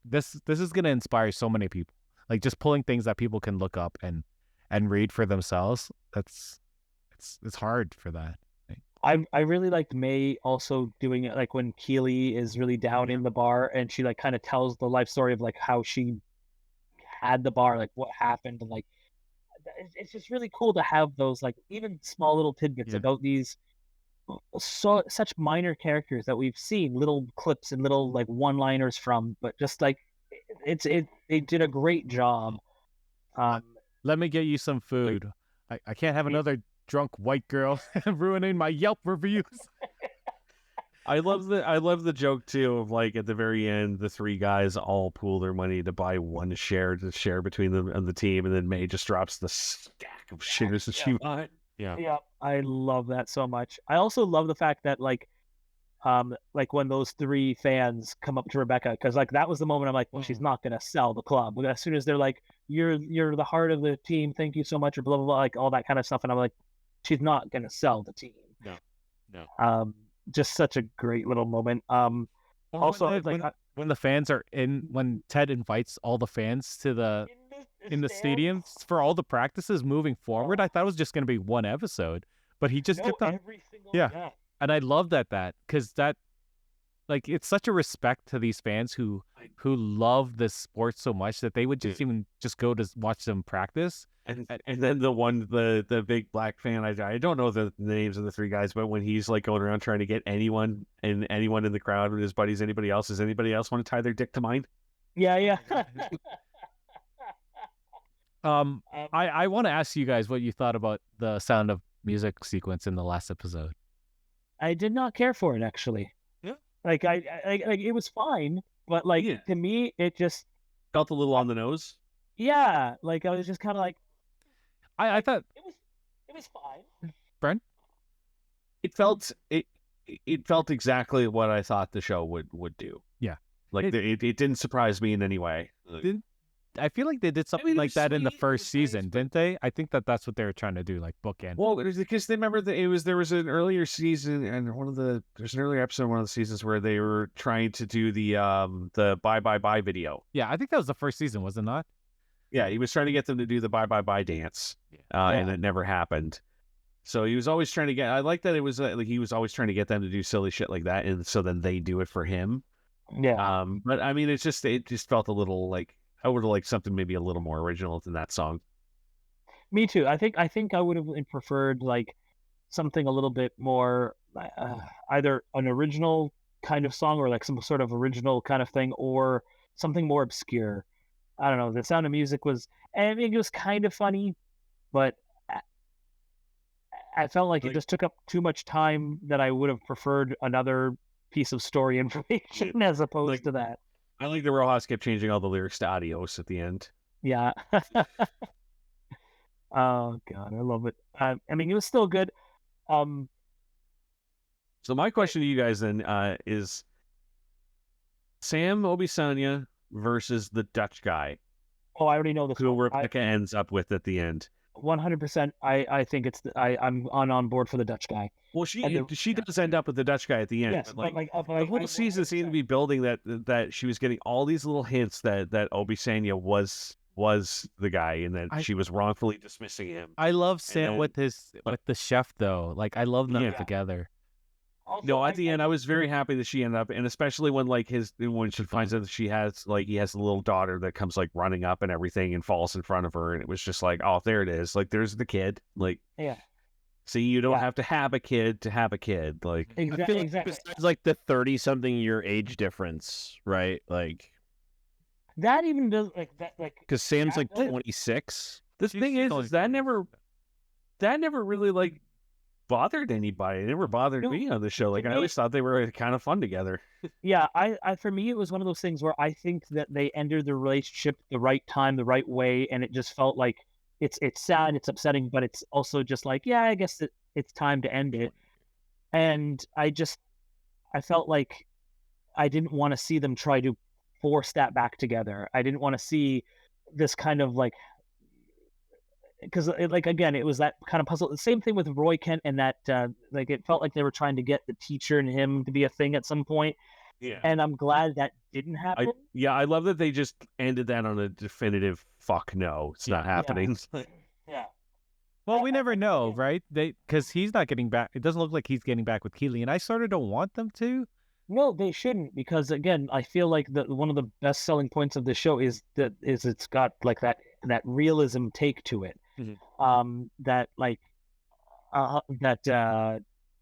[SPEAKER 1] this is going to inspire so many people. Like, just pulling things that people can look up and read for themselves. It's hard for that.
[SPEAKER 5] I really liked May also doing it, like when Keely is really down in the bar and she like kind of tells the life story of like how she had the bar, like what happened, and like it's just really cool to have those like even small little tidbits about these such minor characters that we've seen little clips and little like one-liners from, but just like they did a great job.
[SPEAKER 1] Let me get you some food. I can't have another drunk white girl ruining my Yelp reviews.
[SPEAKER 3] I love the joke too of like at the very end the three guys all pool their money to buy one share to share between them and the team, and then May just drops the stack of shares that she bought.
[SPEAKER 5] Yeah, I love that so much. I also love the fact that like when those three fans come up to Rebecca, because like that was the moment I'm like, well, she's not gonna sell the club. But as soon as they're like, you're the heart of the team, thank you so much, or blah blah blah, like all that kind of stuff, and I'm like, she's not gonna sell the team.
[SPEAKER 2] No.
[SPEAKER 5] Just such a great little moment. Also,
[SPEAKER 1] when the fans are when Ted invites all the fans to in the stadiums for all the practices moving forward, I thought it was just gonna be one episode, but he just kept on.
[SPEAKER 5] Every single
[SPEAKER 1] And I love that because that, like, it's such a respect to these fans who love this sport so much that they would just even just go to watch them practice.
[SPEAKER 3] And then the big black fan, I don't know the names of the three guys, but when he's like going around trying to get anyone in the crowd with his buddies, does anybody else want to tie their dick to mine?
[SPEAKER 5] Yeah.
[SPEAKER 1] I want to ask you guys what you thought about the Sound of Music sequence in the last episode.
[SPEAKER 5] I did not care for it actually.
[SPEAKER 2] Yeah.
[SPEAKER 5] Like I it was fine, but like to me it just
[SPEAKER 3] felt a little on the nose.
[SPEAKER 5] Yeah, like I was just kind of like,
[SPEAKER 1] I thought
[SPEAKER 5] it was fine.
[SPEAKER 1] Brent?
[SPEAKER 3] It felt exactly what I thought the show would do.
[SPEAKER 1] Yeah,
[SPEAKER 3] like it didn't surprise me in any way.
[SPEAKER 1] I feel like they did something like that in the first season, didn't they? I think that's what they were trying to do, like bookend.
[SPEAKER 3] Well, because they remember that there was an earlier season, and there's an earlier episode in one of the seasons where they were trying to do the bye bye bye video.
[SPEAKER 1] Yeah, I think that was the first season, was it not?
[SPEAKER 3] Yeah, he was trying to get them to do the bye bye bye dance, and it never happened. So he was always trying to get. I like that it was like he was always trying to get them to do silly shit like that, and so then they do it for him.
[SPEAKER 5] Yeah.
[SPEAKER 3] But I mean, it just felt a little like. I would have liked something maybe a little more original than that song.
[SPEAKER 5] Me too. I think I would have preferred like something a little bit more either an original kind of song, or like some sort of original kind of thing, or something more obscure. I don't know. The Sound of Music was, I mean, it was kind of funny, but I felt like it just took up too much time that I would have preferred another piece of story information as opposed to that.
[SPEAKER 3] I like the Rojas kept changing all the lyrics to adios at the end.
[SPEAKER 5] Yeah. Oh God, I love it. I mean, it was still good.
[SPEAKER 3] So my question to you guys then is Sam Obisanya versus the Dutch guy.
[SPEAKER 5] Oh, I already know this.
[SPEAKER 3] Who Rebecca ends up with at the end.
[SPEAKER 5] 100%. I think it's I'm on board for the Dutch guy.
[SPEAKER 3] Well, she does end up with the Dutch guy at the end.
[SPEAKER 5] Yes,
[SPEAKER 3] but
[SPEAKER 5] the
[SPEAKER 3] whole season seemed to be building that she was getting all these little hints that Obisanya was the guy, and that she was wrongfully dismissing him.
[SPEAKER 1] I love Sam with the chef though. Like I love them together.
[SPEAKER 5] Also,
[SPEAKER 3] no, at the end, I was very happy that she ended up, and especially when when she finds out that he has a little daughter that comes like running up and everything and falls in front of her, and it was just like, oh, there it is, like there's the kid, like see, you don't have to have a kid to have a kid, like
[SPEAKER 5] exactly.
[SPEAKER 4] Besides like the 30-something year age difference, right? Like
[SPEAKER 5] that even does
[SPEAKER 4] because Sam's like 26.
[SPEAKER 3] The thing is that never really like bothered anybody. It never bothered me on the show. Like I always thought they were kind of fun together.
[SPEAKER 5] Yeah, I for me it was one of those things where I think that they ended the relationship the right time, the right way, and it just felt like it's sad, it's upsetting, but it's also just like, yeah, I guess it's time to end it. And I felt like I didn't want to see them try to force that back together. I didn't want to see this kind of like, because again, it was that kind of puzzle. The same thing with Roy Kent, and that like it felt like they were trying to get the teacher and him to be a thing at some point.
[SPEAKER 3] Yeah,
[SPEAKER 5] and I'm glad that didn't happen.
[SPEAKER 3] I love that they just ended that on a definitive fuck no, it's not happening.
[SPEAKER 5] Yeah.
[SPEAKER 1] Well, we never know, right? Because he's not getting back. It doesn't look like he's getting back with Keely, and I sort of don't want them to.
[SPEAKER 5] No, they shouldn't, because again, I feel like one of the best selling points of the show is it's got like that realism take to it.
[SPEAKER 3] Mm-hmm.
[SPEAKER 5] That like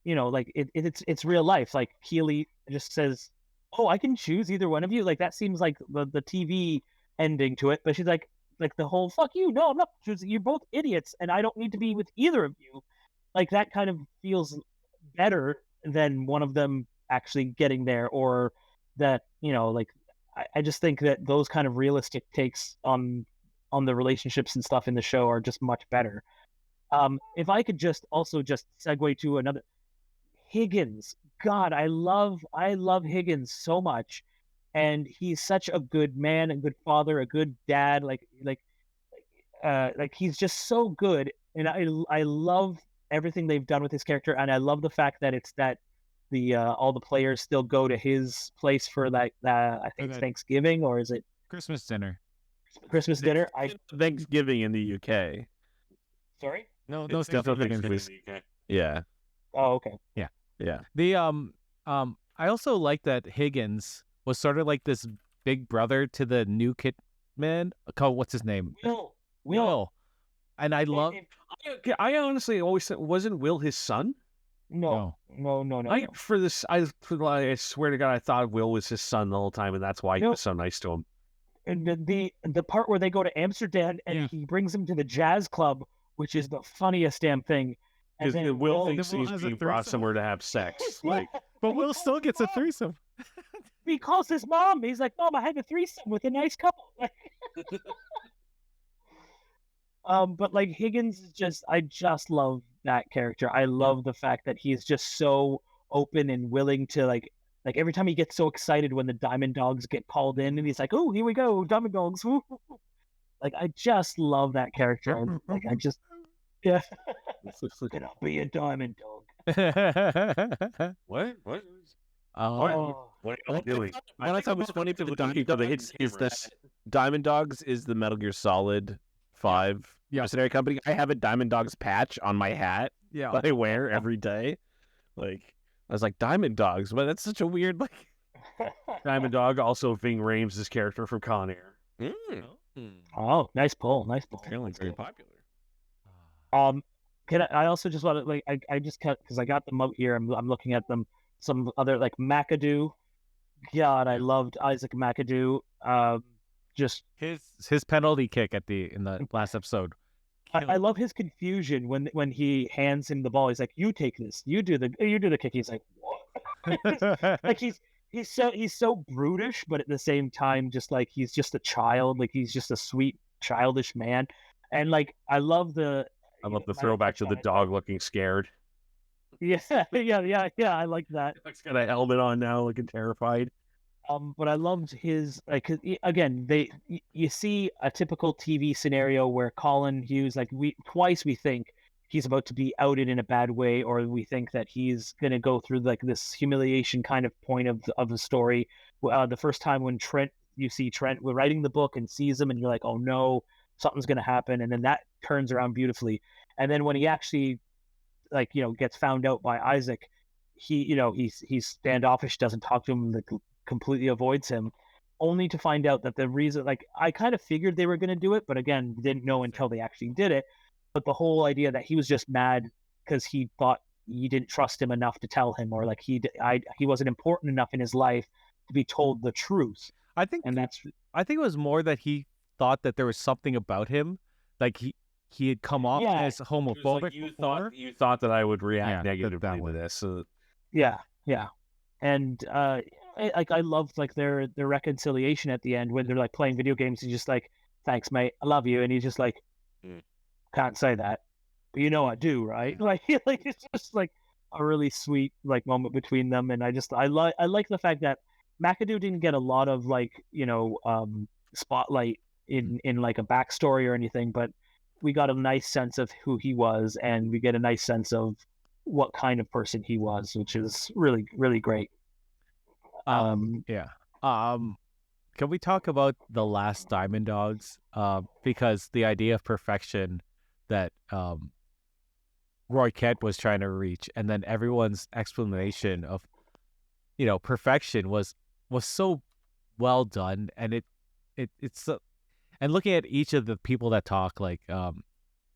[SPEAKER 5] you know, like it's real life. Like Keely just says, "Oh, I can choose either one of you." Like that seems like the TV ending to it, but she's like the whole "fuck you, no, I'm not choosing. You're both idiots, and I don't need to be with either of you." Like that kind of feels better than one of them actually getting there, or that, you know, like I just think that those kind of realistic takes on the relationships and stuff in the show are just much better. If I could just segue to another, Higgins. God, I love Higgins so much, and he's such a good man, a good father, a good dad. Like he's just so good, and I love everything they've done with his character, and I love the fact that it's that the all the players still go to his place for I think it's Thanksgiving, or is it
[SPEAKER 1] Christmas dinner?
[SPEAKER 5] Christmas dinner.
[SPEAKER 4] Thanksgiving in the UK.
[SPEAKER 5] Sorry?
[SPEAKER 1] No,
[SPEAKER 3] It's definitely Thanksgiving in the UK.
[SPEAKER 4] Yeah.
[SPEAKER 5] Oh, okay.
[SPEAKER 4] Yeah.
[SPEAKER 1] The I also like that Higgins was sort of like this big brother to the new kid man. What's his name?
[SPEAKER 5] Will.
[SPEAKER 1] And I love.
[SPEAKER 3] I honestly always said, wasn't Will his son?
[SPEAKER 5] No.
[SPEAKER 3] I swear to God, I thought Will was his son the whole time, and that's why he was so nice to him.
[SPEAKER 5] And the part where they go to Amsterdam and he brings him to the jazz club, which is the funniest damn thing. And then
[SPEAKER 3] Will thinks he's being brought somewhere to have sex. Like,
[SPEAKER 1] but Will still gets a threesome.
[SPEAKER 5] He calls his mom. He's like, "Mom, I had a threesome with a nice couple." But like Higgins is I just love that character. I love the fact that he's just so open and willing to like every time he gets so excited when the Diamond Dogs get called in, and he's like, "Oh, here we go, Diamond Dogs!" Like I just love that character. Like I just, yeah. Can I be a Diamond Dog?
[SPEAKER 3] What?
[SPEAKER 5] Oh.
[SPEAKER 3] What are you doing?
[SPEAKER 4] What I thought was funny for the Diamond Dogs is that Diamond Dogs is the Metal Gear Solid 5 mercenary company. I have a Diamond Dogs patch on my hat that I wear every day. Like, I was like, Diamond Dogs? But that's such a weird, like...
[SPEAKER 3] Diamond Dog, also Ving Rhames' character from Con Air.
[SPEAKER 5] Oh, nice pull.
[SPEAKER 4] Apparently very popular.
[SPEAKER 5] I also just want to, like, I just cut, because I got them out here, I'm looking at them. some other like McAdoo. God, I loved Isaac McAdoo. Just
[SPEAKER 1] his penalty kick in the last episode.
[SPEAKER 5] I love his confusion when he hands him the ball. He's like, "You take this. You do the kick." He's like, "What?" Like he's so brutish, but at the same time, just like he's just a child. Like he's just a sweet childish man. And like I love the
[SPEAKER 3] throwback to the dog looking scared.
[SPEAKER 5] Yeah, yeah. I like that.
[SPEAKER 3] He's got a helmet on now, looking terrified.
[SPEAKER 5] But I loved his like 'cause again you see a typical TV scenario where Colin Hughes like we think he's about to be outed in a bad way, or we think that he's gonna go through like this humiliation kind of point of the story. The first time when you see Trent writing the book and sees him, and you're like, oh no, something's gonna happen, and then that turns around beautifully. And then when he actually like gets found out by Isaac, he's standoffish, doesn't talk to him, like, completely avoids him, only to find out that the reason, like I kind of figured they were going to do it, but again didn't know until they actually did it. But the whole idea that he was just mad because he thought you didn't trust him enough to tell him, or like he wasn't important enough in his life to be told the truth.
[SPEAKER 1] I think it was more that he thought that there was something about him, like he had come off as homophobic.
[SPEAKER 3] Like, you thought that I would react negatively with this.
[SPEAKER 5] Yeah. And I loved like their reconciliation at the end when they're like playing video games. He's just like, "Thanks, mate, I love you," and he's just like, "Can't say that, but you know I do, right?" Like it's just like a really sweet like moment between them. And I like the fact that McAdoo didn't get a lot of like spotlight in like a backstory or anything, but we got a nice sense of who he was, and we get a nice sense of what kind of person he was, which is really, really great.
[SPEAKER 1] Yeah. Can we talk about the last Diamond Dogs? Because the idea of perfection that Roy Kent was trying to reach, and then everyone's explanation of perfection was so well done, and it's and looking at each of the people that talk, like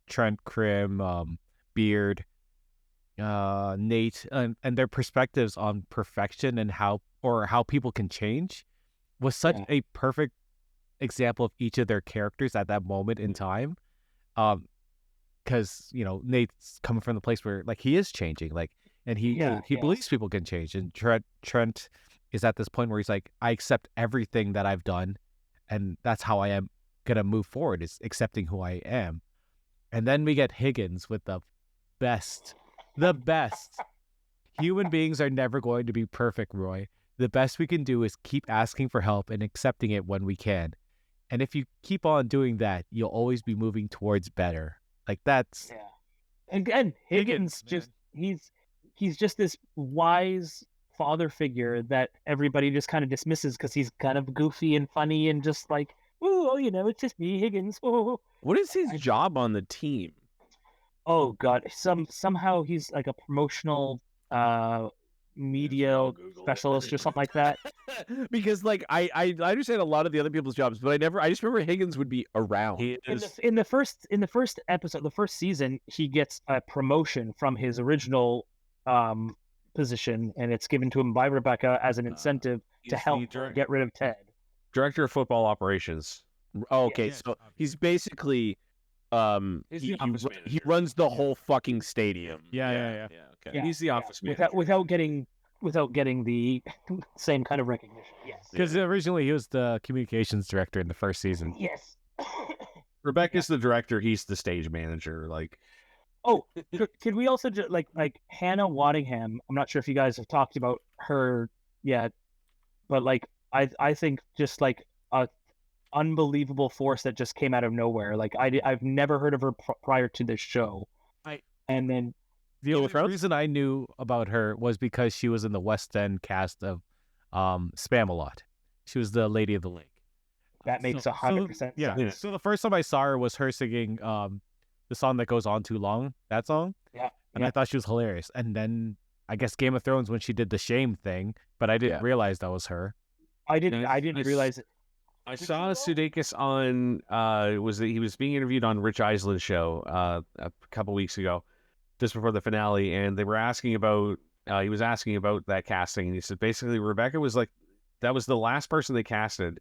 [SPEAKER 1] Trent, Krim, Beard, Nate, and their perspectives on perfection and how people can change was such a perfect example of each of their characters at that moment in time. Because Nate's coming from the place where like he is changing, like, and he believes people can change, and Trent is at this point where he's like, I accept everything that I've done, and that's how I am gonna move forward, is accepting who I am. And then we get Higgins with the best. Human beings are never going to be perfect, Roy. The best we can do is keep asking for help and accepting it when we can. And if you keep on doing that, you'll always be moving towards better. Like that's
[SPEAKER 5] Again, Higgins just he's just this wise father figure that everybody just kind of dismisses because he's kind of goofy and funny and just like, oh, it's just me, Higgins. Oh.
[SPEAKER 4] What is his job on the team?
[SPEAKER 5] Oh God, somehow he's like a promotional media specialist or something like that.
[SPEAKER 4] Because like I understand a lot of the other people's jobs, but I just remember Higgins would be around.
[SPEAKER 5] In the first episode, the first season, he gets a promotion from his original position, and it's given to him by Rebecca as an incentive to help get rid of Ted.
[SPEAKER 3] Director of football operations.
[SPEAKER 4] Oh, okay, so he's basically he runs the whole fucking stadium.
[SPEAKER 1] Yeah.
[SPEAKER 3] Okay. He's the office manager.
[SPEAKER 5] Without getting the same kind of recognition. Yes.
[SPEAKER 1] Because originally he was the communications director in the first season.
[SPEAKER 5] Yes.
[SPEAKER 3] Rebecca's the director. He's the stage manager. Like,
[SPEAKER 5] oh, could we also just like Hannah Waddingham? I'm not sure if you guys have talked about her yet, but like I think just like a unbelievable force that just came out of nowhere. Like I've never heard of her prior to this show. And then
[SPEAKER 1] the only reason I knew about her was because she was in the West End cast of Spam-A-Lot. She was the Lady of the Lake.
[SPEAKER 5] That makes 100% sense.
[SPEAKER 1] Yeah. So the first time I saw her was her singing the song that goes on too long. That song.
[SPEAKER 5] Yeah.
[SPEAKER 1] And I thought she was hilarious. And then I guess Game of Thrones when she did the shame thing, but I didn't realize that was her.
[SPEAKER 5] I didn't realize it.
[SPEAKER 3] I saw Sudeikis on he was being interviewed on Rich Eisler's show a couple weeks ago, just before the finale, and they were asking about he was asking about that casting, and he said basically Rebecca was like, that was the last person they casted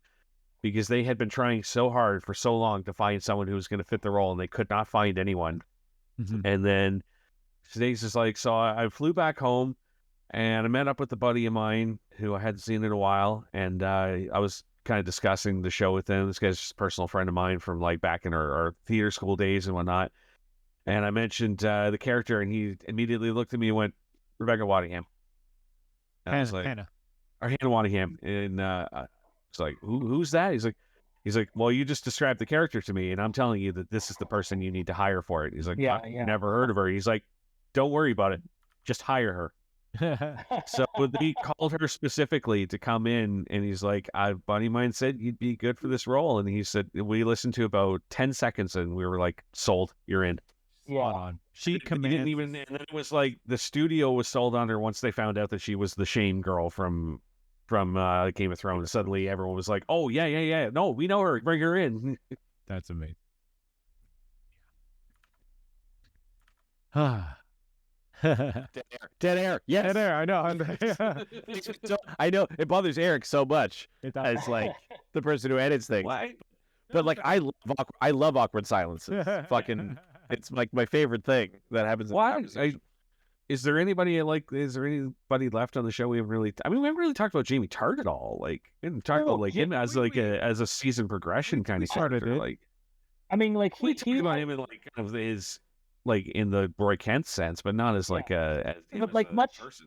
[SPEAKER 3] because they had been trying so hard for so long to find someone who was going to fit the role, and they could not find anyone.
[SPEAKER 1] Mhm.
[SPEAKER 3] And then Sudeikis is like, so I flew back home, and I met up with a buddy of mine who I hadn't seen in a while, and I was kind of discussing the show with him. This guy's just a personal friend of mine from like back in our theater school days and whatnot. And I mentioned the character, and he immediately looked at me and went, Rebecca Waddingham. And I was like,
[SPEAKER 1] Hannah.
[SPEAKER 3] or Hannah Waddingham. And it's like, who's that? He's like, well, you just described the character to me, and I'm telling you that this is the person you need to hire for it. He's like,
[SPEAKER 5] Yeah,
[SPEAKER 3] "Fuck,
[SPEAKER 5] yeah.
[SPEAKER 3] never heard of her. He's like, don't worry about it. Just hire her. So they called her specifically to come in, and he's like, a buddy of mine said you'd be good for this role. And he said, we listened to about 10 seconds, and we were like, sold, you're in.
[SPEAKER 1] Spot on. She
[SPEAKER 3] He didn't
[SPEAKER 1] commands.
[SPEAKER 3] even, and then it was like the studio was sold on her once they found out that she was the Shane girl from Game of Thrones. Suddenly everyone was like, oh, yeah. No, we know her. Bring her in.
[SPEAKER 1] That's amazing.
[SPEAKER 4] Dead air. Yes.
[SPEAKER 1] Yeah, there. I know.
[SPEAKER 4] I know it bothers Eric so much
[SPEAKER 1] It does.
[SPEAKER 4] as like the person who edits things.
[SPEAKER 3] Why?
[SPEAKER 4] But like I love awkward silences. Fucking, it's like my favorite thing that happens.
[SPEAKER 3] Why? Is there anybody left on the show we haven't really? I mean, we haven't really talked about Jamie Tart at all. Like, we didn't talk about like him as like as a season progression kind of
[SPEAKER 1] started
[SPEAKER 3] character.
[SPEAKER 1] it.
[SPEAKER 3] Like,
[SPEAKER 5] I mean, like
[SPEAKER 3] we talked about him in like kind of his like in the Roy Kent sense, but not as like as him
[SPEAKER 5] But,
[SPEAKER 3] as
[SPEAKER 5] like,
[SPEAKER 3] a
[SPEAKER 5] much-
[SPEAKER 3] person.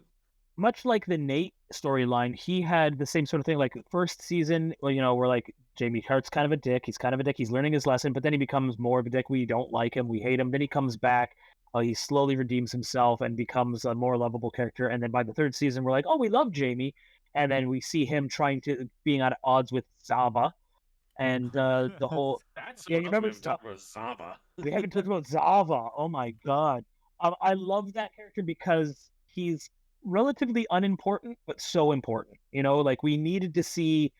[SPEAKER 5] much like the Nate storyline, he had the same sort of thing. Like first season, well, we're like Jamie Hart's kind of a dick. He's kind of a dick. He's learning his lesson, but then he becomes more of a dick. We don't like him. We hate him. Then he comes back. He slowly redeems himself and becomes a more lovable character. And then by the third season, we're like, oh, we love Jamie. And then we see him being at odds with Zava, and the whole.
[SPEAKER 3] That's
[SPEAKER 5] Yeah, you remember
[SPEAKER 3] we haven't talked about Zava.
[SPEAKER 5] We haven't talked about Zava. Oh my god. I love that character because he's relatively unimportant, but so important. Like we needed to see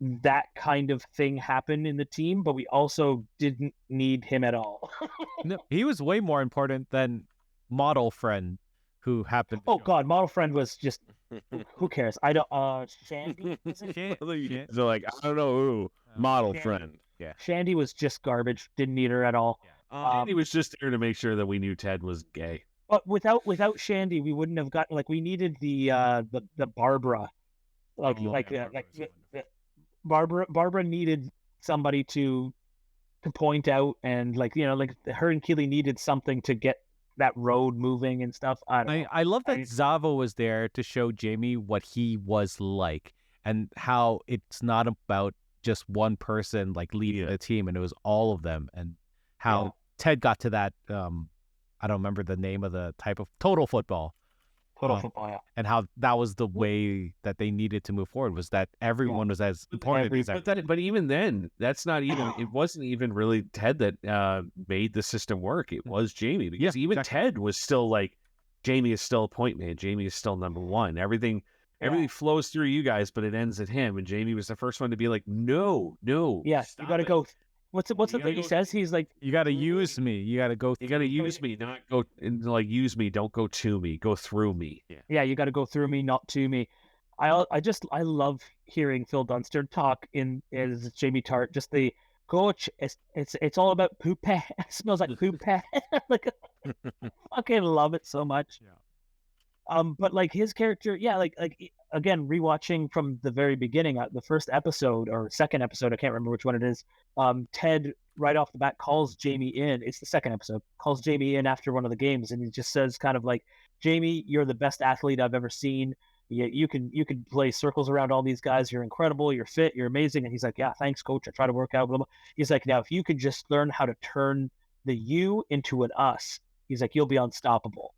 [SPEAKER 5] that kind of thing happen in the team, but we also didn't need him at all.
[SPEAKER 1] No, he was way more important than Model Friend, who happened. to
[SPEAKER 5] Oh
[SPEAKER 1] show
[SPEAKER 5] god, Model Friend was just who cares? I don't Shandy. is it?
[SPEAKER 1] Shit.
[SPEAKER 4] So like, I don't know who. Model
[SPEAKER 5] Yeah.
[SPEAKER 4] friend. Yeah.
[SPEAKER 5] Shandy was just garbage. Didn't need her at all.
[SPEAKER 3] And he was just there to make sure that we knew Ted was gay.
[SPEAKER 5] But without Shandy, we wouldn't have gotten we needed the Barbara, Barbara needed somebody to point out, and her and Keely needed something to get that road moving and stuff. I don't know.
[SPEAKER 1] I love that Zava was there to show Jamie what he was like and how it's not about just one person like leading the team, and it was all of them, and how Ted got to that. I don't remember the name of the type of total football.
[SPEAKER 5] Total football, yeah.
[SPEAKER 1] And how that was the way that they needed to move forward, was that everyone was as important as everyone.
[SPEAKER 3] But even then, that's not even. It wasn't even really Ted that made the system work. It was Jamie, because even Ted was still like, Jamie is still a point man. Jamie is still number one. Everything flows through you guys, but it ends at him. And Jamie was the first one to be like, no.
[SPEAKER 5] Yeah, you got to go. What's the thing he says? He's like,
[SPEAKER 1] you got to use me. You got to go.
[SPEAKER 3] You got to use me, not go. And like use me. Don't go to me. Go through me.
[SPEAKER 5] Yeah, you got to go through me, not to me. I love hearing Phil Dunster talk as Jamie Tart. Just the coach. It's all about poop. It smells like poop. Like, fucking love it so much.
[SPEAKER 1] Yeah.
[SPEAKER 5] But like his character, like again, rewatching from the very beginning, the first episode or second episode, I can't remember which one it is. Ted right off the bat calls Jamie in. It's the second episode. Calls Jamie in after one of the games, and he just says kind of like, Jamie, you're the best athlete I've ever seen. You can play circles around all these guys. You're incredible. You're fit. You're amazing. And he's like, yeah, thanks, coach. I try to work out. Blah, blah. He's like, now if you could just learn how to turn the you into an us, he's like, you'll be unstoppable.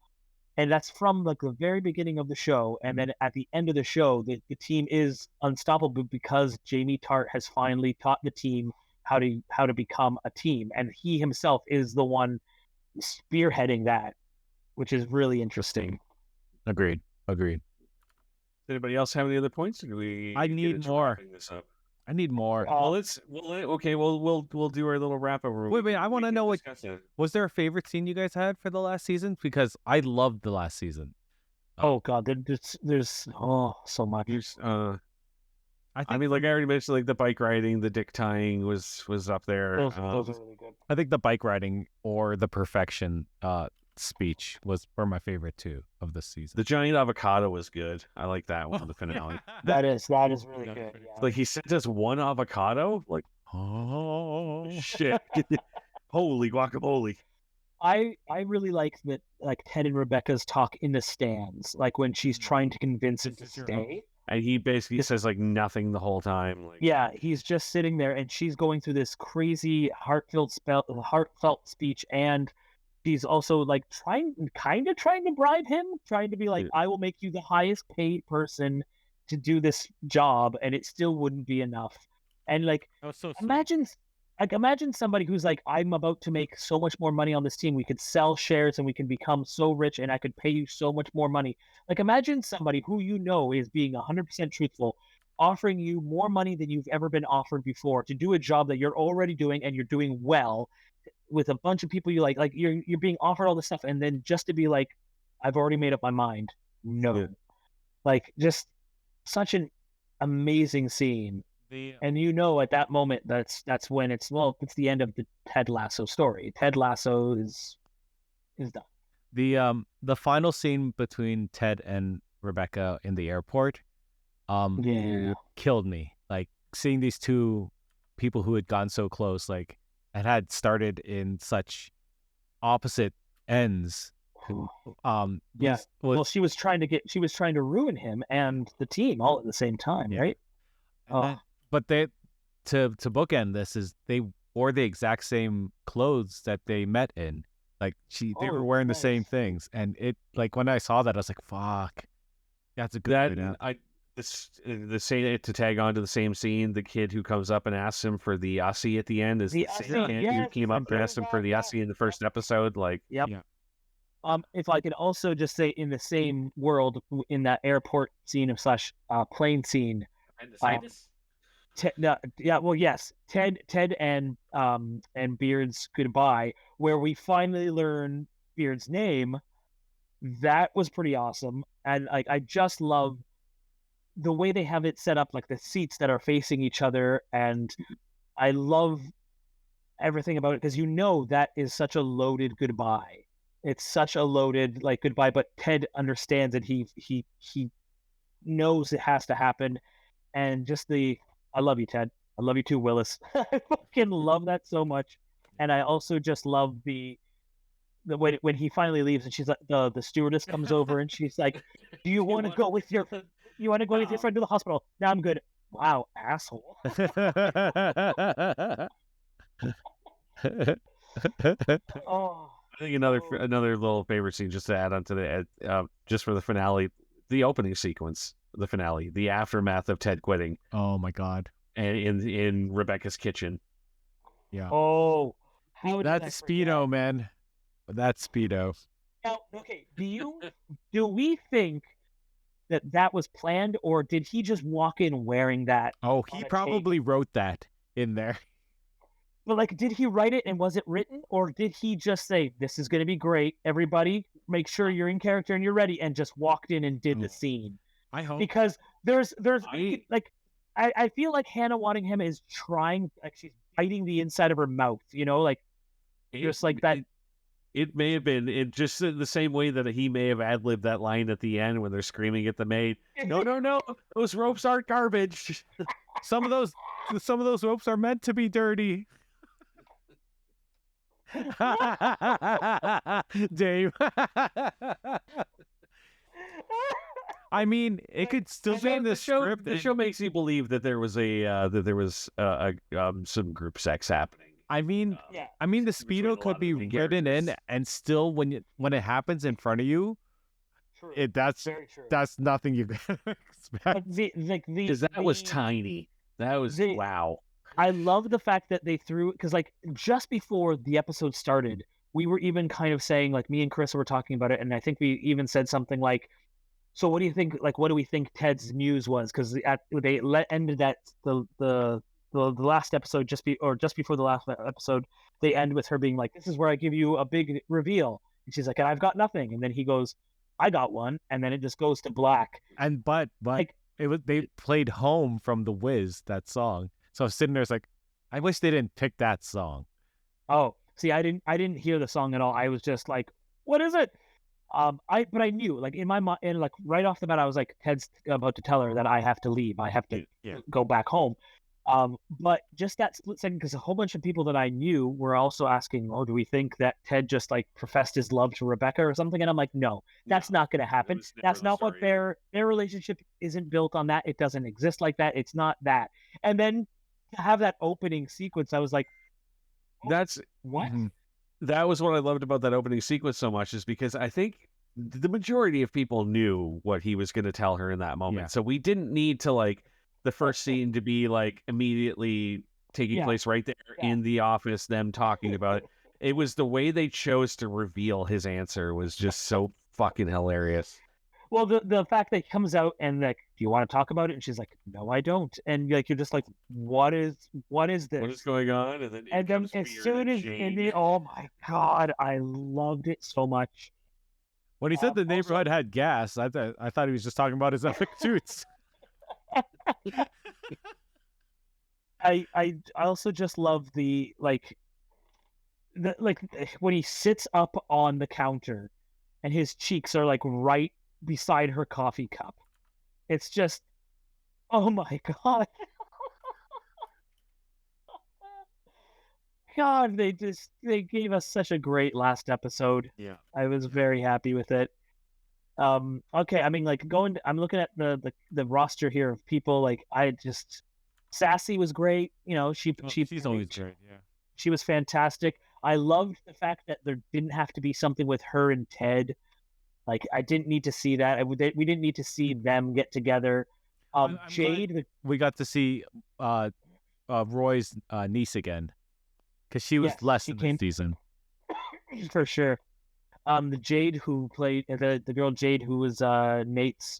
[SPEAKER 5] And that's from like the very beginning of the show. And then at the end of the show, the team is unstoppable because Jamie Tart has finally taught the team how to become a team. And he himself is the one spearheading that, which is really interesting.
[SPEAKER 1] Agreed.
[SPEAKER 3] Does anybody else have any other points? Or do we
[SPEAKER 1] I
[SPEAKER 3] get
[SPEAKER 1] need
[SPEAKER 3] into
[SPEAKER 1] more.
[SPEAKER 3] wrapping this up?
[SPEAKER 1] I need more.
[SPEAKER 3] We'll do our little wrap over.
[SPEAKER 1] Wait, I want to know was there a favorite scene you guys had for the last season? Because I loved the last season.
[SPEAKER 5] Oh God, there's so much.
[SPEAKER 3] I mean, like I already mentioned, like the bike riding, the dick tying was up there.
[SPEAKER 5] Those are really good.
[SPEAKER 1] I think the bike riding or the perfection speech were my favorite too of this season.
[SPEAKER 3] The giant avocado was good. I like that one. The finale.
[SPEAKER 5] That is really good. Yeah.
[SPEAKER 3] Like he sent us one avocado. Like, oh shit! Holy guacamole!
[SPEAKER 5] I really like that, like Ted and Rebecca's talk in the stands, like when she's trying to convince him to stay.
[SPEAKER 3] And he basically says like nothing the whole time. Like,
[SPEAKER 5] yeah, he's just sitting there, and she's going through this crazy heartfelt speech, and she's also like trying to bribe him, trying to be like, I will make you the highest paid person to do this job, and it still wouldn't be enough. And like, imagine somebody who's like, I'm about to make so much more money on this team. We could sell shares and we can become so rich, and I could pay you so much more money. Like, imagine somebody who you know is being 100% truthful, offering you more money than you've ever been offered before to do a job that you're already doing and you're doing well with a bunch of people you like. Like, you're being offered all this stuff, and then just to be like, I've already made up my mind. No. Yeah. Like, just such an amazing scene. And you know, at that moment, that's when it's the end of the Ted Lasso story. Ted Lasso is done.
[SPEAKER 1] The final scene between Ted and Rebecca in the airport, killed me. Like, seeing these two people who had gone so close, like, and had started in such opposite ends.
[SPEAKER 5] Well, she was trying to ruin him and the team all at the same time, right?
[SPEAKER 1] But to bookend this is they wore the exact same clothes that they met in. Like they were wearing the same things, and it, like, when I saw that, I was like, "Fuck, that's a good."
[SPEAKER 3] To tag on to the same scene, the kid who comes up and asks him for the Aussie at the end is the same kid who came up and asked him for the Aussie in the first episode. Like,
[SPEAKER 5] yep. Yeah. If I could also just say, in the same world, in that airport scene / plane scene, Ted and Beard's goodbye, where we finally learn Beard's name. That was pretty awesome, and like, I just love the way they have it set up, like the seats that are facing each other, and I love everything about it, because you know that is such a loaded goodbye. It's such a loaded, like, goodbye, but Ted understands it. He knows it has to happen, and just I love you, Ted. I love you too, Willis. I fucking love that so much. And I also just love the when he finally leaves, and she's like, the stewardess comes over and she's like, "Do you want to go with your friend to the hospital?" "No, I'm good." Wow, asshole.
[SPEAKER 3] Oh. I think another little favorite scene, just to add on to the just for the finale, the opening sequence. The finale, the aftermath of Ted quitting.
[SPEAKER 1] Oh my God!
[SPEAKER 3] And in Rebecca's kitchen.
[SPEAKER 1] Yeah.
[SPEAKER 5] Oh,
[SPEAKER 1] that Speedo, man. That Speedo.
[SPEAKER 5] Now, okay. Do we think that was planned, or did he just walk in wearing that?
[SPEAKER 1] Oh, he probably wrote that in there.
[SPEAKER 5] But like, did he write it and was it written, or did he just say, "This is going to be great, everybody, make sure you're in character and you're ready," and just walked in and did the scene?
[SPEAKER 1] I hope,
[SPEAKER 5] because there's like, I feel like Hannah Waddingham is trying, like, she's biting the inside of her mouth, you know, like, just like that.
[SPEAKER 3] It may have been just the same way that he may have ad-libbed that line at the end when they're screaming at the maid. No, those ropes aren't garbage.
[SPEAKER 1] Some of those ropes are meant to be dirty. Dave. I mean, it could still be in the script.
[SPEAKER 3] The show makes you believe that there was some group sex happening.
[SPEAKER 1] I mean, the Speedo could be written in, and still, when it happens in front of you, that's nothing you can expect.
[SPEAKER 3] Because that was tiny. That was wow.
[SPEAKER 5] I love the fact that they threw, because like, just before the episode started, we were even kind of saying, like, me and Chris were talking about it, and I think we even said something like, "So what do you think? Like, what do we think Ted's muse was?" Because they ended that the last episode just before the last episode, they end with her being like, "This is where I give you a big reveal," and she's like, "And I've got nothing," and then he goes, I got one, and then it just goes to black.
[SPEAKER 1] And but
[SPEAKER 5] Like,
[SPEAKER 1] they played Home from The Wiz, that song. So I was sitting there, it's like, I wish they didn't pick that song.
[SPEAKER 5] oh, see, I didn't hear the song at all. I was just like, what is it? But I knew, like, in my mind, and like right off the bat, I was like, Ted's about to tell her that I have to leave. I have to go back home. But just that split second, because a whole bunch of people that I knew were also asking, oh, do we think that Ted just like professed his love to Rebecca or something? And I'm like, no, that's not going to happen. That's not what their relationship isn't built on that. It doesn't exist like that. It's not that. And then to have that opening sequence, I was like,
[SPEAKER 3] That's
[SPEAKER 5] what?
[SPEAKER 3] That was what I loved about that opening sequence so much, is because I think the majority of people knew what he was going to tell her in that moment.
[SPEAKER 1] Yeah.
[SPEAKER 3] So we didn't need to like the first scene to be like immediately taking place right there in the office, them talking about it. It was the way they chose to reveal his answer was just so fucking hilarious.
[SPEAKER 5] Well, the fact that he comes out and like, do you want to talk about it? And she's like, no, I don't. And like, you're just like, what is this?
[SPEAKER 3] What is going on?
[SPEAKER 5] And then as soon as oh my God, I loved it so much.
[SPEAKER 1] When he said the neighborhood had gas, I thought he was just talking about his epic suits.
[SPEAKER 5] I also just love the when he sits up on the counter and his cheeks are like right beside her coffee cup. It's just, oh my God. God, they gave us such a great last episode.
[SPEAKER 3] Yeah.
[SPEAKER 5] I was very happy with it. Okay, I mean, like I'm looking at the roster here of people. Like, Sassy was great. You know, she's
[SPEAKER 1] always great. Yeah,
[SPEAKER 5] she was fantastic. I loved the fact that there didn't have to be something with her and Ted. Like, I didn't need to see that. We didn't need to see them get together. Jade,
[SPEAKER 1] we got to see Roy's niece again, because she was less in this season.
[SPEAKER 5] For sure. The Jade who played the girl Jade who was Nate's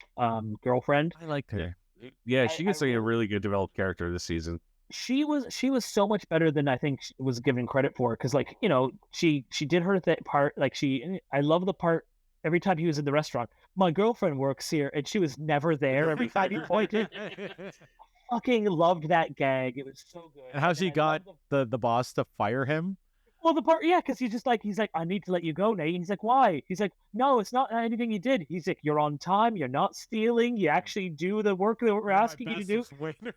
[SPEAKER 5] girlfriend.
[SPEAKER 1] I liked her.
[SPEAKER 3] Yeah, she gets a really good developed character this season.
[SPEAKER 5] She was so much better than I think she was given credit for, because like, you know, she did her part. Like, I love the part every time he was in the restaurant. My girlfriend works here, and she was never there every time he pointed. Fucking loved that gag. It was so good.
[SPEAKER 1] And how she got the boss to fire him.
[SPEAKER 5] Well, the part, because he's like, I need to let you go, Nate. And he's like, why? He's like, no, it's not anything you did. He's like, you're on time. You're not stealing. You actually do the work that we're asking you to do.
[SPEAKER 1] Waiter.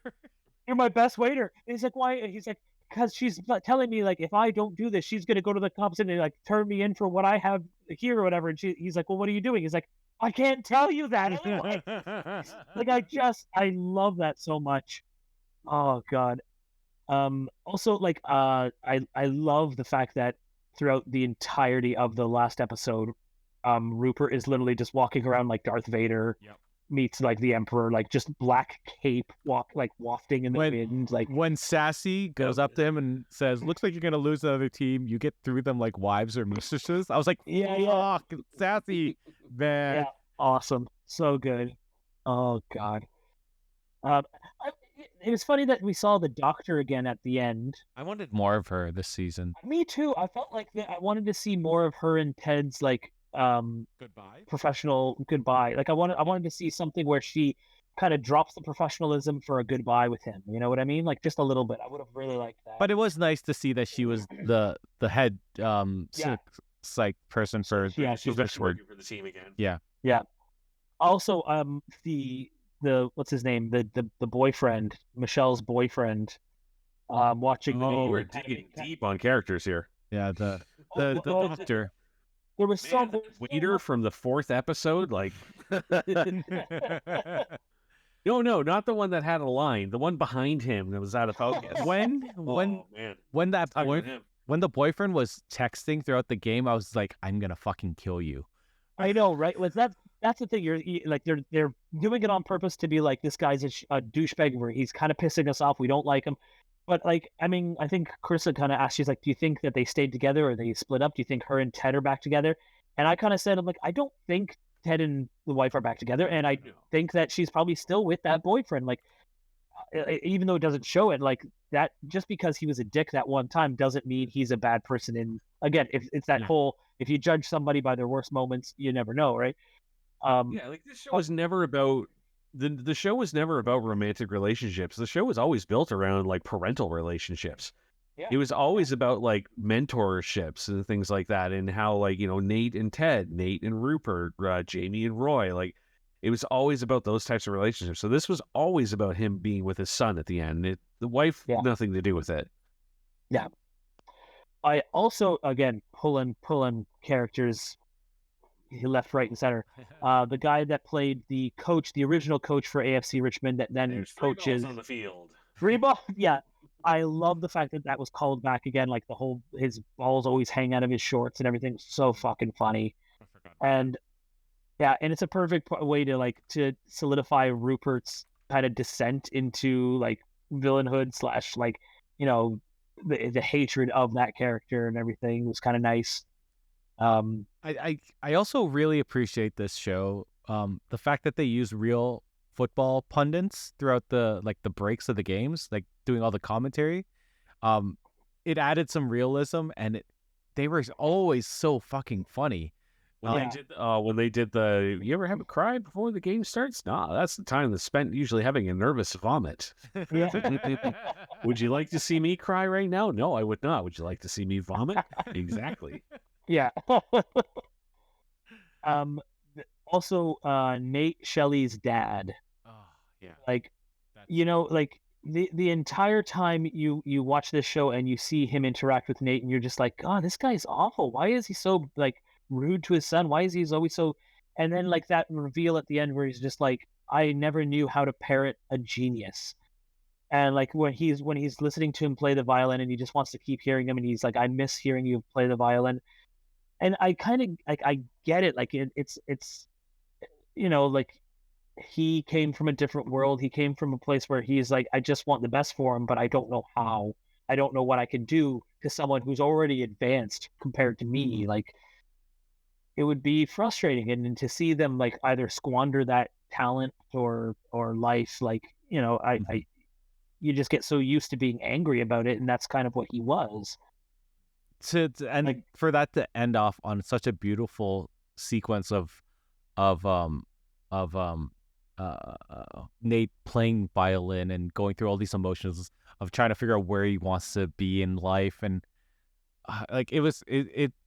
[SPEAKER 5] You're my best waiter. And he's like, why? He's like, because she's telling me, like, if I don't do this, she's going to go to the cops and like turn me in for what I have here or whatever. And he's like, well, what are you doing? He's like, I can't tell you that. Like, I love that so much. Oh God. Also, like, I love the fact that throughout the entirety of the last episode, Rupert is literally just walking around like Darth Vader meets like the Emperor, like just black cape wafting in the wind. Like,
[SPEAKER 1] when Sassy goes up to him and says, looks like you're gonna lose the other team, you get through them like wives or mistresses. I was like, fuck, Sassy, man.
[SPEAKER 5] Yeah, awesome. So good. Oh God. It was funny that we saw the Doctor again at the end.
[SPEAKER 1] I wanted more of her this season.
[SPEAKER 5] Me too. I felt like I wanted to see more of her and Ted's like professional goodbye. Like, I wanted to see something where she kind of drops the professionalism for a goodbye with him. You know what I mean? Like, just a little bit. I would have really liked that.
[SPEAKER 1] But it was nice to see that she was the head psych person for
[SPEAKER 3] she's working for the team again.
[SPEAKER 5] Yeah. Also, the what's his name? The boyfriend, Michelle's boyfriend. Watching.
[SPEAKER 3] We're digging deep on characters here.
[SPEAKER 1] Yeah, the doctor.
[SPEAKER 5] There was some
[SPEAKER 3] waiter from the 4th episode, like. No, not the one that had a line. The one behind him that was out of focus.
[SPEAKER 1] When the boyfriend was texting throughout the game, I was like, I'm gonna fucking kill you.
[SPEAKER 5] I know, right? That's the thing. You're like, they're doing it on purpose to be like, this guy's a douchebag where he's kind of pissing us off. We don't like him. But like, I mean, I think Carissa kind of asked, she's like, do you think that they stayed together or they split up? Do you think her and Ted are back together? And I kind of said, I'm like, I don't think Ted and the wife are back together. And I think that she's probably still with that boyfriend. Like, even though it doesn't show it, like, that just because he was a dick that one time doesn't mean he's a bad person. And again, if it's that whole, if you judge somebody by their worst moments, you never know, right?
[SPEAKER 3] Yeah, like this show was never about the show was never about romantic relationships. The show was always built around like parental relationships.
[SPEAKER 5] Yeah.
[SPEAKER 3] It was always about like mentorships and things like that, and how like Nate and Ted, Nate and Rupert, Jamie and Roy, like it was always about those types of relationships. So this was always about him being with his son at the end. The wife, nothing to do with it.
[SPEAKER 5] Yeah. I also, again, pulling characters left, right, and center. The guy that played the original coach for AFC Richmond, that then coaches
[SPEAKER 3] on the field.
[SPEAKER 5] 3 balls. Yeah, I love the fact that was called back again. Like his balls always hang out of his shorts and everything. So fucking funny. And yeah, and it's a perfect way to solidify Rupert's kind of descent into like villainhood / like the hatred of that character and everything was kind of nice.
[SPEAKER 1] I also really appreciate this show. The fact that they use real football pundits throughout the breaks of the games, like doing all the commentary. It added some realism, and they were always so fucking funny.
[SPEAKER 3] When they did the, you ever have a cry before the game starts? Nah, that's the time that's spent usually having a nervous vomit. Would you like to see me cry right now? No, I would not. Would you like to see me vomit? Exactly.
[SPEAKER 5] Yeah. Also, Nate Shelley's dad.
[SPEAKER 1] Oh, yeah.
[SPEAKER 5] Like, like the entire time you watch this show and you see him interact with Nate, and you're just like, oh, this guy's awful. Why is he so like rude to his son? Why is he always so? And then like that reveal at the end where he's just like, I never knew how to parrot a genius. And like when he's listening to him play the violin, and he just wants to keep hearing him, and he's like, I miss hearing you play the violin. And I kind of like, I get it. Like it's like he came from a different world. He came from a place where he's like, I just want the best for him, but I don't know how. I don't know what I can do to someone who's already advanced compared to me. Like, it would be frustrating, and to see them like either squander that talent or life, like you just get so used to being angry about it, and that's kind of what he was.
[SPEAKER 1] For that to end off on such a beautiful sequence of Nate playing violin and going through all these emotions of trying to figure out where he wants to be in life, and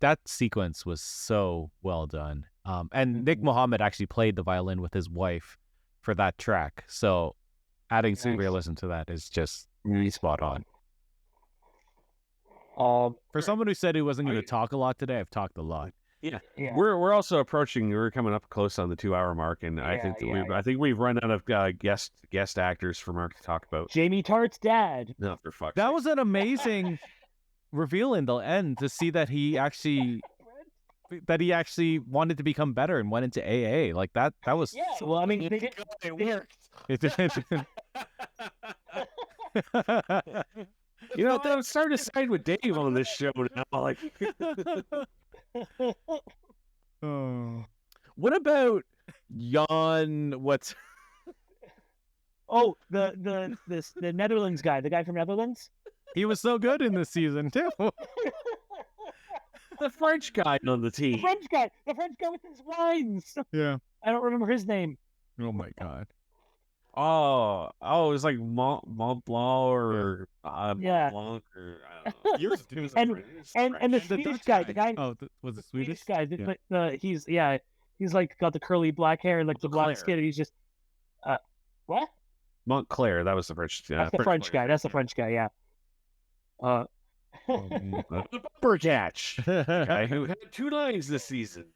[SPEAKER 1] that sequence was so well done. And Nick Mohammed actually played the violin with his wife for that track, so adding some realism to that is just really spot on. For someone who said he wasn't going to talk a lot today, I've talked a lot.
[SPEAKER 3] Yeah. We're also approaching. We're coming up close on the 2-hour mark, and I think we've run out of guest actors for Mark to talk about.
[SPEAKER 5] Jamie Tartt's dad.
[SPEAKER 3] No, for fuck's
[SPEAKER 1] That
[SPEAKER 3] sake.
[SPEAKER 1] was an amazing reveal in the end to see that he actually wanted to become better and went into AA. Like that was.
[SPEAKER 5] Yeah. Well, I mean,
[SPEAKER 3] it worked. I'm starting to side with Dave on this show now. Like,
[SPEAKER 1] what about Jan? What's?
[SPEAKER 5] Oh, the Netherlands guy, the guy from Netherlands.
[SPEAKER 1] He was so good in this season too.
[SPEAKER 3] The French guy on the team.
[SPEAKER 5] The French guy with his wines.
[SPEAKER 1] Yeah.
[SPEAKER 5] I don't remember his name.
[SPEAKER 1] Oh my god.
[SPEAKER 3] Oh, it was like Mont Blanc or Blanc or I don't know.
[SPEAKER 5] And the Swedish guy, the guy.
[SPEAKER 1] Oh, was it Swedish?
[SPEAKER 5] Guy. Yeah. He's like got the curly black hair and like the black skin. And he's just, what?
[SPEAKER 3] Montclair. That was the French.
[SPEAKER 5] That's the French guy. That's the French guy. Yeah.
[SPEAKER 3] The bumper catch guy who had 2 lines this season.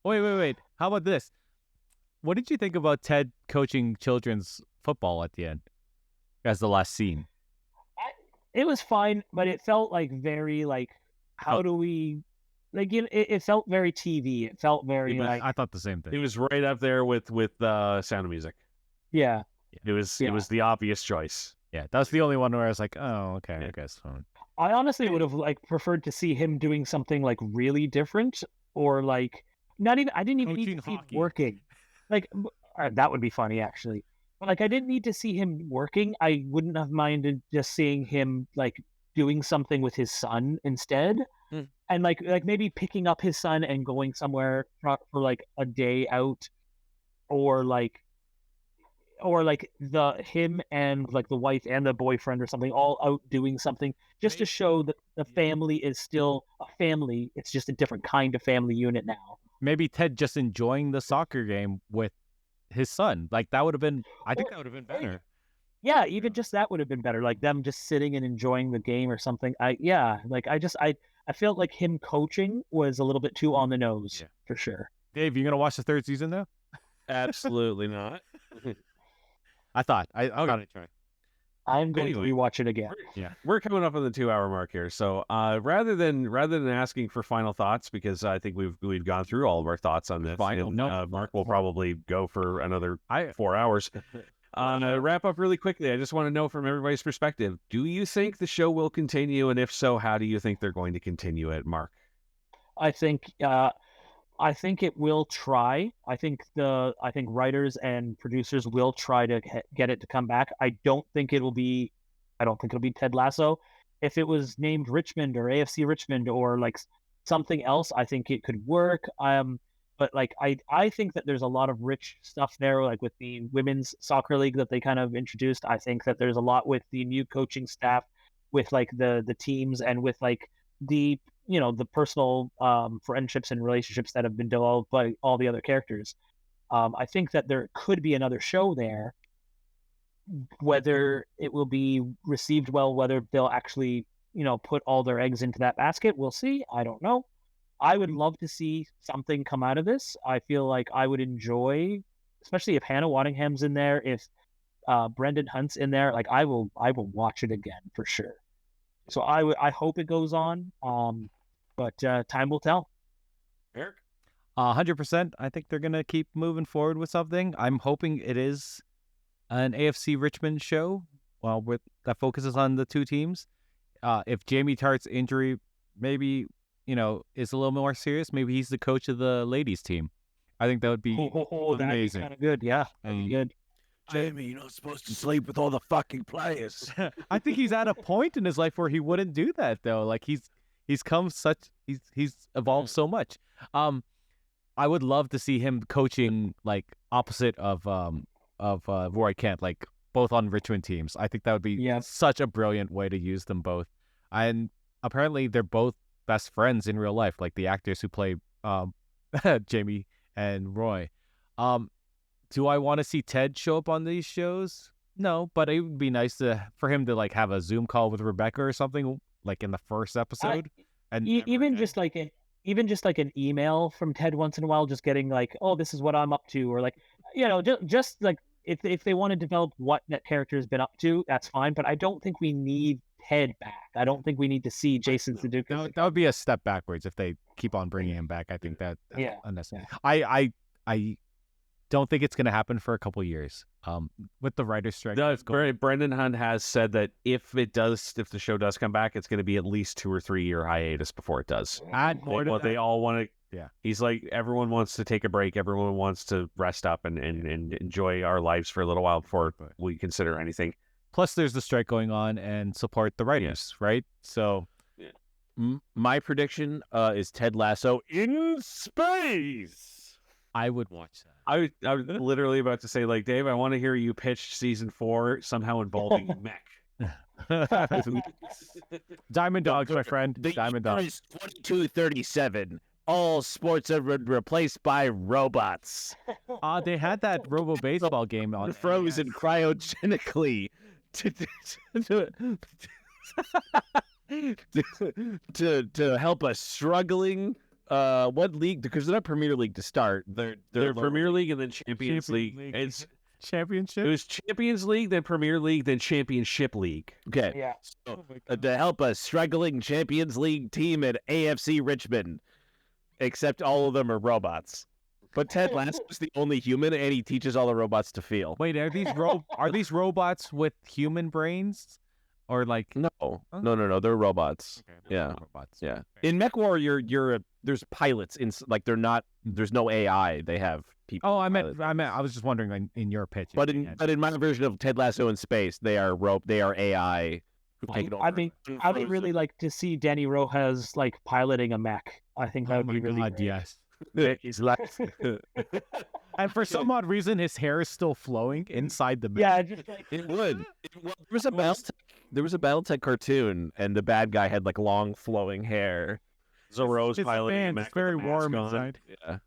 [SPEAKER 1] Wait. How about this? What did you think about Ted coaching children's football at the end as the last scene?
[SPEAKER 5] It was fine, but it felt like very like, how do we, like, it felt very TV. It felt very
[SPEAKER 1] I thought the same thing.
[SPEAKER 3] It was right up there with Sound of Music.
[SPEAKER 5] Yeah.
[SPEAKER 3] It was the obvious choice.
[SPEAKER 1] Yeah, that's the only one where I was like, oh, okay, I guess fine.
[SPEAKER 5] I honestly would have like preferred to see him doing something like really different, or like not even. I didn't even need to see him working. Like that would be funny actually. But like I didn't need to see him working. I wouldn't have minded just seeing him like doing something with his son instead. and like maybe picking up his son and going somewhere for like a day out, or like the him and like the wife and the boyfriend or something all out doing something just to show that the family is still a family. It's just a different kind of family unit now.
[SPEAKER 1] Maybe Ted just enjoying the soccer game with his son. Like that would have been, I think that would have been better.
[SPEAKER 5] Yeah, even just that would have been better. Like them just sitting and enjoying the game or something. I felt like him coaching was a little bit too on the nose for sure.
[SPEAKER 1] Dave, you gonna watch the third season though?
[SPEAKER 3] Absolutely not.
[SPEAKER 1] I thought I'd try.
[SPEAKER 5] I'm going to rewatch it again.
[SPEAKER 3] We're coming up on the 2-hour mark here, so rather than asking for final thoughts, because I think we've gone through all of our thoughts on this. Mark will probably go for another 4 hours. Wrap up really quickly. I just want to know from everybody's perspective: do you think the show will continue, and if so, how do you think they're going to continue it, Mark?
[SPEAKER 5] I think it will try. I think writers and producers will try to get it to come back. I don't think it'll be Ted Lasso. If it was named Richmond or AFC Richmond or like something else, I think it could work. But like I think that there's a lot of rich stuff there, like with the women's soccer league that they kind of introduced. I think that there's a lot with the new coaching staff, with like the teams, and with like the the personal friendships and relationships that have been developed by all the other characters. I think that there could be another show there. Whether it will be received well, whether they'll actually put all their eggs into that basket, we'll see. I don't know. I would love to see something come out of this. I feel like I would enjoy, especially if Hannah Waddingham's in there, if Brendan Hunt's in there. Like I will watch it again for sure. So I hope it goes on, but time will tell.
[SPEAKER 3] Eric?
[SPEAKER 1] 100%. I think they're gonna keep moving forward with something. I'm hoping it is an AFC Richmond show, that focuses on the two teams. If Jamie Tartt's injury maybe is a little more serious, maybe he's the coach of the ladies team. I think that would be amazing.
[SPEAKER 5] Kind of good, yeah. Good.
[SPEAKER 4] Jamie, you're not supposed to sleep with all the fucking players.
[SPEAKER 1] I think he's at a point in his life where he wouldn't do that though. Like he's evolved so much. I would love to see him coaching like opposite of Roy Kent, like both on Richmond teams. I think that would be such a brilliant way to use them both. And apparently they're both best friends in real life, like the actors who play Jamie and Roy. Do I want to see Ted show up on these shows? No, but it would be nice for him to like have a Zoom call with Rebecca or something, like in the first episode. And
[SPEAKER 5] even just like an email from Ted once in a while, just getting like, oh, this is what I'm up to, or like, just like if they want to develop what that character has been up to, that's fine. But I don't think we need Ted back. I don't think we need to see Jason Sudeikis.
[SPEAKER 1] That would be a step backwards if they keep on bringing him back. I think that's unnecessary. Yeah. I don't think it's going to happen for a couple years. With the writer's strike.
[SPEAKER 3] Brendan Hunt has said that if the show does come back, it's going to be at least 2 or 3 year hiatus before it does. They all want to. Yeah, he's like, everyone wants to take a break. Everyone wants to rest up and enjoy our lives for a little while before we consider anything.
[SPEAKER 1] Plus, there's the strike going on and support the writers, right? So,
[SPEAKER 4] my prediction is Ted Lasso in space.
[SPEAKER 1] I would watch that.
[SPEAKER 3] I was literally about to say, like, Dave, I want to hear you pitch season 4 somehow involving mech.
[SPEAKER 1] Diamond Dogs, my friend. Diamond Dogs.
[SPEAKER 4] 2237. All sports are replaced by robots.
[SPEAKER 1] They had that Robo Baseball game on
[SPEAKER 4] frozen cryogenically to help a struggling what league? Because they're not Premier League to start. They're
[SPEAKER 3] Premier League and then Champions League. It's
[SPEAKER 1] Championship.
[SPEAKER 3] It was Champions League, then Premier League, then Championship League.
[SPEAKER 4] Okay.
[SPEAKER 5] Yeah.
[SPEAKER 4] So, to help a struggling Champions League team at AFC Richmond, except all of them are robots. But Ted Lasso is the only human, and he teaches all the robots to feel.
[SPEAKER 1] Wait, are these robots with human brains? Or like
[SPEAKER 4] no, they're robots.
[SPEAKER 1] Okay,
[SPEAKER 4] yeah,
[SPEAKER 1] robots.
[SPEAKER 4] Yeah. In MechWarrior, there's pilots in like they're not. There's no AI. They have people.
[SPEAKER 1] Oh, I meant. I was just wondering in your pitch.
[SPEAKER 4] But in my version of Ted Lasso in space, they are AI Take it over.
[SPEAKER 5] I would really like to see Danny Rojas like piloting a mech. I think that
[SPEAKER 1] Oh
[SPEAKER 5] would
[SPEAKER 1] my
[SPEAKER 5] be really
[SPEAKER 1] God,
[SPEAKER 5] great.
[SPEAKER 1] yes.
[SPEAKER 4] He's like,
[SPEAKER 1] And for some odd reason, his hair is still flowing inside the mech.
[SPEAKER 5] Yeah, just like
[SPEAKER 4] it would. Well, there was a BattleTech cartoon, and the bad guy had like long flowing hair.
[SPEAKER 3] Zorro's
[SPEAKER 1] His
[SPEAKER 3] piloting a
[SPEAKER 1] fans,
[SPEAKER 3] mech
[SPEAKER 1] it's
[SPEAKER 3] with
[SPEAKER 1] very
[SPEAKER 3] a mask
[SPEAKER 1] warm
[SPEAKER 3] on.
[SPEAKER 1] inside.
[SPEAKER 4] Yeah.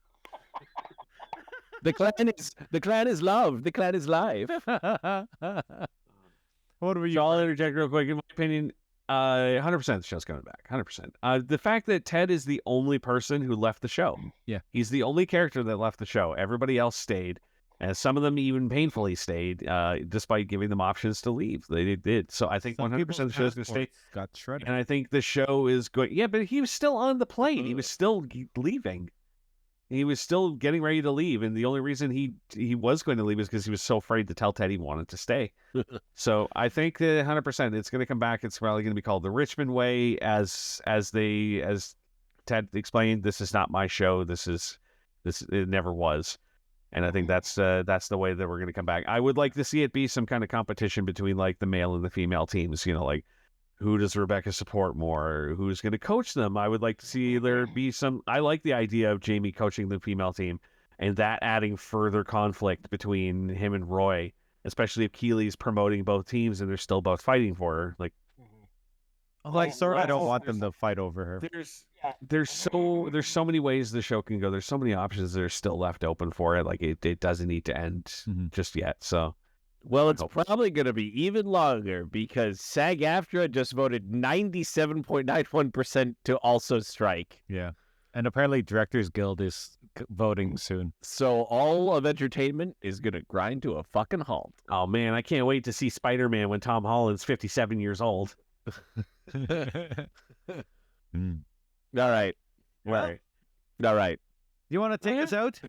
[SPEAKER 4] The clan is love. The clan is life.
[SPEAKER 1] What were you?
[SPEAKER 3] So I'll interject real quick. In my opinion, 100% the show's coming back. 100%. The fact that Ted is the only person who left the show.
[SPEAKER 1] Yeah.
[SPEAKER 3] He's the only character that left the show. Everybody else stayed. And some of them even painfully stayed, despite giving them options to leave. They did. So I think 100% the show's going to stay.
[SPEAKER 1] Got shredded.
[SPEAKER 3] And I think the show is going... Yeah, but he was still on the plane. He was still leaving. He was still getting ready to leave, and the only reason he was going to leave is because he was so afraid to tell Ted he wanted to stay. So I think that 100% it's going to come back. It's probably going to be called the Richmond Way, as Ted explained. This is not my show. It never was, and I think that's the way that we're going to come back. I would like to see it be some kind of competition between like the male and the female teams. You know, like, who does Rebecca support more? Who's going to coach them? I would like to see there be some... I like the idea of Jamie coaching the female team and that adding further conflict between him and Roy, especially if Keely's promoting both teams and they're still both fighting for her. Like,
[SPEAKER 1] I don't want them to fight over her.
[SPEAKER 3] There's so many ways the show can go. There's so many options that are still left open for it. Like, it doesn't need to end just yet. So...
[SPEAKER 4] Well, it's probably going to be even longer because SAG-AFTRA just voted 97.91% to also strike.
[SPEAKER 1] Yeah. And apparently Directors Guild is voting soon.
[SPEAKER 4] So all of entertainment is going to grind to a fucking halt.
[SPEAKER 3] Oh, man, I can't wait to see Spider-Man when Tom Holland's 57 years old.
[SPEAKER 4] All right.
[SPEAKER 3] Right.
[SPEAKER 4] All right.
[SPEAKER 1] You want to take us out?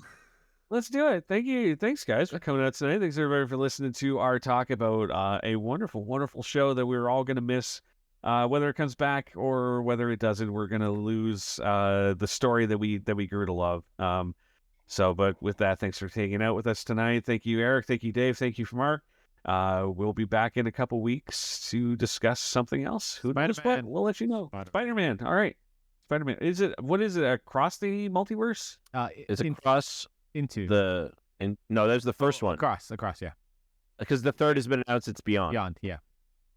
[SPEAKER 3] Let's do it. Thank you. Thanks, guys, for coming out tonight. Thanks, everybody, for listening to our talk about a wonderful, wonderful show that we're all going to miss. Whether it comes back or whether it doesn't, we're going to lose the story that we grew to love. But with that, thanks for hanging out with us tonight. Thank you, Eric. Thank you, Dave. Thank you, Mark. We'll be back in a couple weeks to discuss something else. Who knows what? We'll let you know. Spider-Man. All right. Spider-Man. What is it? Across the multiverse?
[SPEAKER 4] Is it across...
[SPEAKER 1] Into
[SPEAKER 4] no, there's the first one.
[SPEAKER 1] Across, yeah.
[SPEAKER 4] Because the third has been announced. It's Beyond.
[SPEAKER 1] Beyond, yeah.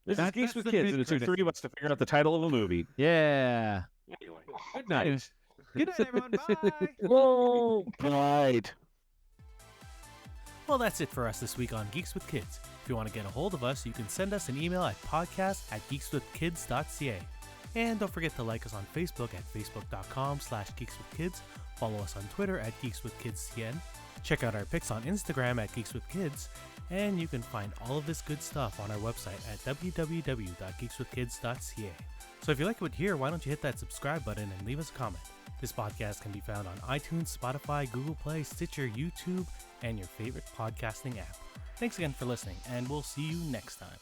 [SPEAKER 3] This is Geeks with Kids, and it took 3 of us to figure out the title of a movie.
[SPEAKER 1] Yeah.
[SPEAKER 3] Anyway, good night.
[SPEAKER 1] Good night, everyone. Bye.
[SPEAKER 4] Whoa, pride.
[SPEAKER 6] Well, that's it for us this week on Geeks with Kids. If you want to get a hold of us, you can send us an email at podcast@geekswithkids.ca. And don't forget to like us on Facebook at facebook.com/geekswithkids. Follow us on Twitter at geekswithkidscn. Check out our pics on Instagram at geekswithkids. And you can find all of this good stuff on our website at www.geekswithkids.ca. So if you like what you hear, why don't you hit that subscribe button and leave us a comment. This podcast can be found on iTunes, Spotify, Google Play, Stitcher, YouTube, and your favorite podcasting app. Thanks again for listening, and we'll see you next time.